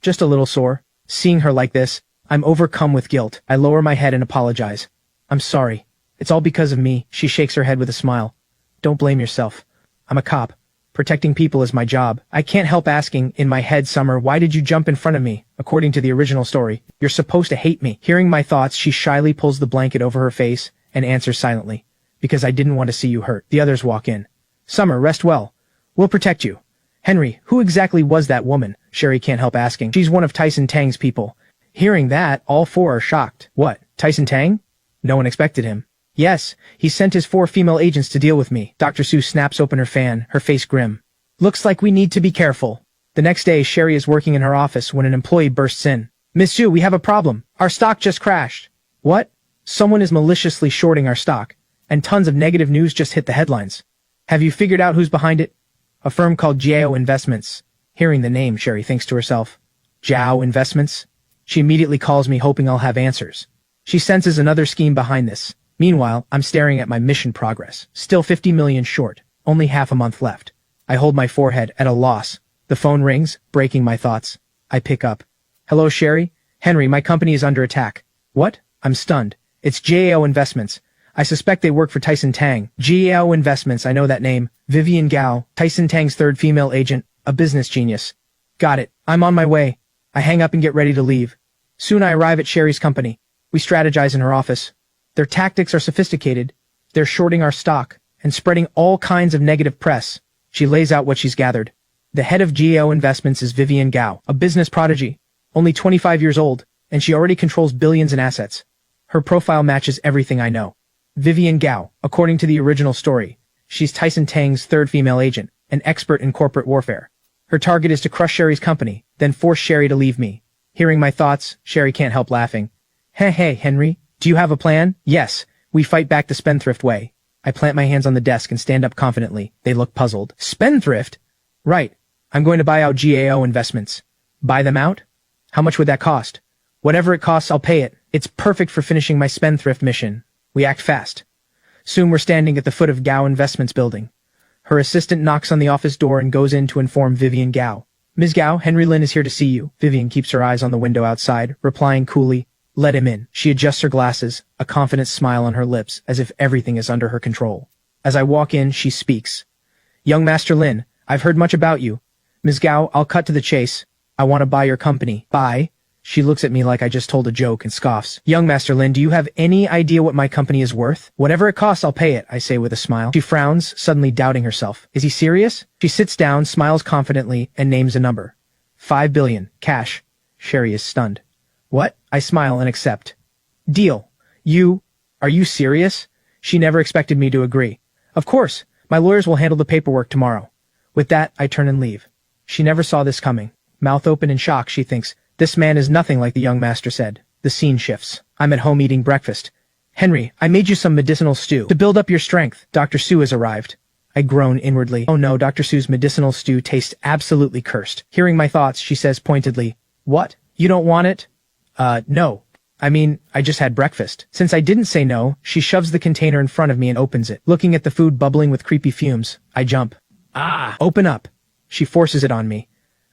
Just a little sore. Seeing her like this, I'm overcome with guilt. I lower my head and apologize. I'm sorry. It's all because of me. She shakes her head with a smile. Don't blame yourself. I'm a cop. Protecting people is my job. I can't help asking, in my head, Summer, why did you jump in front of me? According to the original story, you're supposed to hate me. Hearing my thoughts, she shyly pulls the blanket over her face and answers silently. Because I didn't want to see you hurt. The others walk in. Summer, rest well. We'll protect you. Henry, who exactly was that woman? Sherry can't help asking. She's one of Tyson Tang's people. Hearing that, all four are shocked. What, Tyson Tang? No one expected him. Yes, he sent his 4 female agents to deal with me. Dr. Sue snaps open her fan, her face grim. Looks like we need to be careful. The next day, Sherry is working in her office when an employee bursts in. Miss Sue, we have a problem. Our stock just crashed. What? Someone is maliciously shorting our stock, and tons of negative news just hit the headlines. Have you figured out who's behind it? A firm called Jiao Investments. Hearing the name, Sherry thinks to herself. Jiao Investments? She immediately calls me, hoping I'll have answers. She senses another scheme behind this. Meanwhile, I'm staring at my mission progress. Still 50 million short. Only half a month left. I hold my forehead, at a loss. The phone rings, breaking my thoughts. I pick up. Hello, Sherry? Henry, my company is under attack. What? I'm stunned. It's Jiao Investments. I suspect they work for Tyson Tang. Jiao Investments, I know that name. Vivian Gao, Tyson Tang's 3rd female agent, a business genius. Got it. I'm on my way. I hang up and get ready to leave. Soon I arrive at Sherry's company. We strategize in her office. Their tactics are sophisticated. They're shorting our stock and spreading all kinds of negative press. She lays out what she's gathered. The head of Jiao Investments is Vivian Gao, a business prodigy, only 25 years old, and she already controls billions in assets. Her profile matches everything I know. Vivian Gao, according to the original story, she's Tyson Tang's 3rd female agent, an expert in corporate warfare. Her target is to crush Sherry's company, then force Sherry to leave me. Hearing my thoughts, Sherry can't help laughing. Hey, Henry, do you have a plan? Yes, we fight back the spendthrift way. I plant my hands on the desk and stand up confidently. They look puzzled. Spendthrift? Right. I'm going to buy out GAO Investments. Buy them out? How much would that cost? Whatever it costs, I'll pay it. It's perfect for finishing my spendthrift mission. We act fast. Soon we're standing at the foot of Gao Investments building. Her assistant knocks on the office door and goes in to inform Vivian Gao. Ms. Gao, Henry Lynn is here to see you. Vivian keeps her eyes on the window outside, replying coolly, let him in. She adjusts her glasses, a confident smile on her lips, as if everything is under her control. As I walk in, she speaks. Young Master Lin, I've heard much about you. Ms. Gao, I'll cut to the chase. I want to buy your company. Buy? She looks at me like I just told a joke and scoffs. Young Master Lin, do you have any idea what my company is worth? Whatever it costs, I'll pay it, I say with a smile. She frowns, suddenly doubting herself. Is he serious? She sits down, smiles confidently, and names a number. 5 billion. Cash. Sherry is stunned. What? I smile and accept. Deal. Are you serious? She never expected me to agree. Of course. My lawyers will handle the paperwork tomorrow. With that, I turn and leave. She never saw this coming. Mouth open in shock, she thinks, this man is nothing like the young master said. The scene shifts. I'm at home eating breakfast. Henry, I made you some medicinal stew to build up your strength. Dr. Sue has arrived. I groan inwardly. Oh no, Dr. Sue's medicinal stew tastes absolutely cursed. Hearing my thoughts, she says pointedly, "What? You don't want it?" No. I mean, I just had breakfast. Since I didn't say no, she shoves the container in front of me and opens it. Looking at the food bubbling with creepy fumes, I jump. Ah! Open up. She forces it on me.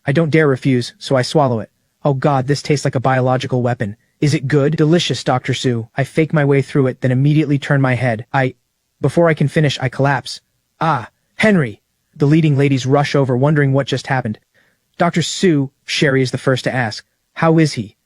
I don't dare refuse, so I swallow it. Oh god, this tastes like a biological weapon. Is it good? Delicious, Dr. Sue. I fake my way through it, then immediately turn my head. Before I can finish, I collapse. Ah! Henry! The leading ladies rush over, wondering what just happened. Dr. Sue, Sherry is the first to ask. How is he?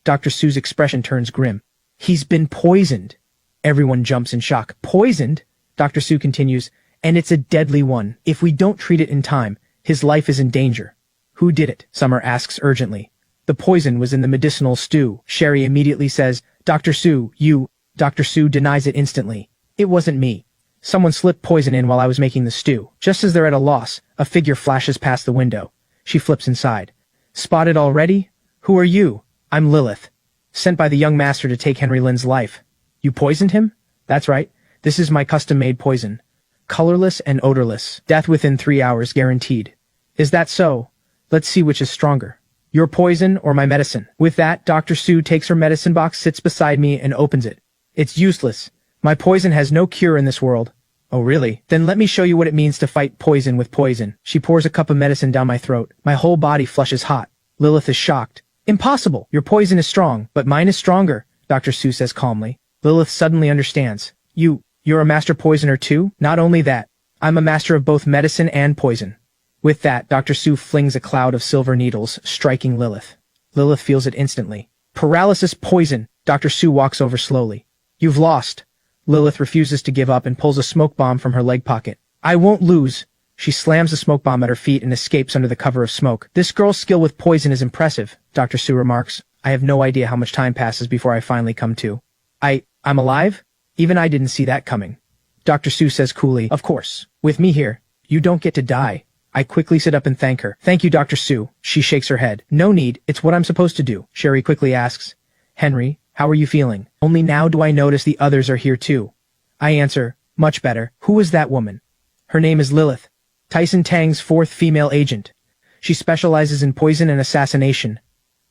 Dr. Sue's expression turns grim. He's been poisoned. Everyone jumps in shock. Poisoned? Dr. Sue continues, and it's a deadly one. If we don't treat it in time, his life is in danger. Who did it? Summer asks urgently. The poison was in the medicinal stew. Sherry immediately says, Dr. Sue, you... Dr. Sue denies it instantly. It wasn't me. Someone slipped poison in while I was making the stew. Just as they're at a loss, a figure flashes past the window. She flips inside. Spotted already? Who are you? I'm Lilith. Sent by the young master to take Henry Lynn's life. You poisoned him? That's right. This is my custom-made poison. Colorless and odorless. Death within 3 hours guaranteed. Is that so? Let's see which is stronger. Your poison or my medicine? With that, Dr. Sue takes her medicine box, sits beside me, and opens it. It's useless. My poison has no cure in this world. Oh really? Then let me show you what it means to fight poison with poison. She pours a cup of medicine down my throat. My whole body flushes hot. Lilith is shocked. Impossible! Your poison is strong, but mine is stronger, Dr. Sue says calmly. Lilith suddenly understands. You're a master poisoner too? Not only that, I'm a master of both medicine and poison. With that, Dr. Sue flings a cloud of silver needles, striking Lilith. Lilith feels it instantly. Paralysis poison! Dr. Sue walks over slowly. You've lost. Lilith refuses to give up and pulls a smoke bomb from her leg pocket. I won't lose. She slams the smoke bomb at her feet and escapes under the cover of smoke. This girl's skill with poison is impressive, Dr. Sue remarks. I have no idea how much time passes before I finally come to. I'm alive? Even I didn't see that coming. Dr. Sue says coolly, of course. With me here, you don't get to die. I quickly sit up and thank her. Thank you, Dr. Sue. She shakes her head. No need, it's what I'm supposed to do. Sherry quickly asks, Henry, how are you feeling? Only now do I notice the others are here too. I answer, much better. Who is that woman? Her name is Lilith. Tyson Tang's fourth female agent. She specializes in poison and assassination.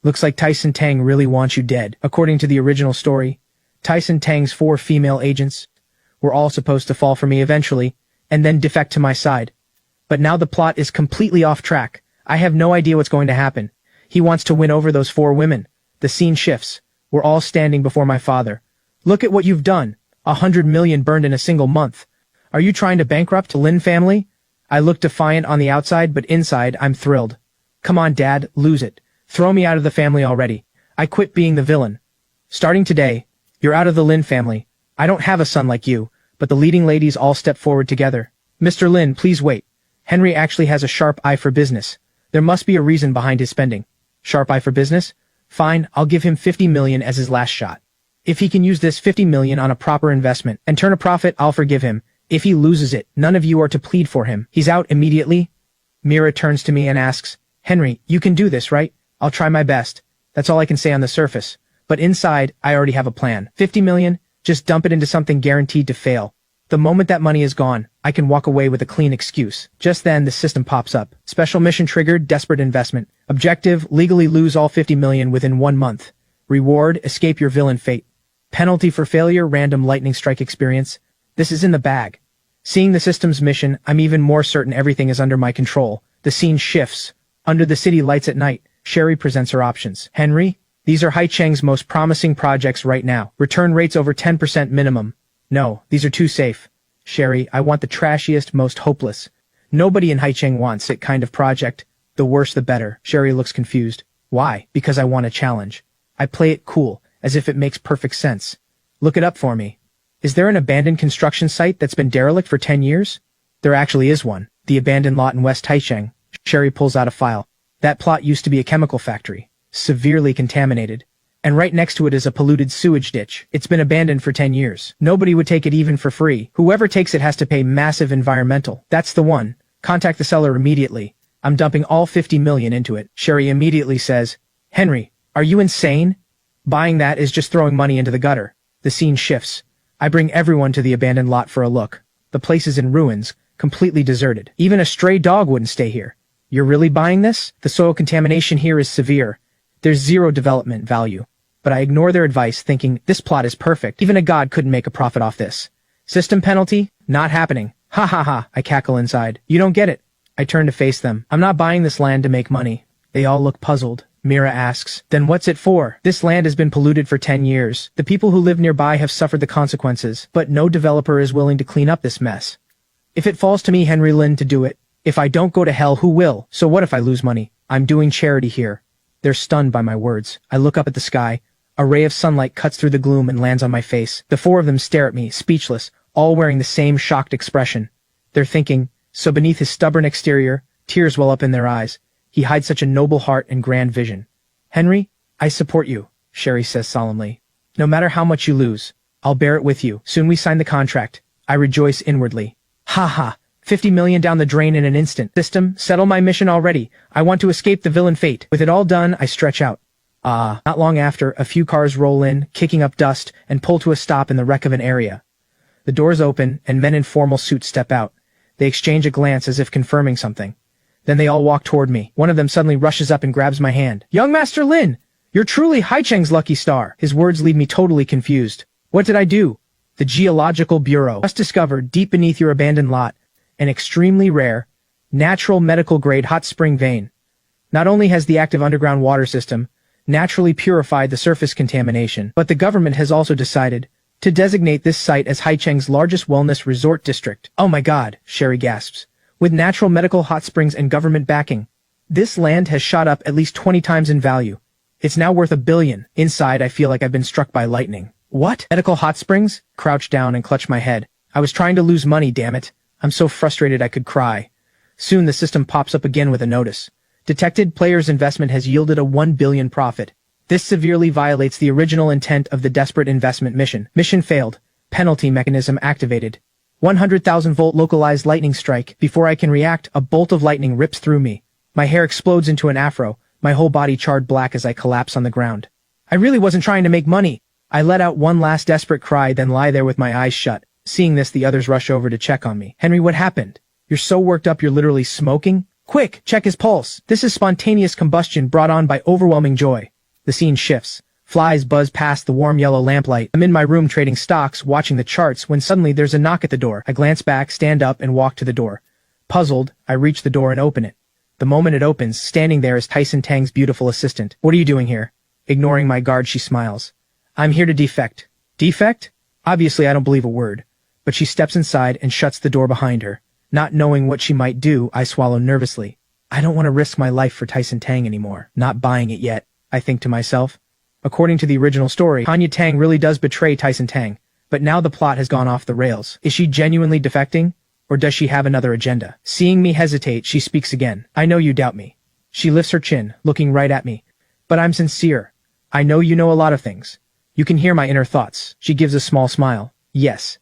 Looks like Tyson Tang really wants you dead. According to the original story, Tyson Tang's 4 female agents were all supposed to fall for me eventually, and then defect to my side. But now the plot is completely off track. I have no idea what's going to happen. He wants to win over those 4 women. The scene shifts. We're all standing before my father. Look at what you've done. 100 million burned in a single month. Are you trying to bankrupt the Lin family? I look defiant on the outside, but inside, I'm thrilled. Come on, Dad, lose it. Throw me out of the family already. I quit being the villain. Starting today, you're out of the Lin family. I don't have a son like you, but the leading ladies all step forward together. Mr. Lin, please wait. Henry actually has a sharp eye for business. There must be a reason behind his spending. Sharp eye for business? Fine, I'll give him 50 million as his last shot. If he can use this 50 million on a proper investment and turn a profit, I'll forgive him. If he loses it, none of you are to plead for him. He's out immediately. Mira turns to me and asks, Henry, you can do this, right? I'll try my best. That's all I can say on the surface. But inside, I already have a plan. 50 million? Just dump it into something guaranteed to fail. The moment that money is gone, I can walk away with a clean excuse. Just then, the system pops up. Special mission triggered, desperate investment. Objective, legally lose all 50 million within 1 month. Reward, escape your villain fate. Penalty for failure, random lightning strike experience. This is in the bag. Seeing the system's mission, I'm even more certain everything is under my control. The scene shifts. Under the city lights at night, Sherry presents her options. Henry, these are Haicheng's most promising projects right now. Return rates over 10% minimum. No, these are too safe. Sherry, I want the trashiest, most hopeless. Nobody in Haicheng wants it kind of project. The worse the better. Sherry looks confused. Why? Because I want a challenge. I play it cool, as if it makes perfect sense. Look it up for me. Is there an abandoned construction site that's been derelict for 10 years? There actually is one. The abandoned lot in West Haicheng. Sherry pulls out a file. That plot used to be a chemical factory. Severely contaminated. And right next to it is a polluted sewage ditch. It's been abandoned for 10 years. Nobody would take it even for free. Whoever takes it has to pay massive environmental. That's the one. Contact the seller immediately. I'm dumping all 50 million into it. Sherry immediately says, Henry, are you insane? Buying that is just throwing money into the gutter. The scene shifts. I bring everyone to the abandoned lot for a look. The place is in ruins, completely deserted. Even a stray dog wouldn't stay here. You're really buying this? The soil contamination here is severe. There's zero development value. But I ignore their advice, thinking, this plot is perfect. Even a god couldn't make a profit off this. System penalty? Not happening. Ha ha ha, I cackle inside. You don't get it. I turn to face them. I'm not buying this land to make money. They all look puzzled. Mira asks, then what's it for? This land has been polluted for 10 years. The people who live nearby have suffered the consequences, but no developer is willing to clean up this mess. If it falls to me, Henry Lin, to do it, if I don't go to hell, who will? So what if I lose money? I'm doing charity here. They're stunned by my words. I look up at the sky. A ray of sunlight cuts through the gloom and lands on my face. The four of them stare at me, speechless, all wearing the same shocked expression. They're thinking, so beneath his stubborn exterior, tears well up in their eyes. He hides such a noble heart and grand vision. Henry, I support you, Sherry says solemnly. No matter how much you lose, I'll bear it with you. Soon we sign the contract. I rejoice inwardly. Ha ha, 50 million down the drain in an instant. System, settle my mission already. I want to escape the villain fate. With it all done, I stretch out. Not long after, a few cars roll in, kicking up dust, and pull to a stop in the wreck of an area. The doors open, and men in formal suits step out. They exchange a glance as if confirming something. Then they all walk toward me. One of them suddenly rushes up and grabs my hand. Young Master Lin, you're truly Haicheng's lucky star. His words leave me totally confused. What did I do? The Geological Bureau just discovered, deep beneath your abandoned lot, an extremely rare, natural medical-grade hot spring vein. Not only has the active underground water system naturally purified the surface contamination, but the government has also decided to designate this site as Haicheng's largest wellness resort district. Oh my god, Sherry gasps. With natural medical hot springs and government backing, this land has shot up at least 20 times in value. It's now worth $1 billion. Inside, I feel like I've been struck by lightning. What? Medical hot springs? Crouch down and clutch my head. I was trying to lose money, damn it. I'm so frustrated I could cry. Soon the system pops up again with a notice. Detected player's investment has yielded a $1 billion profit. This severely violates the original intent of the desperate investment mission. Mission failed. Penalty mechanism activated. 100,000-volt localized lightning strike. Before I can react, a bolt of lightning rips through me. My hair explodes into an afro, my whole body charred black as I collapse on the ground. I really wasn't trying to make money. I let out one last desperate cry, then lie there with my eyes shut. Seeing this, the others rush over to check on me. Henry, what happened? You're so worked up you're literally smoking? Quick, check his pulse. This is spontaneous combustion brought on by overwhelming joy. The scene shifts. Flies buzz past the warm yellow lamplight. I'm in my room trading stocks, watching the charts, when suddenly there's a knock at the door. I glance back, stand up, and walk to the door. Puzzled, I reach the door and open it. The moment it opens, standing there is Tyson Tang's beautiful assistant. What are you doing here? Ignoring my guard, she smiles. I'm here to defect. Defect? Obviously, I don't believe a word. But she steps inside and shuts the door behind her. Not knowing what she might do, I swallow nervously. I don't want to risk my life for Tyson Tang anymore. Not buying it yet, I think to myself. According to the original story, Tanya Tang really does betray Tyson Tang, but now the plot has gone off the rails. Is she genuinely defecting, or does she have another agenda? Seeing me hesitate, she speaks again. I know you doubt me. She lifts her chin, looking right at me. But I'm sincere. I know you know a lot of things. You can hear my inner thoughts. She gives a small smile. Yes.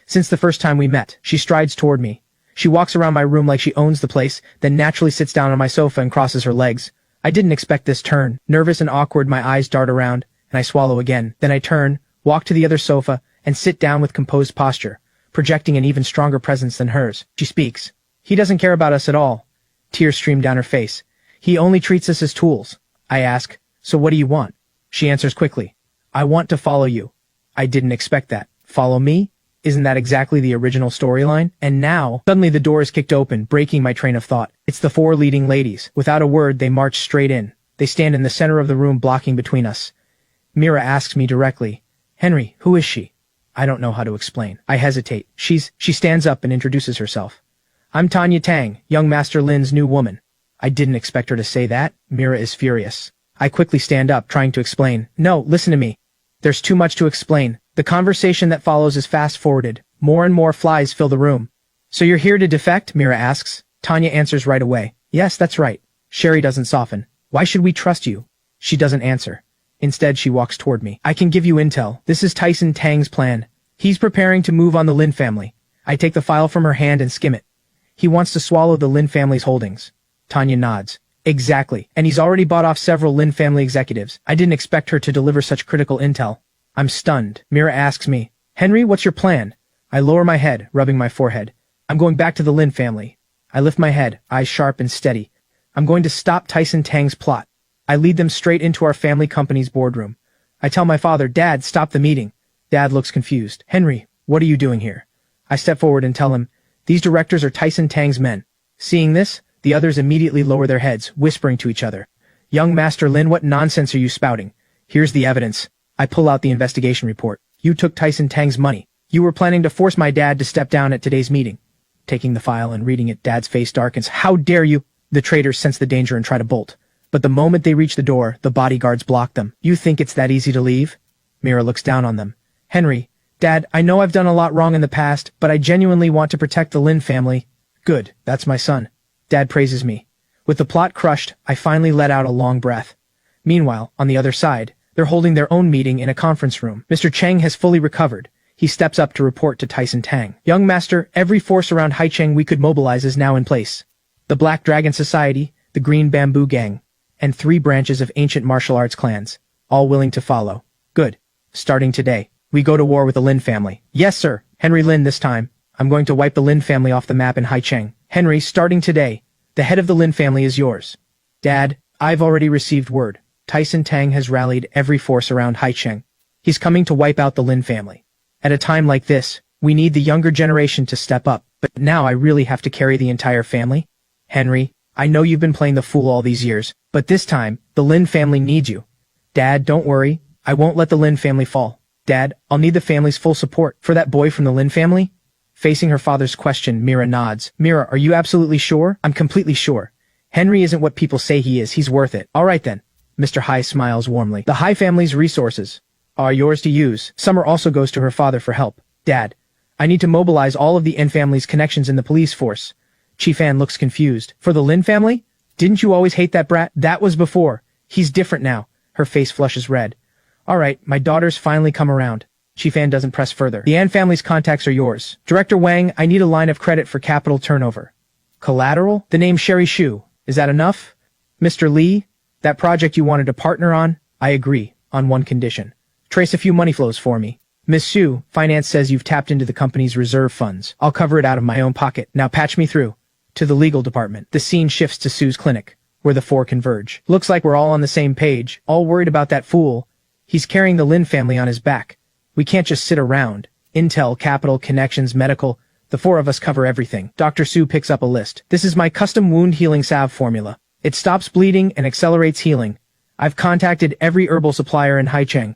Since the first time we met, she strides toward me. She walks around my room like she owns the place, then naturally sits down on my sofa and crosses her legs. I didn't expect this turn. Nervous and awkward, my eyes dart around, and I swallow again. Then I turn, walk to the other sofa, and sit down with composed posture, projecting an even stronger presence than hers. She speaks. He doesn't care about us at all. Tears stream down her face. He only treats us as tools. I ask, so what do you want? She answers quickly. I want to follow you. I didn't expect that. Follow me? Isn't that exactly the original storyline? And now, suddenly the door is kicked open, breaking my train of thought. It's the four leading ladies. Without a word, they march straight in. They stand in the center of the room, blocking between us. Mira asks me directly, Henry, who is she? I don't know how to explain. I hesitate. She stands up and introduces herself. I'm Tanya Tang, young Master Lin's new woman. I didn't expect her to say that. Mira is furious. I quickly stand up, trying to explain. No, listen to me. There's too much to explain. The conversation that follows is fast-forwarded. More and more flies fill the room. So you're here to defect? Mira asks. Tanya answers right away. Yes, that's right. Sherry doesn't soften. Why should we trust you? She doesn't answer. Instead, she walks toward me. I can give you intel. This is Tyson Tang's plan. He's preparing to move on the Lin family. I take the file from her hand and skim it. He wants to swallow the Lin family's holdings. Tanya nods. Exactly. And he's already bought off several Lin family executives. I didn't expect her to deliver such critical intel. I'm stunned. Mira asks me, Henry, what's your plan? I lower my head, rubbing my forehead. I'm going back to the Lin family. I lift my head, eyes sharp and steady. I'm going to stop Tyson Tang's plot. I lead them straight into our family company's boardroom. I tell my father, Dad, stop the meeting. Dad looks confused. Henry, what are you doing here? I step forward and tell him, these directors are Tyson Tang's men. Seeing this, the others immediately lower their heads, whispering to each other. Young Master Lin, what nonsense are you spouting? Here's the evidence. I pull out the investigation report. You took Tyson Tang's money. You were planning to force my dad to step down at today's meeting. Taking the file and reading it, Dad's face darkens. How dare you? The traitors sense the danger and try to bolt. But the moment they reach the door, the bodyguards block them. You think it's that easy to leave? Mira looks down on them. Henry, Dad, I know I've done a lot wrong in the past, but I genuinely want to protect the Lin family. Good, that's my son. Dad praises me. With the plot crushed, I finally let out a long breath. Meanwhile, on the other side, they're holding their own meeting in a conference room. Mr. Cheng has fully recovered. He steps up to report to Tyson Tang. Young Master, every force around Haicheng we could mobilize is now in place. The Black Dragon Society, the Green Bamboo Gang, and 3 branches of ancient martial arts clans, all willing to follow. Good. Starting today, we go to war with the Lin family. Yes, sir. Henry Lin this time. I'm going to wipe the Lin family off the map in Haicheng. Henry, starting today, the head of the Lin family is yours. Dad, I've already received word. Tyson Tang has rallied every force around Haicheng. He's coming to wipe out the Lin family. At a time like this, we need the younger generation to step up, but now I really have to carry the entire family? Henry, I know you've been playing the fool all these years, but this time, the Lin family needs you. Dad, don't worry. I won't let the Lin family fall. Dad, I'll need the family's full support. For that boy from the Lin family? Facing her father's question, Mira nods. Mira, are you absolutely sure? I'm completely sure. Henry isn't what people say he is. He's worth it. All right then. Mr. Hai smiles warmly. The Hai family's resources are yours to use. Summer also goes to her father for help. Dad, I need to mobilize all of the N family's connections in the police force. Chief Ann looks confused. For the Lin family? Didn't you always hate that brat? That was before. He's different now. Her face flushes red. All right, my daughter's finally come around. Chief Ann doesn't press further. The Ann family's contacts are yours. Director Wang, I need a line of credit for capital turnover. Collateral? The name Sherry Shu. Is that enough? Mr. Lee, that project you wanted to partner on? I agree, on one condition. Trace a few money flows for me. Miss Sue, finance says you've tapped into the company's reserve funds. I'll cover it out of my own pocket. Now patch me through. To the legal department. The scene shifts to Sue's clinic, where the 4 converge. Looks like we're all on the same page, all worried about that fool. He's carrying the Lin family on his back. We can't just sit around. Intel, capital, connections, medical. The 4 of us cover everything. Dr. Sue picks up a list. This is my custom wound healing salve formula. It stops bleeding and accelerates healing. I've contacted every herbal supplier in Haicheng.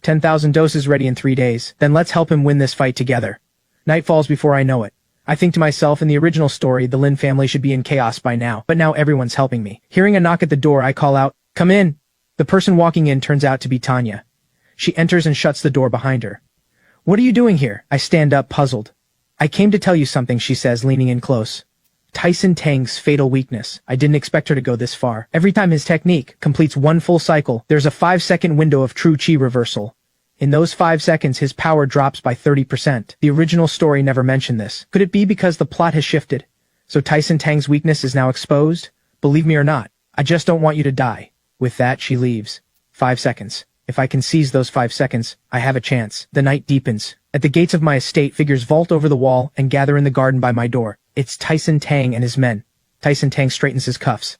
10,000 doses ready in 3 days. Then let's help him win this fight together. Night falls before I know it. I think to myself, in the original story, the Lin family should be in chaos by now, but now everyone's helping me. Hearing a knock at the door, I call out, "Come in." The person walking in turns out to be Tanya. She enters and shuts the door behind her. "What are you doing here?" I stand up, puzzled. "I came to tell you something," she says, leaning in close. Tyson Tang's fatal weakness. I didn't expect her to go this far. Every time his technique completes 1 full cycle, there's a 5-second window of true chi reversal. In those 5 seconds, his power drops by 30%. The original story never mentioned this. Could it be because the plot has shifted? So Tyson Tang's weakness is now exposed? Believe me or not, I just don't want you to die. With that, she leaves. 5 seconds. If I can seize those 5 seconds, I have a chance. The night deepens. At the gates of my estate, figures vault over the wall and gather in the garden by my door. It's Tyson Tang and his men. Tyson Tang straightens his cuffs.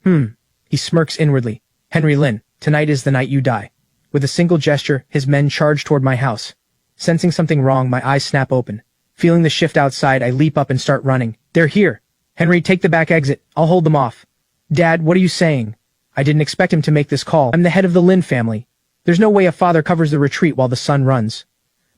He smirks inwardly. Henry Lin, tonight is the night you die. With a single gesture, his men charge toward my house. Sensing something wrong, my eyes snap open. Feeling the shift outside, I leap up and start running. They're here. Henry, take the back exit. I'll hold them off. Dad, what are you saying? I didn't expect him to make this call. I'm the head of the Lin family. There's no way a father covers the retreat while the son runs.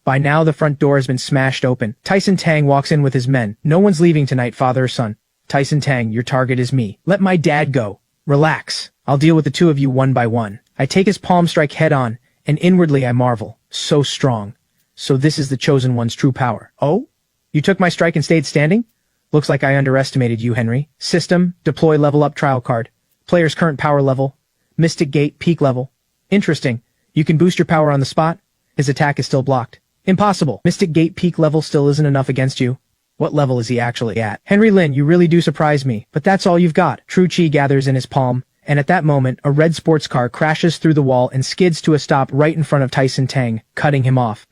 By now, the front door has been smashed open. Tyson Tang walks in with his men. No one's leaving tonight, father or son. Tyson Tang, your target is me. Let my dad go. Relax. I'll deal with the 2 of you one by one. I take his palm strike head on, and inwardly I marvel. So strong. So this is the Chosen One's true power. Oh? You took my strike and stayed standing? Looks like I underestimated you, Henry. System, deploy level up trial card. Player's current power level. Mystic Gate, peak level. Interesting. You can boost your power on the spot. His attack is still blocked. Impossible. Mystic Gate peak level still isn't enough against you. What level is he actually at? Henry Lin, you really do surprise me, but that's all you've got. True Chi gathers in his palm, and at that moment, a red sports car crashes through the wall and skids to a stop right in front of Tyson Tang, cutting him off.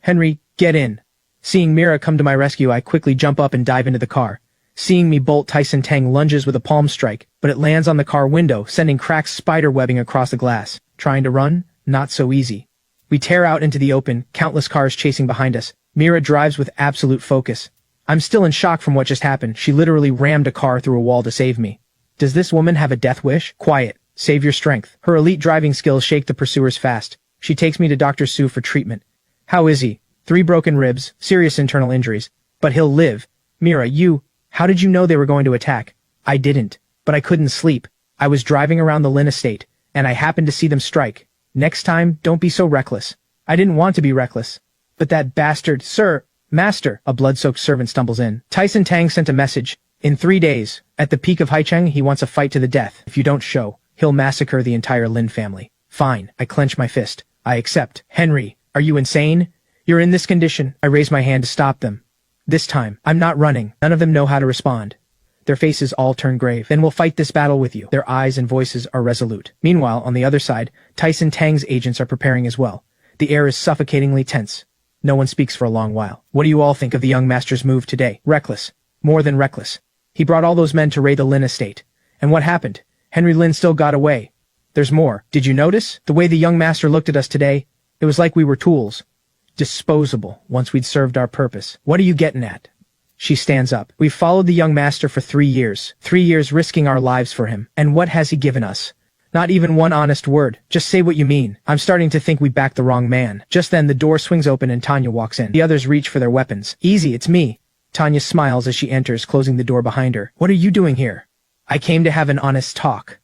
Henry, Get in. Seeing Mira come to my rescue, I quickly jump up and dive into the car. Seeing me bolt, Tyson Tang lunges with a palm strike, but it lands on the car window, sending cracked spider webbing across the glass. Trying to run? Not so easy. We tear out into the open, countless cars chasing behind us. Mira drives with absolute focus. I'm still in shock from what just happened. She literally rammed a car through a wall to save me. Does this woman have a death wish? Quiet. Save your strength. Her elite driving skills shake the pursuers fast. She takes me to Dr. Su for treatment. How is he? 3 broken ribs, serious internal injuries. But he'll live. Mira, how did you know they were going to attack? I didn't. But I couldn't sleep. I was driving around the Lin estate, and I happened to see them strike. Next time, don't be so reckless. I didn't want to be reckless. But that bastard, sir, master, a blood-soaked servant stumbles in. Tyson Tang sent a message. In 3 days, at the peak of Haicheng, he wants a fight to the death. If you don't show, he'll massacre the entire Lin family. Fine, I clench my fist. I accept. Henry, are you insane? You're in this condition. I raise my hand to stop them. This time, I'm not running. None of them know how to respond. Their faces all turn grave. Then we'll fight this battle with you. Their eyes and voices are resolute. Meanwhile, on the other side, Tyson Tang's agents are preparing as well. The air is suffocatingly tense. No one speaks for a long while. What do you all think of the young master's move today? Reckless. More than reckless. He brought all those men to raid the Lin estate. And what happened? Henry Lin still got away. There's more. Did you notice? The way the young master looked at us today, it was like we were tools. Disposable, once we'd served our purpose. What are you getting at? She stands up. We've followed the young master for 3 years. 3 years risking our lives for him. And what has he given us? Not even one honest word. Just say what you mean. I'm starting to think we backed the wrong man. Just then the door swings open and Tanya walks in. The others reach for their weapons. Easy, it's me. Tanya smiles as she enters, closing the door behind her. What are you doing here? I came to have an honest talk.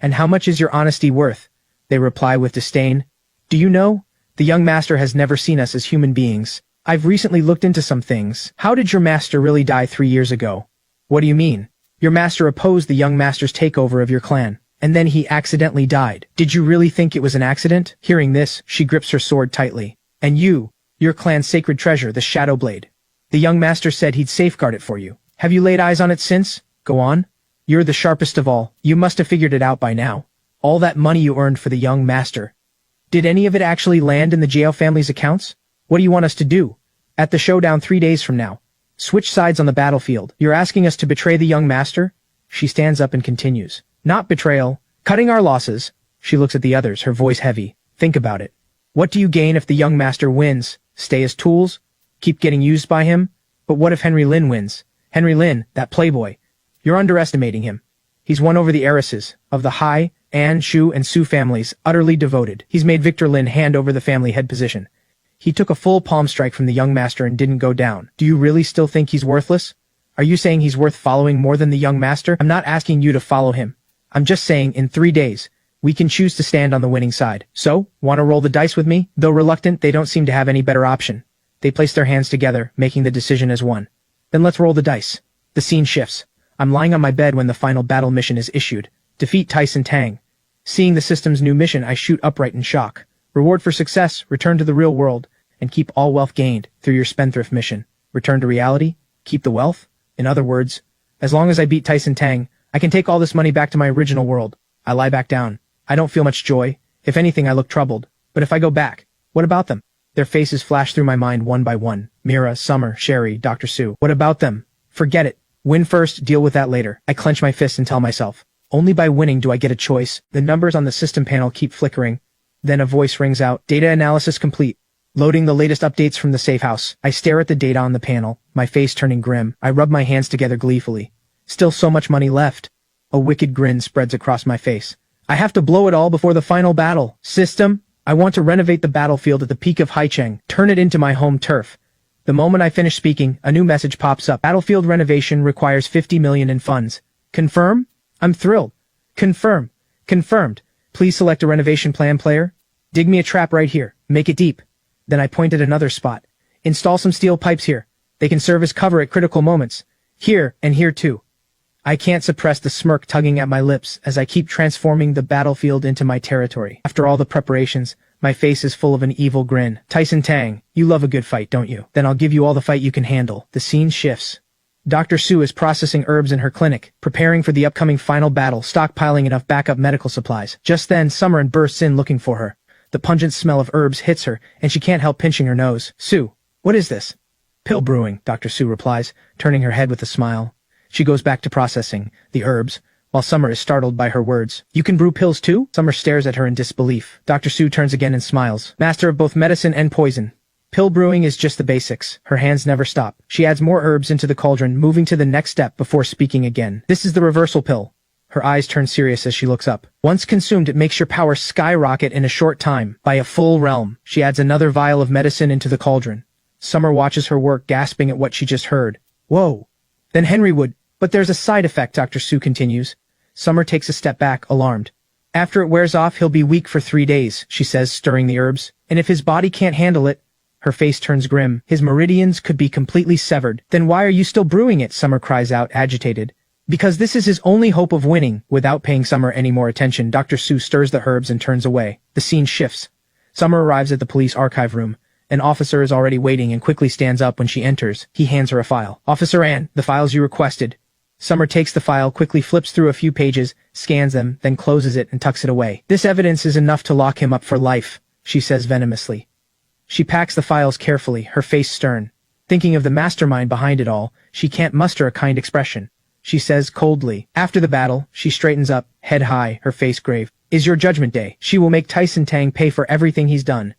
And how much is your honesty worth? They reply with disdain. Do you know? The young master has never seen us as human beings. I've recently looked into some things. How did your master really die 3 years ago? What do you mean? Your master opposed the young master's takeover of your clan, and then he accidentally died. Did you really think it was an accident? Hearing this, she grips her sword tightly. And your clan's sacred treasure, the Shadow Blade. The young master said he'd safeguard it for you. Have you laid eyes on it since? Go on. You're the sharpest of all. You must have figured it out by now. All that money you earned for the young master. Did any of it actually land in the Jiao family's accounts? What do you want us to do? At the showdown 3 days from now. Switch sides on the battlefield. You're asking us to betray the young master? She stands up and continues. Not betrayal. Cutting our losses. She looks at the others, her voice heavy. Think about it. What do you gain if the young master wins? Stay as tools? Keep getting used by him? But what if Henry Lin wins? Henry Lin, that playboy. You're underestimating him. He's won over the heiresses of the Hai, An, Shu, and Su families, utterly devoted. He's made Victor Lin hand over the family head position. He took a full palm strike from the young master and didn't go down. Do you really still think he's worthless? Are you saying he's worth following more than the young master? I'm not asking you to follow him. I'm just saying in 3 days, we can choose to stand on the winning side. So, want to roll the dice with me? Though reluctant, they don't seem to have any better option. They place their hands together, making the decision as one. Then let's roll the dice. The scene shifts. I'm lying on my bed when the final battle mission is issued. Defeat Tyson Tang. Seeing the system's new mission, I shoot upright in shock. Reward for success, return to the real world, and keep all wealth gained through your spendthrift mission. Return to reality, keep the wealth. In other words, as long as I beat Tyson Tang, I can take all this money back to my original world. I lie back down. I don't feel much joy. If anything, I look troubled. But if I go back, what about them? Their faces flash through my mind one by one. Mira, Summer, Sherry, Dr. Su. What about them? Forget it. Win first, deal with that later. I clench my fist and tell myself, only by winning do I get a choice. The numbers on the system panel keep flickering. Then a voice rings out. Data analysis complete. Loading the latest updates from the safe house. I stare at the data on the panel, my face turning grim. I rub my hands together gleefully. Still so much money left. A wicked grin spreads across my face. I have to blow it all before the final battle. System, I want to renovate the battlefield at the peak of Haicheng, turn it into my home turf. The moment I finish speaking, a new message pops up. Battlefield renovation requires 50 million in funds. Confirm? I'm thrilled. Confirm. Confirmed. Please select a renovation plan, player. Dig me a trap right here. Make it deep. Then I point at another spot. Install some steel pipes here. They can serve as cover at critical moments. Here, and here too. I can't suppress the smirk tugging at my lips as I keep transforming the battlefield into my territory. After all the preparations, my face is full of an evil grin. Tyson Tang, you love a good fight, don't you? Then I'll give you all the fight you can handle. The scene shifts. Dr. Su is processing herbs in her clinic, preparing for the upcoming final battle, stockpiling enough backup medical supplies. Just then, Summer bursts in looking for her. The pungent smell of herbs hits her, and she can't help pinching her nose. Su, What is this? Pill brewing, Dr. Sue replies, turning her head with a smile. She goes back to processing the herbs, while Summer is startled by her words. You can brew pills too? Summer stares at her in disbelief. Dr. Sue turns again and smiles. Master of both medicine and poison. Pill brewing is just the basics. Her hands never stop. She adds more herbs into the cauldron, moving to the next step before speaking again. This is the reversal pill. Her eyes turn serious as she looks up. Once consumed, it makes your power skyrocket in a short time, by a full realm. She adds another vial of medicine into the cauldron. Summer watches her work, gasping at what she just heard. Whoa. Then Henry would. But there's a side effect, Dr. Sue continues. Summer takes a step back, alarmed. After it wears off, he'll be weak for 3 days, she says, stirring the herbs. And if his body can't handle it, her face turns grim. His meridians could be completely severed. Then why are you still brewing it? Summer cries out, agitated. Because this is his only hope of winning. Without paying Summer any more attention, Dr. Sue stirs the herbs and turns away. The scene shifts. Summer arrives at the police archive room. An officer is already waiting and quickly stands up when she enters. He hands her a file. Officer Ann, the files you requested. Summer takes the file, quickly flips through a few pages, scans them, then closes it and tucks it away. This evidence is enough to lock him up for life, she says venomously. She packs the files carefully, her face stern. Thinking of the mastermind behind it all, she can't muster a kind expression. She says coldly. After the battle, she straightens up, head high, her face grave. Is your judgment day. She will make Tyson Tang pay for everything he's done.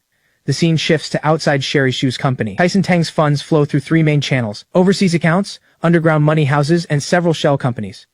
The scene shifts to outside Sherry Shu's company. Tyson Tang's funds flow through 3 main channels: overseas accounts, underground money houses, and several shell companies.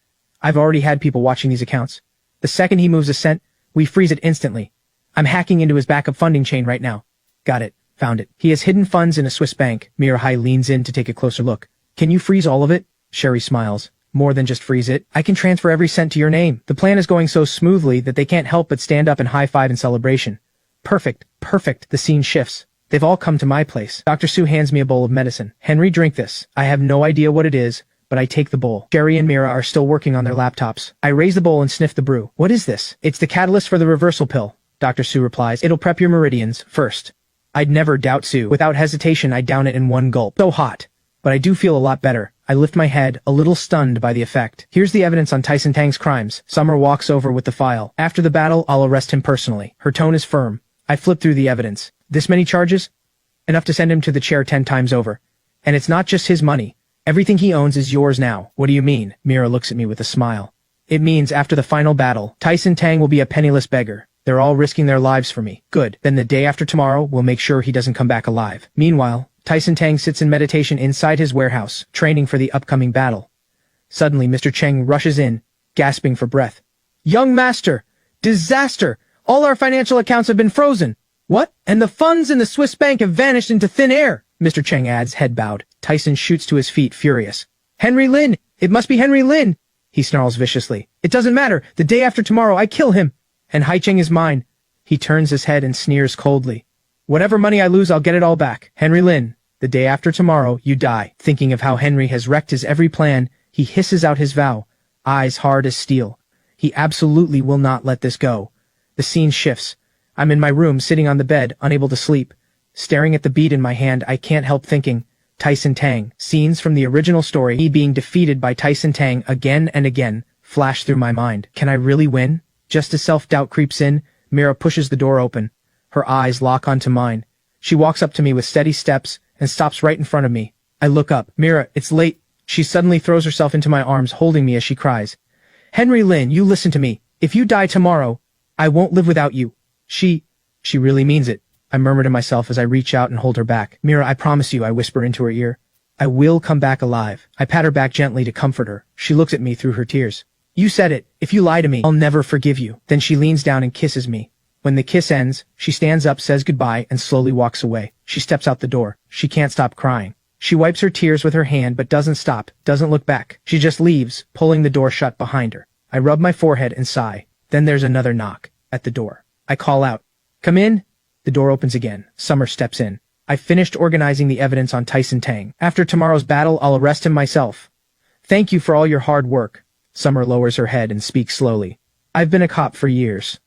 I've already had people watching these accounts. The second he moves a cent, we freeze it instantly. I'm hacking into his backup funding chain right now. Got it. Found it. He has hidden funds in a Swiss bank. Mirahai leans in to take a closer look. Can you freeze all of it? Sherry smiles. More than just freeze it. I can transfer every cent to your name. The plan is going so smoothly that they can't help but stand up and high-five in celebration. Perfect. Perfect. The scene shifts. They've all come to my place. Dr. Sue hands me a bowl of medicine. Henry, drink this. I have no idea what it is, but I take the bowl. Sherry and Mira are still working on their laptops. I raise the bowl and sniff the brew. What is this? It's the catalyst for the reversal pill, Dr. Sue replies. It'll prep your meridians first. I'd never doubt Sue. Without hesitation, I down it in one gulp. So hot. But I do feel a lot better. I lift my head, a little stunned by the effect. Here's the evidence on Tyson Tang's crimes. Summer walks over with the file. After the battle, I'll arrest him personally. Her tone is firm. I flip through the evidence. This many charges? Enough to send him to the chair 10 times over. And it's not just his money. Everything he owns is yours now. What do you mean? Mira looks at me with a smile. It means after the final battle, Tyson Tang will be a penniless beggar. They're all risking their lives for me. Good. Then the day after tomorrow, we'll make sure he doesn't come back alive. Meanwhile, Tyson Tang sits in meditation inside his warehouse, training for the upcoming battle. Suddenly, Mr. Cheng rushes in, gasping for breath. Young master! Disaster! All our financial accounts have been frozen! What? And the funds in the Swiss bank have vanished into thin air! Mr. Cheng adds, head bowed. Tyson shoots to his feet, furious. Henry Lin! It must be Henry Lin! He snarls viciously. It doesn't matter. The day after tomorrow, I kill him. And Hai Cheng is mine. He turns his head and sneers coldly. Whatever money I lose, I'll get it all back. Henry Lin, the day after tomorrow, you die. Thinking of how Henry has wrecked his every plan, he hisses out his vow, eyes hard as steel. He absolutely will not let this go. The scene shifts. I'm in my room, sitting on the bed, unable to sleep. Staring at the bead in my hand, I can't help thinking, Tyson Tang. Scenes from the original story, me being defeated by Tyson Tang again and again, flash through my mind. Can I really win? Just as self-doubt creeps in, Mira pushes the door open. Her eyes lock onto mine. She walks up to me with steady steps and stops right in front of me. I look up. Mira, it's late. She suddenly throws herself into my arms, holding me as she cries. Henry Lin, you listen to me. If you die tomorrow, I won't live without you. She really means it. I murmur to myself as I reach out and hold her back. Mira, I promise you, I whisper into her ear. I will come back alive. I pat her back gently to comfort her. She looks at me through her tears. You said it. If you lie to me, I'll never forgive you. Then she leans down and kisses me. When the kiss ends, she stands up, says goodbye, and slowly walks away. She steps out the door. She can't stop crying. She wipes her tears with her hand but doesn't stop, doesn't look back. She just leaves, pulling the door shut behind her. I rub my forehead and sigh. Then there's another knock at the door. I call out, "Come in." The door opens again. Summer steps in. I've finished organizing the evidence on Tyson Tang. After tomorrow's battle, I'll arrest him myself. Thank you for all your hard work. Summer lowers her head and speaks slowly. I've been a cop for years.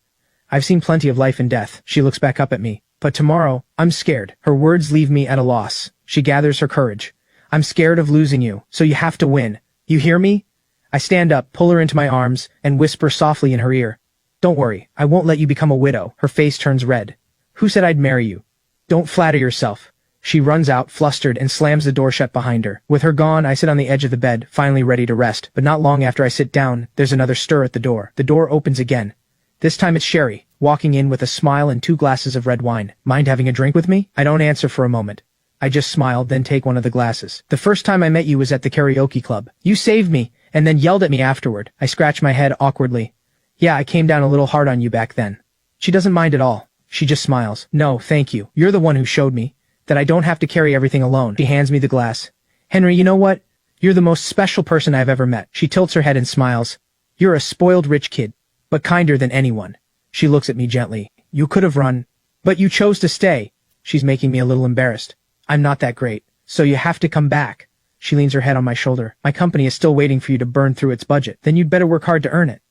I've seen plenty of life and death. She looks back up at me. But tomorrow, I'm scared. Her words leave me at a loss. She gathers her courage. I'm scared of losing you, so you have to win. You hear me? I stand up, pull her into my arms, and whisper softly in her ear. Don't worry, I won't let you become a widow. Her face turns red. Who said I'd marry you? Don't flatter yourself. She runs out, flustered, and slams the door shut behind her. With her gone, I sit on the edge of the bed, finally ready to rest. But not long after I sit down, there's another stir at the door. The door opens again. This time it's Sherry, walking in with a smile and 2 glasses of red wine. Mind having a drink with me? I don't answer for a moment. I just smile, then take one of the glasses. The first time I met you was at the karaoke club. You saved me, and then yelled at me afterward. I scratch my head awkwardly. Yeah, I came down a little hard on you back then. She doesn't mind at all. She just smiles. No, thank you. You're the one who showed me that I don't have to carry everything alone. She hands me the glass. Henry, you know what? You're the most special person I've ever met. She tilts her head and smiles. You're a spoiled rich kid, but kinder than anyone. She looks at me gently. You could have run, but you chose to stay. She's making me a little embarrassed. I'm not that great, so you have to come back. She leans her head on my shoulder. My company is still waiting for you to burn through its budget. Then you'd better work hard to earn it.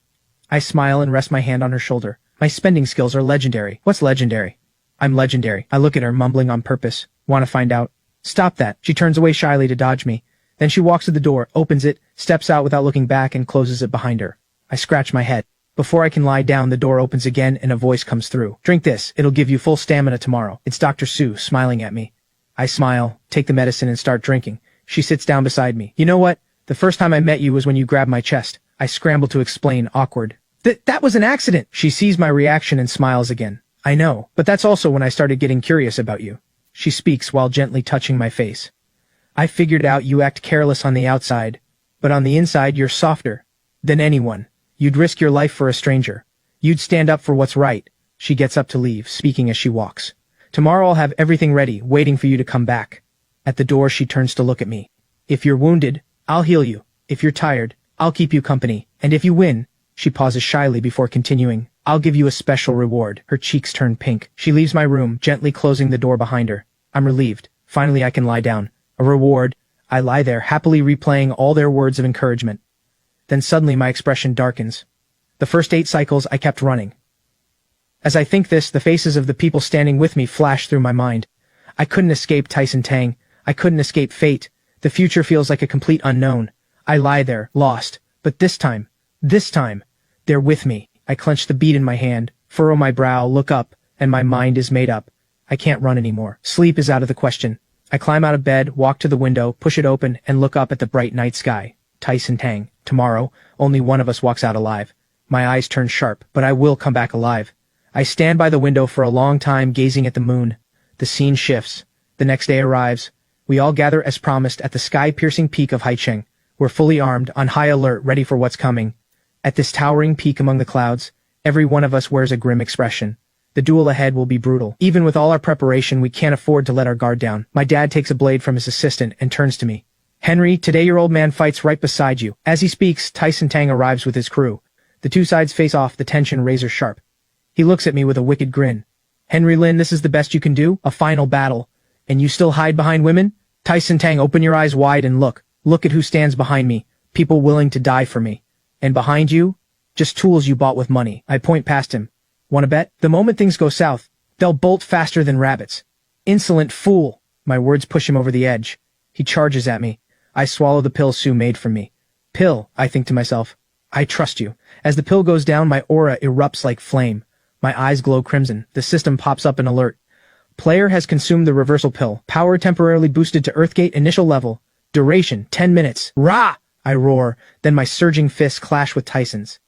I smile and rest my hand on her shoulder. My spending skills are legendary. What's legendary? I'm legendary. I look at her, mumbling on purpose. Want to find out? Stop that. She turns away shyly to dodge me. Then she walks to the door, opens it, steps out without looking back, and closes it behind her. I scratch my head. Before I can lie down, the door opens again and a voice comes through. Drink this. It'll give you full stamina tomorrow. It's Dr. Sue, smiling at me. I smile, take the medicine, and start drinking. She sits down beside me. You know what? The first time I met you was when you grabbed my chest. I scramble to explain, awkward. That was an accident. She sees my reaction and smiles again. I know, but that's also when I started getting curious about you. She speaks while gently touching my face. I figured out you act careless on the outside, but on the inside you're softer than anyone. You'd risk your life for a stranger. You'd stand up for what's right. She gets up to leave, speaking as she walks. Tomorrow I'll have everything ready, waiting for you to come back. At the door she turns to look at me. If you're wounded, I'll heal you. If you're tired, I'll keep you company. And if you win, she pauses shyly before continuing, I'll give you a special reward. Her cheeks turn pink. She leaves my room, gently closing the door behind her. I'm relieved. Finally I can lie down. A reward. I lie there, happily replaying all their words of encouragement. Then suddenly my expression darkens. The first 8 cycles I kept running. As I think this, the faces of the people standing with me flash through my mind. I couldn't escape Tyson Tang. I couldn't escape fate. The future feels like a complete unknown. I lie there, lost. But this time, they're with me. I clench the bead in my hand, furrow my brow, look up, and my mind is made up. I can't run anymore. Sleep is out of the question. I climb out of bed, walk to the window, push it open, and look up at the bright night sky. Tyson Tang. Tomorrow, only one of us walks out alive. My eyes turn sharp, but I will come back alive. I stand by the window for a long time, gazing at the moon. The scene shifts. The next day arrives. We all gather as promised at the sky-piercing peak of Haicheng. We're fully armed, on high alert, ready for what's coming. At this towering peak among the clouds, every one of us wears a grim expression. The duel ahead will be brutal. Even with all our preparation, we can't afford to let our guard down. My dad takes a blade from his assistant and turns to me. Henry, today your old man fights right beside you. As he speaks, Tyson Tang arrives with his crew. The two sides face off, the tension razor sharp. He looks at me with a wicked grin. Henry Lin, this is the best you can do? A final battle. And you still hide behind women? Tyson Tang, open your eyes wide and look. Look at who stands behind me. People willing to die for me. And behind you? Just tools you bought with money. I point past him. Wanna bet? The moment things go south, they'll bolt faster than rabbits. Insolent fool. My words push him over the edge. He charges at me. I swallow the pill Sue made for me. Pill, I think to myself. I trust you. As the pill goes down, my aura erupts like flame. My eyes glow crimson. The system pops up an alert. Player has consumed the reversal pill. Power temporarily boosted to Earthgate initial level. Duration, 10 minutes. Rah! I roar. Then my surging fists clash with Tyson's.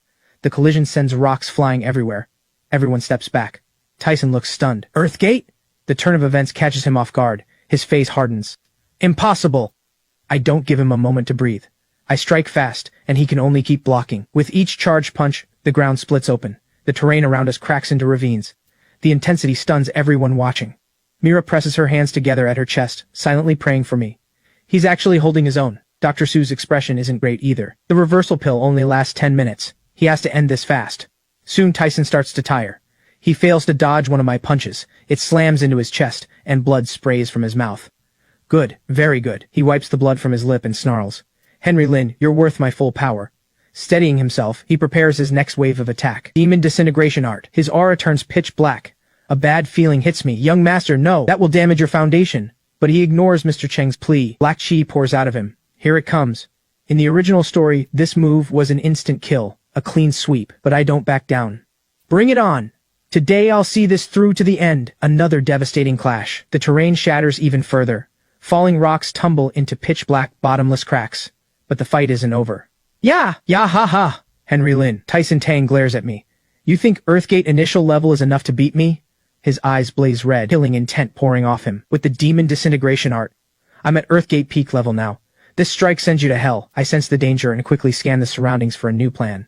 The collision sends rocks flying everywhere. Everyone steps back. Tyson looks stunned. Earthgate? The turn of events catches him off guard. His face hardens. Impossible! I don't give him a moment to breathe. I strike fast, and he can only keep blocking. With each charged punch, the ground splits open. The terrain around us cracks into ravines. The intensity stuns everyone watching. Mira presses her hands together at her chest, silently praying for me. He's actually holding his own. Dr. Sue's expression isn't great either. The reversal pill only lasts 10 minutes. He has to end this fast. Soon Tyson starts to tire. He fails to dodge one of my punches. It slams into his chest, and blood sprays from his mouth. Good, very good. He wipes the blood from his lip and snarls. Henry Lin, you're worth my full power. Steadying himself, he prepares his next wave of attack. Demon disintegration art. His aura turns pitch black. A bad feeling hits me. Young master, no, that will damage your foundation. But he ignores Mr. Cheng's plea. Black chi pours out of him. Here it comes. In the original story, this move was an instant kill, a clean sweep, but I don't back down. Bring it on! Today I'll see this through to the end. Another devastating clash. The terrain shatters even further. Falling rocks tumble into pitch-black, bottomless cracks. But the fight isn't over. Yeah, ha ha. Henry Lin. Tyson Tang glares at me. You think Earthgate initial level is enough to beat me? His eyes blaze red, killing intent pouring off him. With the demon disintegration art. I'm at Earthgate peak level now. This strike sends you to hell. I sense the danger and quickly scan the surroundings for a new plan.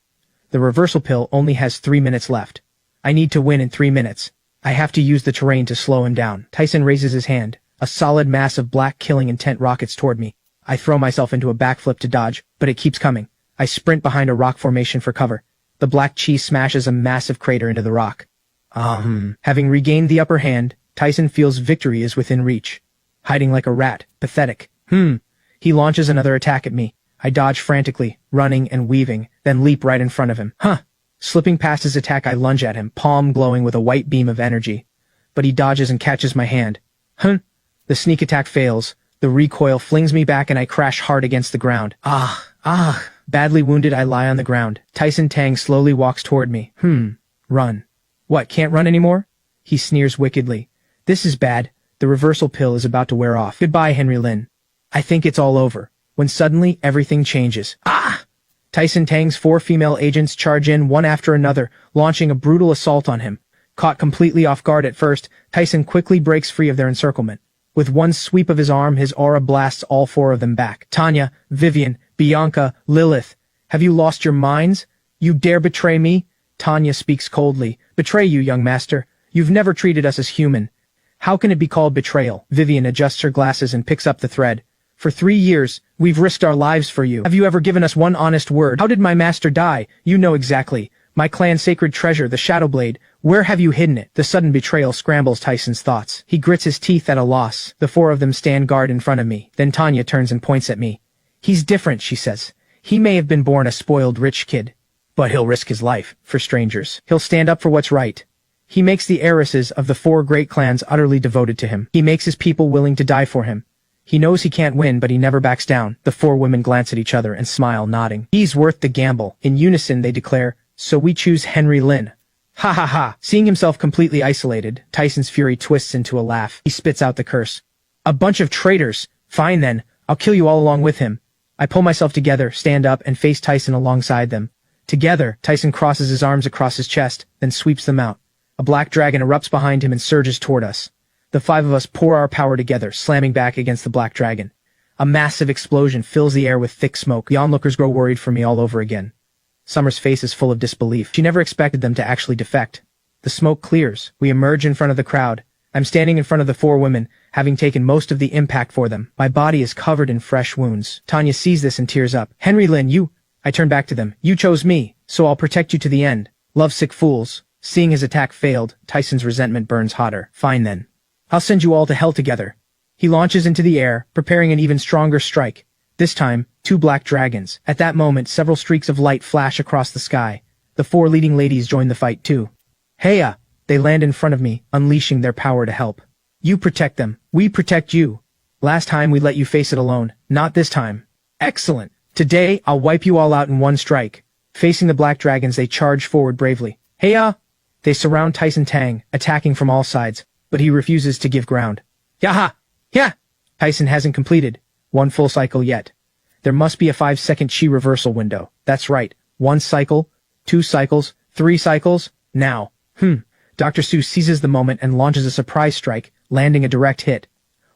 The reversal pill only has 3 minutes left. I need to win in 3 minutes. I have to use the terrain to slow him down. Tyson raises his hand. A solid mass of black killing intent rockets toward me. I throw myself into a backflip to dodge, but it keeps coming. I sprint behind a rock formation for cover. The black cheese smashes a massive crater into the rock. Having regained the upper hand, Tyson feels victory is within reach. Hiding like a rat. Pathetic. He launches another attack at me. I dodge frantically, running and weaving, then leap right in front of him. Slipping past his attack, I lunge at him, palm glowing with a white beam of energy. But he dodges and catches my hand. The sneak attack fails. The recoil flings me back and I crash hard against the ground. Badly wounded, I lie on the ground. Tyson Tang slowly walks toward me. Run. What, can't run anymore? He sneers wickedly. This is bad. The reversal pill is about to wear off. Goodbye, Henry Lin. I think it's all over. When suddenly, everything changes. Tyson Tang's 4 female agents charge in one after another, launching a brutal assault on him. Caught completely off guard at first, Tyson quickly breaks free of their encirclement. With one sweep of his arm, his aura blasts all 4 of them back. Tanya, Vivian, Bianca, Lilith. Have you lost your minds? You dare betray me? Tanya speaks coldly. Betray you, young master. You've never treated us as human. How can it be called betrayal? Vivian adjusts her glasses and picks up the thread. For 3 years, we've risked our lives for you. Have you ever given us one honest word? How did my master die? You know exactly. My clan's sacred treasure, the Shadow Blade. Where have you hidden it? The sudden betrayal scrambles Tyson's thoughts. He grits his teeth at a loss. The 4 of them stand guard in front of me. Then Tanya turns and points at me. He's different, she says. He may have been born a spoiled rich kid, but he'll risk his life for strangers. He'll stand up for what's right. He makes the heiresses of the 4 great clans utterly devoted to him. He makes his people willing to die for him. He knows he can't win, but he never backs down. The 4 women glance at each other and smile, nodding. He's worth the gamble. In unison, they declare, so we choose Henry Lin. Ha ha ha. Seeing himself completely isolated, Tyson's fury twists into a laugh. He spits out the curse. A bunch of traitors. Fine then, I'll kill you all along with him. I pull myself together, stand up, and face Tyson alongside them. Together, Tyson crosses his arms across his chest, then sweeps them out. A black dragon erupts behind him and surges toward us. The 5 of us pour our power together, slamming back against the black dragon. A massive explosion fills the air with thick smoke. The onlookers grow worried for me all over again. Summer's face is full of disbelief. She never expected them to actually defect. The smoke clears. We emerge in front of the crowd. I'm standing in front of the 4 women, having taken most of the impact for them. My body is covered in fresh wounds. Tanya sees this and tears up. Henry Lin, you... I turn back to them. You chose me, so I'll protect you to the end. Lovesick fools. Seeing his attack failed, Tyson's resentment burns hotter. Fine then. I'll send you all to hell together. He launches into the air, preparing an even stronger strike. This time, 2 black dragons. At that moment, several streaks of light flash across the sky. The 4 leading ladies join the fight too. Heya! They land in front of me, unleashing their power to help. You protect them. We protect you. Last time we let you face it alone. Not this time. Excellent. Today, I'll wipe you all out in one strike. Facing the black dragons, they charge forward bravely. Heya! They surround Tyson Tang, attacking from all sides, but he refuses to give ground. Yaha! Yeah! Tyson hasn't completed 1 full cycle yet. There must be a 5-second chi reversal window. That's right. 1 cycle, 2 cycles, 3 cycles. Now. Dr. Seuss seizes the moment and launches a surprise strike, landing a direct hit.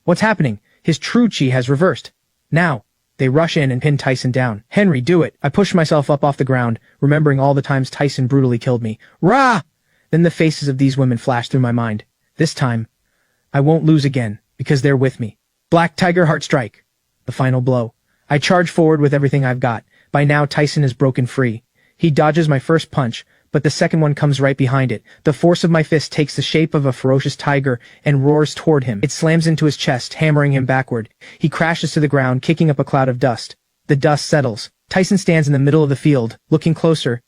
What's happening? His true chi has reversed. Now. They rush in and pin Tyson down. Henry, do it. I push myself up off the ground, remembering all the times Tyson brutally killed me. Rah! Then the faces of these women flash through my mind. This time, I won't lose again, because they're with me. Black Tiger Heart Strike. The final blow. I charge forward with everything I've got. By now, Tyson is broken free. He dodges my first punch, but the second one comes right behind it. The force of my fist takes the shape of a ferocious tiger and roars toward him. It slams into his chest, hammering him backward. He crashes to the ground, kicking up a cloud of dust. The dust settles. Tyson stands in the middle of the field, looking closer.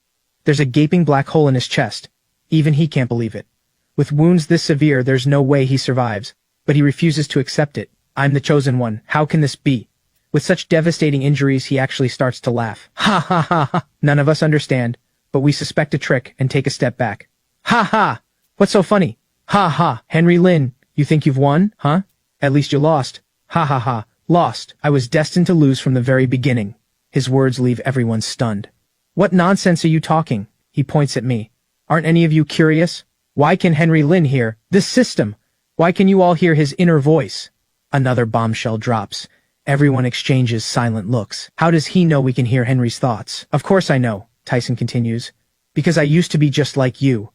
There's a gaping black hole in his chest. Even he can't believe it. With wounds this severe, there's no way he survives. But he refuses to accept it. I'm the chosen one. How can this be? With such devastating injuries, he actually starts to laugh. Ha ha ha ha. None of us understand, but we suspect a trick and take a step back. Ha ha! What's so funny? Ha ha, Henry Lin, you think you've won, huh? At least you lost. Ha ha ha, lost. I was destined to lose from the very beginning. His words leave everyone stunned. What nonsense are you talking? He points at me. Aren't any of you curious? Why can Henry Lin hear this system? Why can you all hear his inner voice? Another bombshell drops. Everyone exchanges silent looks. How does he know we can hear Henry's thoughts? Of course I know, Tyson continues. Because I used to be just like you,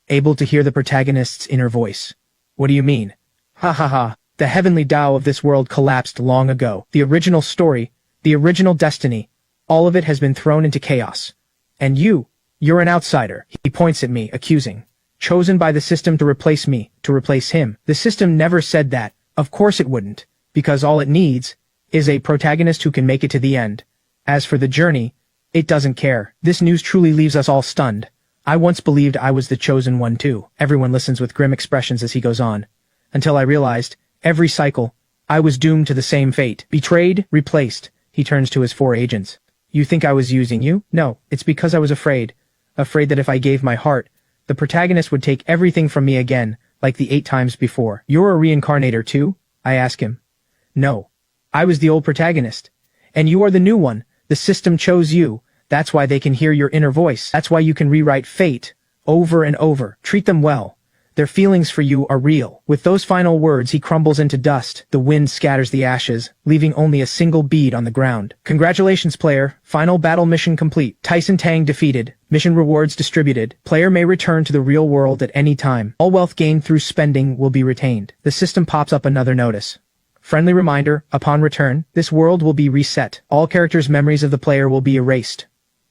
able to hear the protagonist's inner voice. What do you mean? Ha ha ha. The heavenly Tao of this world collapsed long ago. The original story, the original destiny, all of it has been thrown into chaos. And you're an outsider. He points at me, accusing. Chosen by the system to replace me, to replace him. The system never said that. Of course it wouldn't. Because all it needs is a protagonist who can make it to the end. As for the journey, it doesn't care. This news truly leaves us all stunned. I once believed I was the chosen one too. Everyone listens with grim expressions as he goes on. Until I realized, every cycle, I was doomed to the same fate. Betrayed, replaced. He turns to his 4 agents. You think I was using you? No, it's because I was afraid. Afraid that if I gave my heart, the protagonist would take everything from me again, like the 8 times before. You're a reincarnator too? I ask him. No. I was the old protagonist. And you are the new one. The system chose you. That's why they can hear your inner voice. That's why you can rewrite fate, over and over. Treat them well. Their feelings for you are real. With those final words, he crumbles into dust. The wind scatters the ashes, leaving only a single bead on the ground. Congratulations, player. Final battle mission complete. Tyson Tang defeated. Mission rewards distributed. Player may return to the real world at any time. All wealth gained through spending will be retained. The system pops up another notice. Friendly reminder, upon return, this world will be reset. All characters' memories of the player will be erased.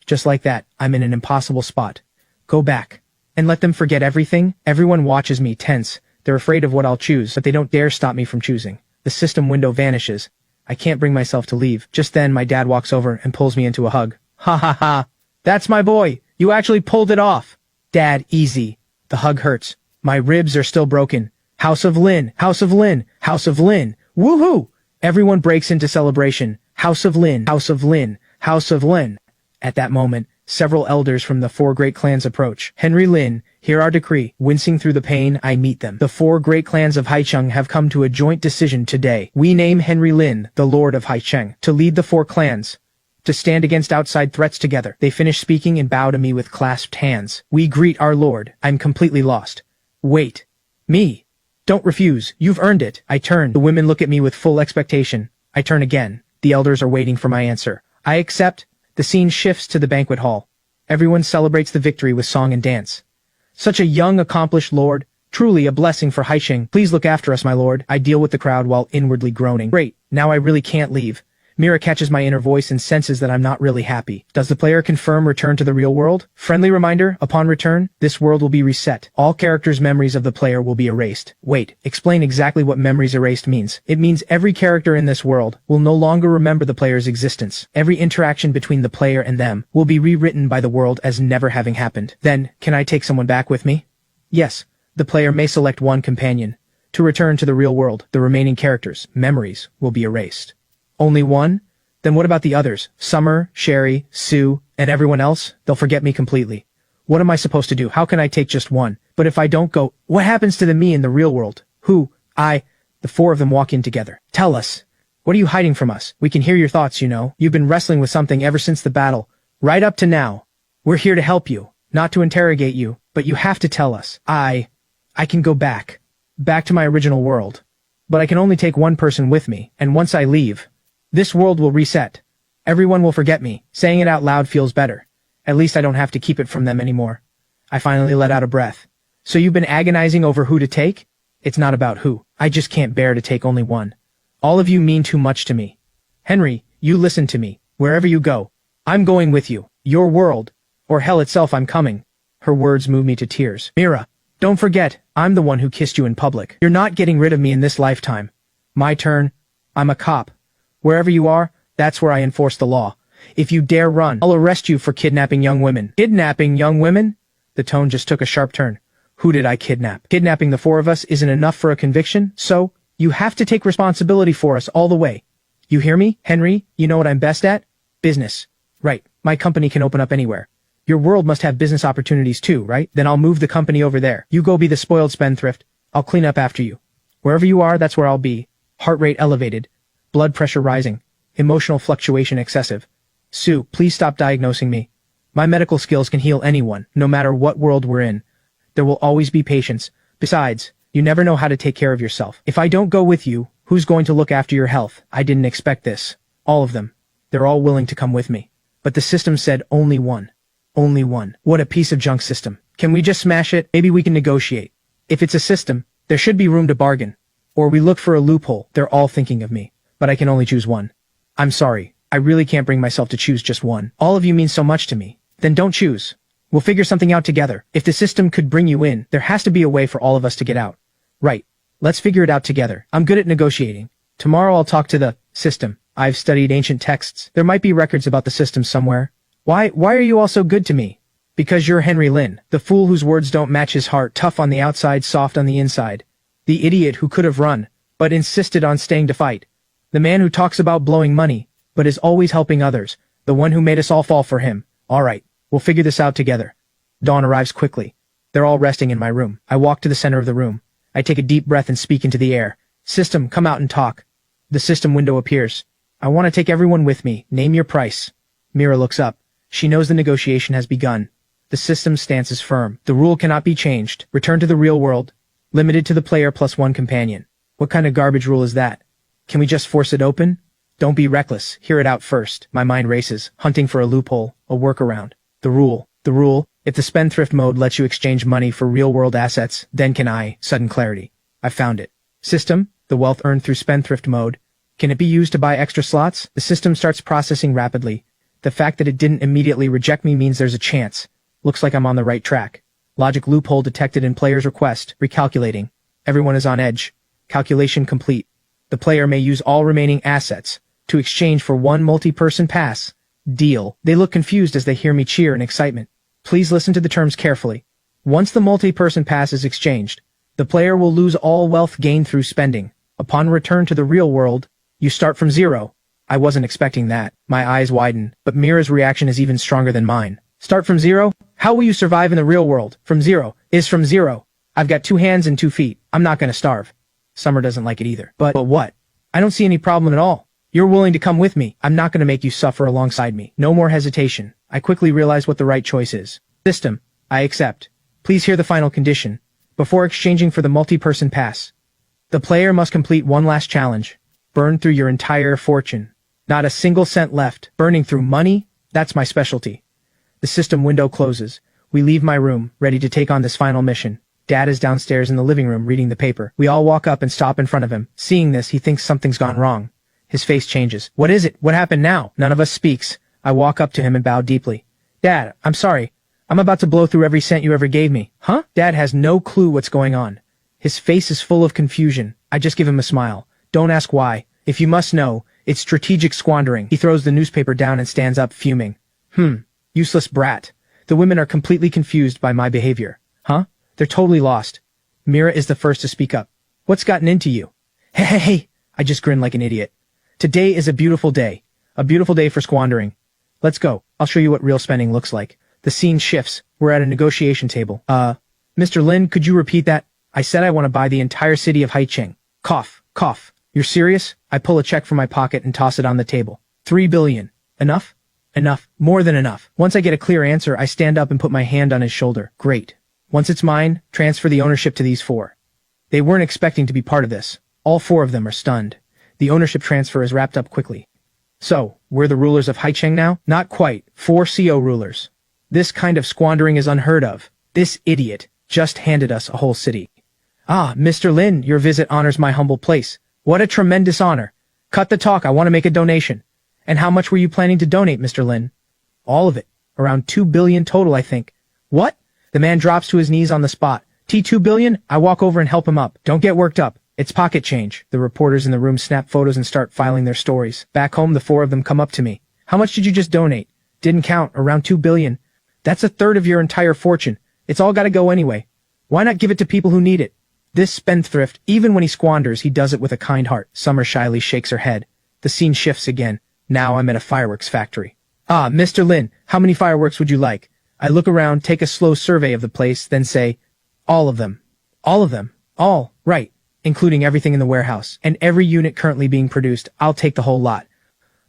Just like that, I'm in an impossible spot. Go back. And let them forget everything. Everyone watches me tense. They're afraid of what I'll choose, but they don't dare stop me from choosing. The system window vanishes. I can't bring myself to leave. Just then my dad walks over and pulls me into a hug. Ha ha ha. That's my boy. You actually pulled it off. Dad, easy. The hug hurts. My ribs are still broken. House of Lin. House of Lin. House of Lin. Woohoo! Everyone breaks into celebration. House of Lin. House of Lin. House of Lin. At that moment, several elders from the 4 great clans approach. Henry Lin, hear our decree. Wincing through the pain, I meet them. The 4 great clans of Haicheng have come to a joint decision today. We name Henry Lin, the Lord of Haicheng, to lead the 4 clans, to stand against outside threats together. They finish speaking and bow to me with clasped hands. We greet our Lord. I'm completely lost. Wait. Me. Don't refuse. You've earned it. I turn. The women look at me with full expectation. I turn again. The elders are waiting for my answer. I accept. The scene shifts to the banquet hall. Everyone celebrates the victory with song and dance. Such a young, accomplished lord. Truly a blessing for Haicheng. Please look after us, my lord. I deal with the crowd while inwardly groaning. Great. Now I really can't leave. Mira catches my inner voice and senses that I'm not really happy. Does the player confirm return to the real world? Friendly reminder, upon return, this world will be reset. All characters' memories of the player will be erased. Wait, explain exactly what memories erased means. It means every character in this world will no longer remember the player's existence. Every interaction between the player and them will be rewritten by the world as never having happened. Then, can I take someone back with me? Yes, the player may select one companion. To return to the real world, the remaining characters' memories will be erased. Only one? Then what about the others? Summer, Sherry, Sue, and everyone else? They'll forget me completely. What am I supposed to do? How can I take just one? But if I don't go, what happens to the me in the real world? Who? I? The 4 of them walk in together. Tell us. What are you hiding from us? We can hear your thoughts, you know. You've been wrestling with something ever since the battle. Right up to now. We're here to help you. Not to interrogate you. But you have to tell us. I can go back. Back to my original world. But I can only take one person with me. And once I leave, this world will reset. Everyone will forget me. Saying it out loud feels better. At least I don't have to keep it from them anymore. I finally let out a breath. So you've been agonizing over who to take? It's not about who. I just can't bear to take only one. All of you mean too much to me. Henry, you listen to me. Wherever you go, I'm going with you. Your world, or hell itself, I'm coming. Her words move me to tears. Mira, don't forget, I'm the one who kissed you in public. You're not getting rid of me in this lifetime. My turn. I'm a cop. Wherever you are, that's where I enforce the law. If you dare run, I'll arrest you for kidnapping young women. Kidnapping young women? The tone just took a sharp turn. Who did I kidnap? Kidnapping the 4 of us isn't enough for a conviction, so you have to take responsibility for us all the way. You hear me, Henry? You know what I'm best at? Business. Right. My company can open up anywhere. Your world must have business opportunities too, right? Then I'll move the company over there. You go be the spoiled spendthrift. I'll clean up after you. Wherever you are, that's where I'll be. Heart rate elevated. Blood pressure rising. Emotional fluctuation excessive. Sue, please stop diagnosing me. My medical skills can heal anyone, no matter what world we're in. There will always be patience. Besides, you never know how to take care of yourself. If I don't go with you, who's going to look after your health? I didn't expect this. All of them. They're all willing to come with me. But the system said only one. Only one. What a piece of junk system. Can we just smash it? Maybe we can negotiate. If it's a system, there should be room to bargain. Or we look for a loophole. They're all thinking of me. But I can only choose one. I'm sorry. I really can't bring myself to choose just one. All of you mean so much to me. Then don't choose. We'll figure something out together. If the system could bring you in, there has to be a way for all of us to get out. Right. Let's figure it out together. I'm good at negotiating. Tomorrow I'll talk to the system. I've studied ancient texts. There might be records about the system somewhere. Why are you all so good to me? Because you're Henry Lin, the fool whose words don't match his heart, tough on the outside, soft on the inside. The idiot who could have run, but insisted on staying to fight. The man who talks about blowing money, but is always helping others. The one who made us all fall for him. All right, we'll figure this out together. Dawn arrives quickly. They're all resting in my room. I walk to the center of the room. I take a deep breath and speak into the air. System, come out and talk. The system window appears. I want to take everyone with me. Name your price. Mira looks up. She knows the negotiation has begun. The system's stance is firm. The rule cannot be changed. Return to the real world. Limited to the player plus one companion. What kind of garbage rule is that? Can we just force it open? Don't be reckless. Hear it out first. My mind races, hunting for a loophole, a workaround. The rule. If the spendthrift mode lets you exchange money for real-world assets, then can I? Sudden clarity. I found it. System, the wealth earned through spendthrift mode. Can it be used to buy extra slots? The system starts processing rapidly. The fact that it didn't immediately reject me means there's a chance. Looks like I'm on the right track. Logic loophole detected in player's request. Recalculating. Everyone is on edge. Calculation complete. The player may use all remaining assets to exchange for one multi-person pass. Deal. They look confused as they hear me cheer in excitement. Please listen to the terms carefully. Once the multi-person pass is exchanged, the player will lose all wealth gained through spending. Upon return to the real world, you start from zero. I wasn't expecting that. My eyes widen, but Mira's reaction is even stronger than mine. Start from zero? How will you survive in the real world? From zero. From zero. I've got 2 hands and 2 feet. I'm not gonna starve. Summer doesn't like it either. But what? I don't see any problem at all. You're willing to come with me. I'm not gonna make you suffer alongside me. No more hesitation. I quickly realize what the right choice is. System, I accept. Please hear the final condition. Before exchanging for the multi-person pass, the player must complete one last challenge. Burn through your entire fortune. Not a single cent left. Burning through money? That's my specialty. The system window closes. We leave my room, ready to take on this final mission. Dad is downstairs in the living room reading the paper. We all walk up and stop in front of him. Seeing this, he thinks something's gone wrong. His face changes. What is it? What happened now? None of us speaks. I walk up to him and bow deeply. Dad, I'm sorry. I'm about to blow through every cent you ever gave me. Huh? Dad has no clue what's going on. His face is full of confusion. I just give him a smile. Don't ask why. If you must know, it's strategic squandering. He throws the newspaper down and stands up, fuming. Useless brat. The women are completely confused by my behavior. Huh? They're totally lost. Mira is the first to speak up. What's gotten into you? Hey. I just grin like an idiot. Today is a beautiful day. A beautiful day for squandering. Let's go. I'll show you what real spending looks like. The scene shifts. We're at a negotiation table. Mr. Lin, could you repeat that? I said I want to buy the entire city of Haicheng. Cough. You're serious? I pull a check from my pocket and toss it on the table. 3 billion. Enough? Enough. More than enough. Once I get a clear answer, I stand up and put my hand on his shoulder. Great. Once it's mine, transfer the ownership to these 4. They weren't expecting to be part of this. All 4 of them are stunned. The ownership transfer is wrapped up quickly. So, we're the rulers of Haicheng now? Not quite. 4 CO rulers. This kind of squandering is unheard of. This idiot just handed us a whole city. Ah, Mr. Lin, your visit honors my humble place. What a tremendous honor. Cut the talk, I want to make a donation. And how much were you planning to donate, Mr. Lin? All of it. Around 2 billion total, I think. What? The man drops to his knees on the spot. T2 billion? I walk over and help him up. Don't get worked up. It's pocket change. The reporters in the room snap photos and start filing their stories. Back home, the 4 of them come up to me. How much did you just donate? Didn't count. Around 2 billion. That's a third of your entire fortune. It's all gotta go anyway. Why not give it to people who need it? This spendthrift, even when he squanders, he does it with a kind heart. Summer shyly shakes her head. The scene shifts again. Now I'm at a fireworks factory. Ah, Mr. Lin, how many fireworks would you like? I look around, take a slow survey of the place, then say, all of them. All of them. All, right. Including everything in the warehouse. And every unit currently being produced, I'll take the whole lot.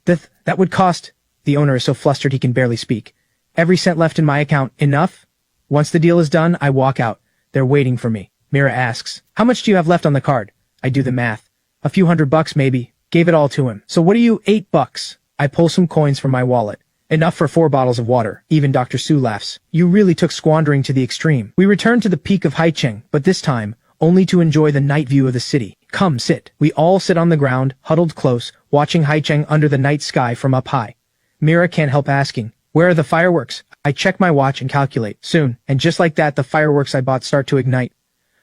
That would cost... The owner is so flustered he can barely speak. Every cent left in my account, enough? Once the deal is done, I walk out. They're waiting for me. Mira asks, how much do you have left on the card? I do the math. A few $100 maybe. Gave it all to him. So what are you, $8? I pull some coins from my wallet. Enough for 4 bottles of water. Even Dr. Su laughs. You really took squandering to the extreme. We return to the peak of Haicheng, but this time, only to enjoy the night view of the city. Come, sit. We all sit on the ground, huddled close, watching Haicheng under the night sky from up high. Mira can't help asking, where are the fireworks? I check my watch and calculate. Soon, and just like that, the fireworks I bought start to ignite.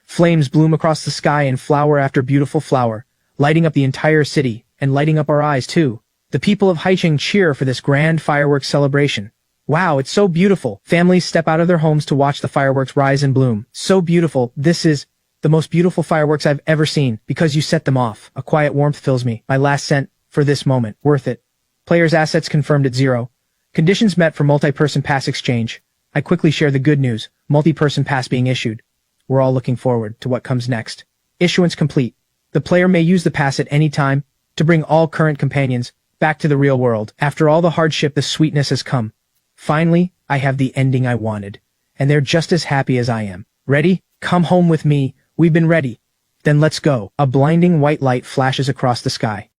Flames bloom across the sky and flower after beautiful flower, lighting up the entire city, and lighting up our eyes too. The people of Haicheng cheer for this grand fireworks celebration. Wow, it's so beautiful. Families step out of their homes to watch the fireworks rise and bloom. So beautiful. This is the most beautiful fireworks I've ever seen, because you set them off. A quiet warmth fills me. My last cent, for this moment. Worth it. Player's assets confirmed at 0. Conditions met for multi-person pass exchange. I quickly share the good news. Multi-person pass being issued. We're all looking forward to what comes next. Issuance complete. The player may use the pass at any time to bring all current companions back to the real world. After all the hardship, the sweetness has come. Finally, I have the ending I wanted. And they're just as happy as I am. Ready? Come home with me. We've been ready. Then let's go. A blinding white light flashes across the sky.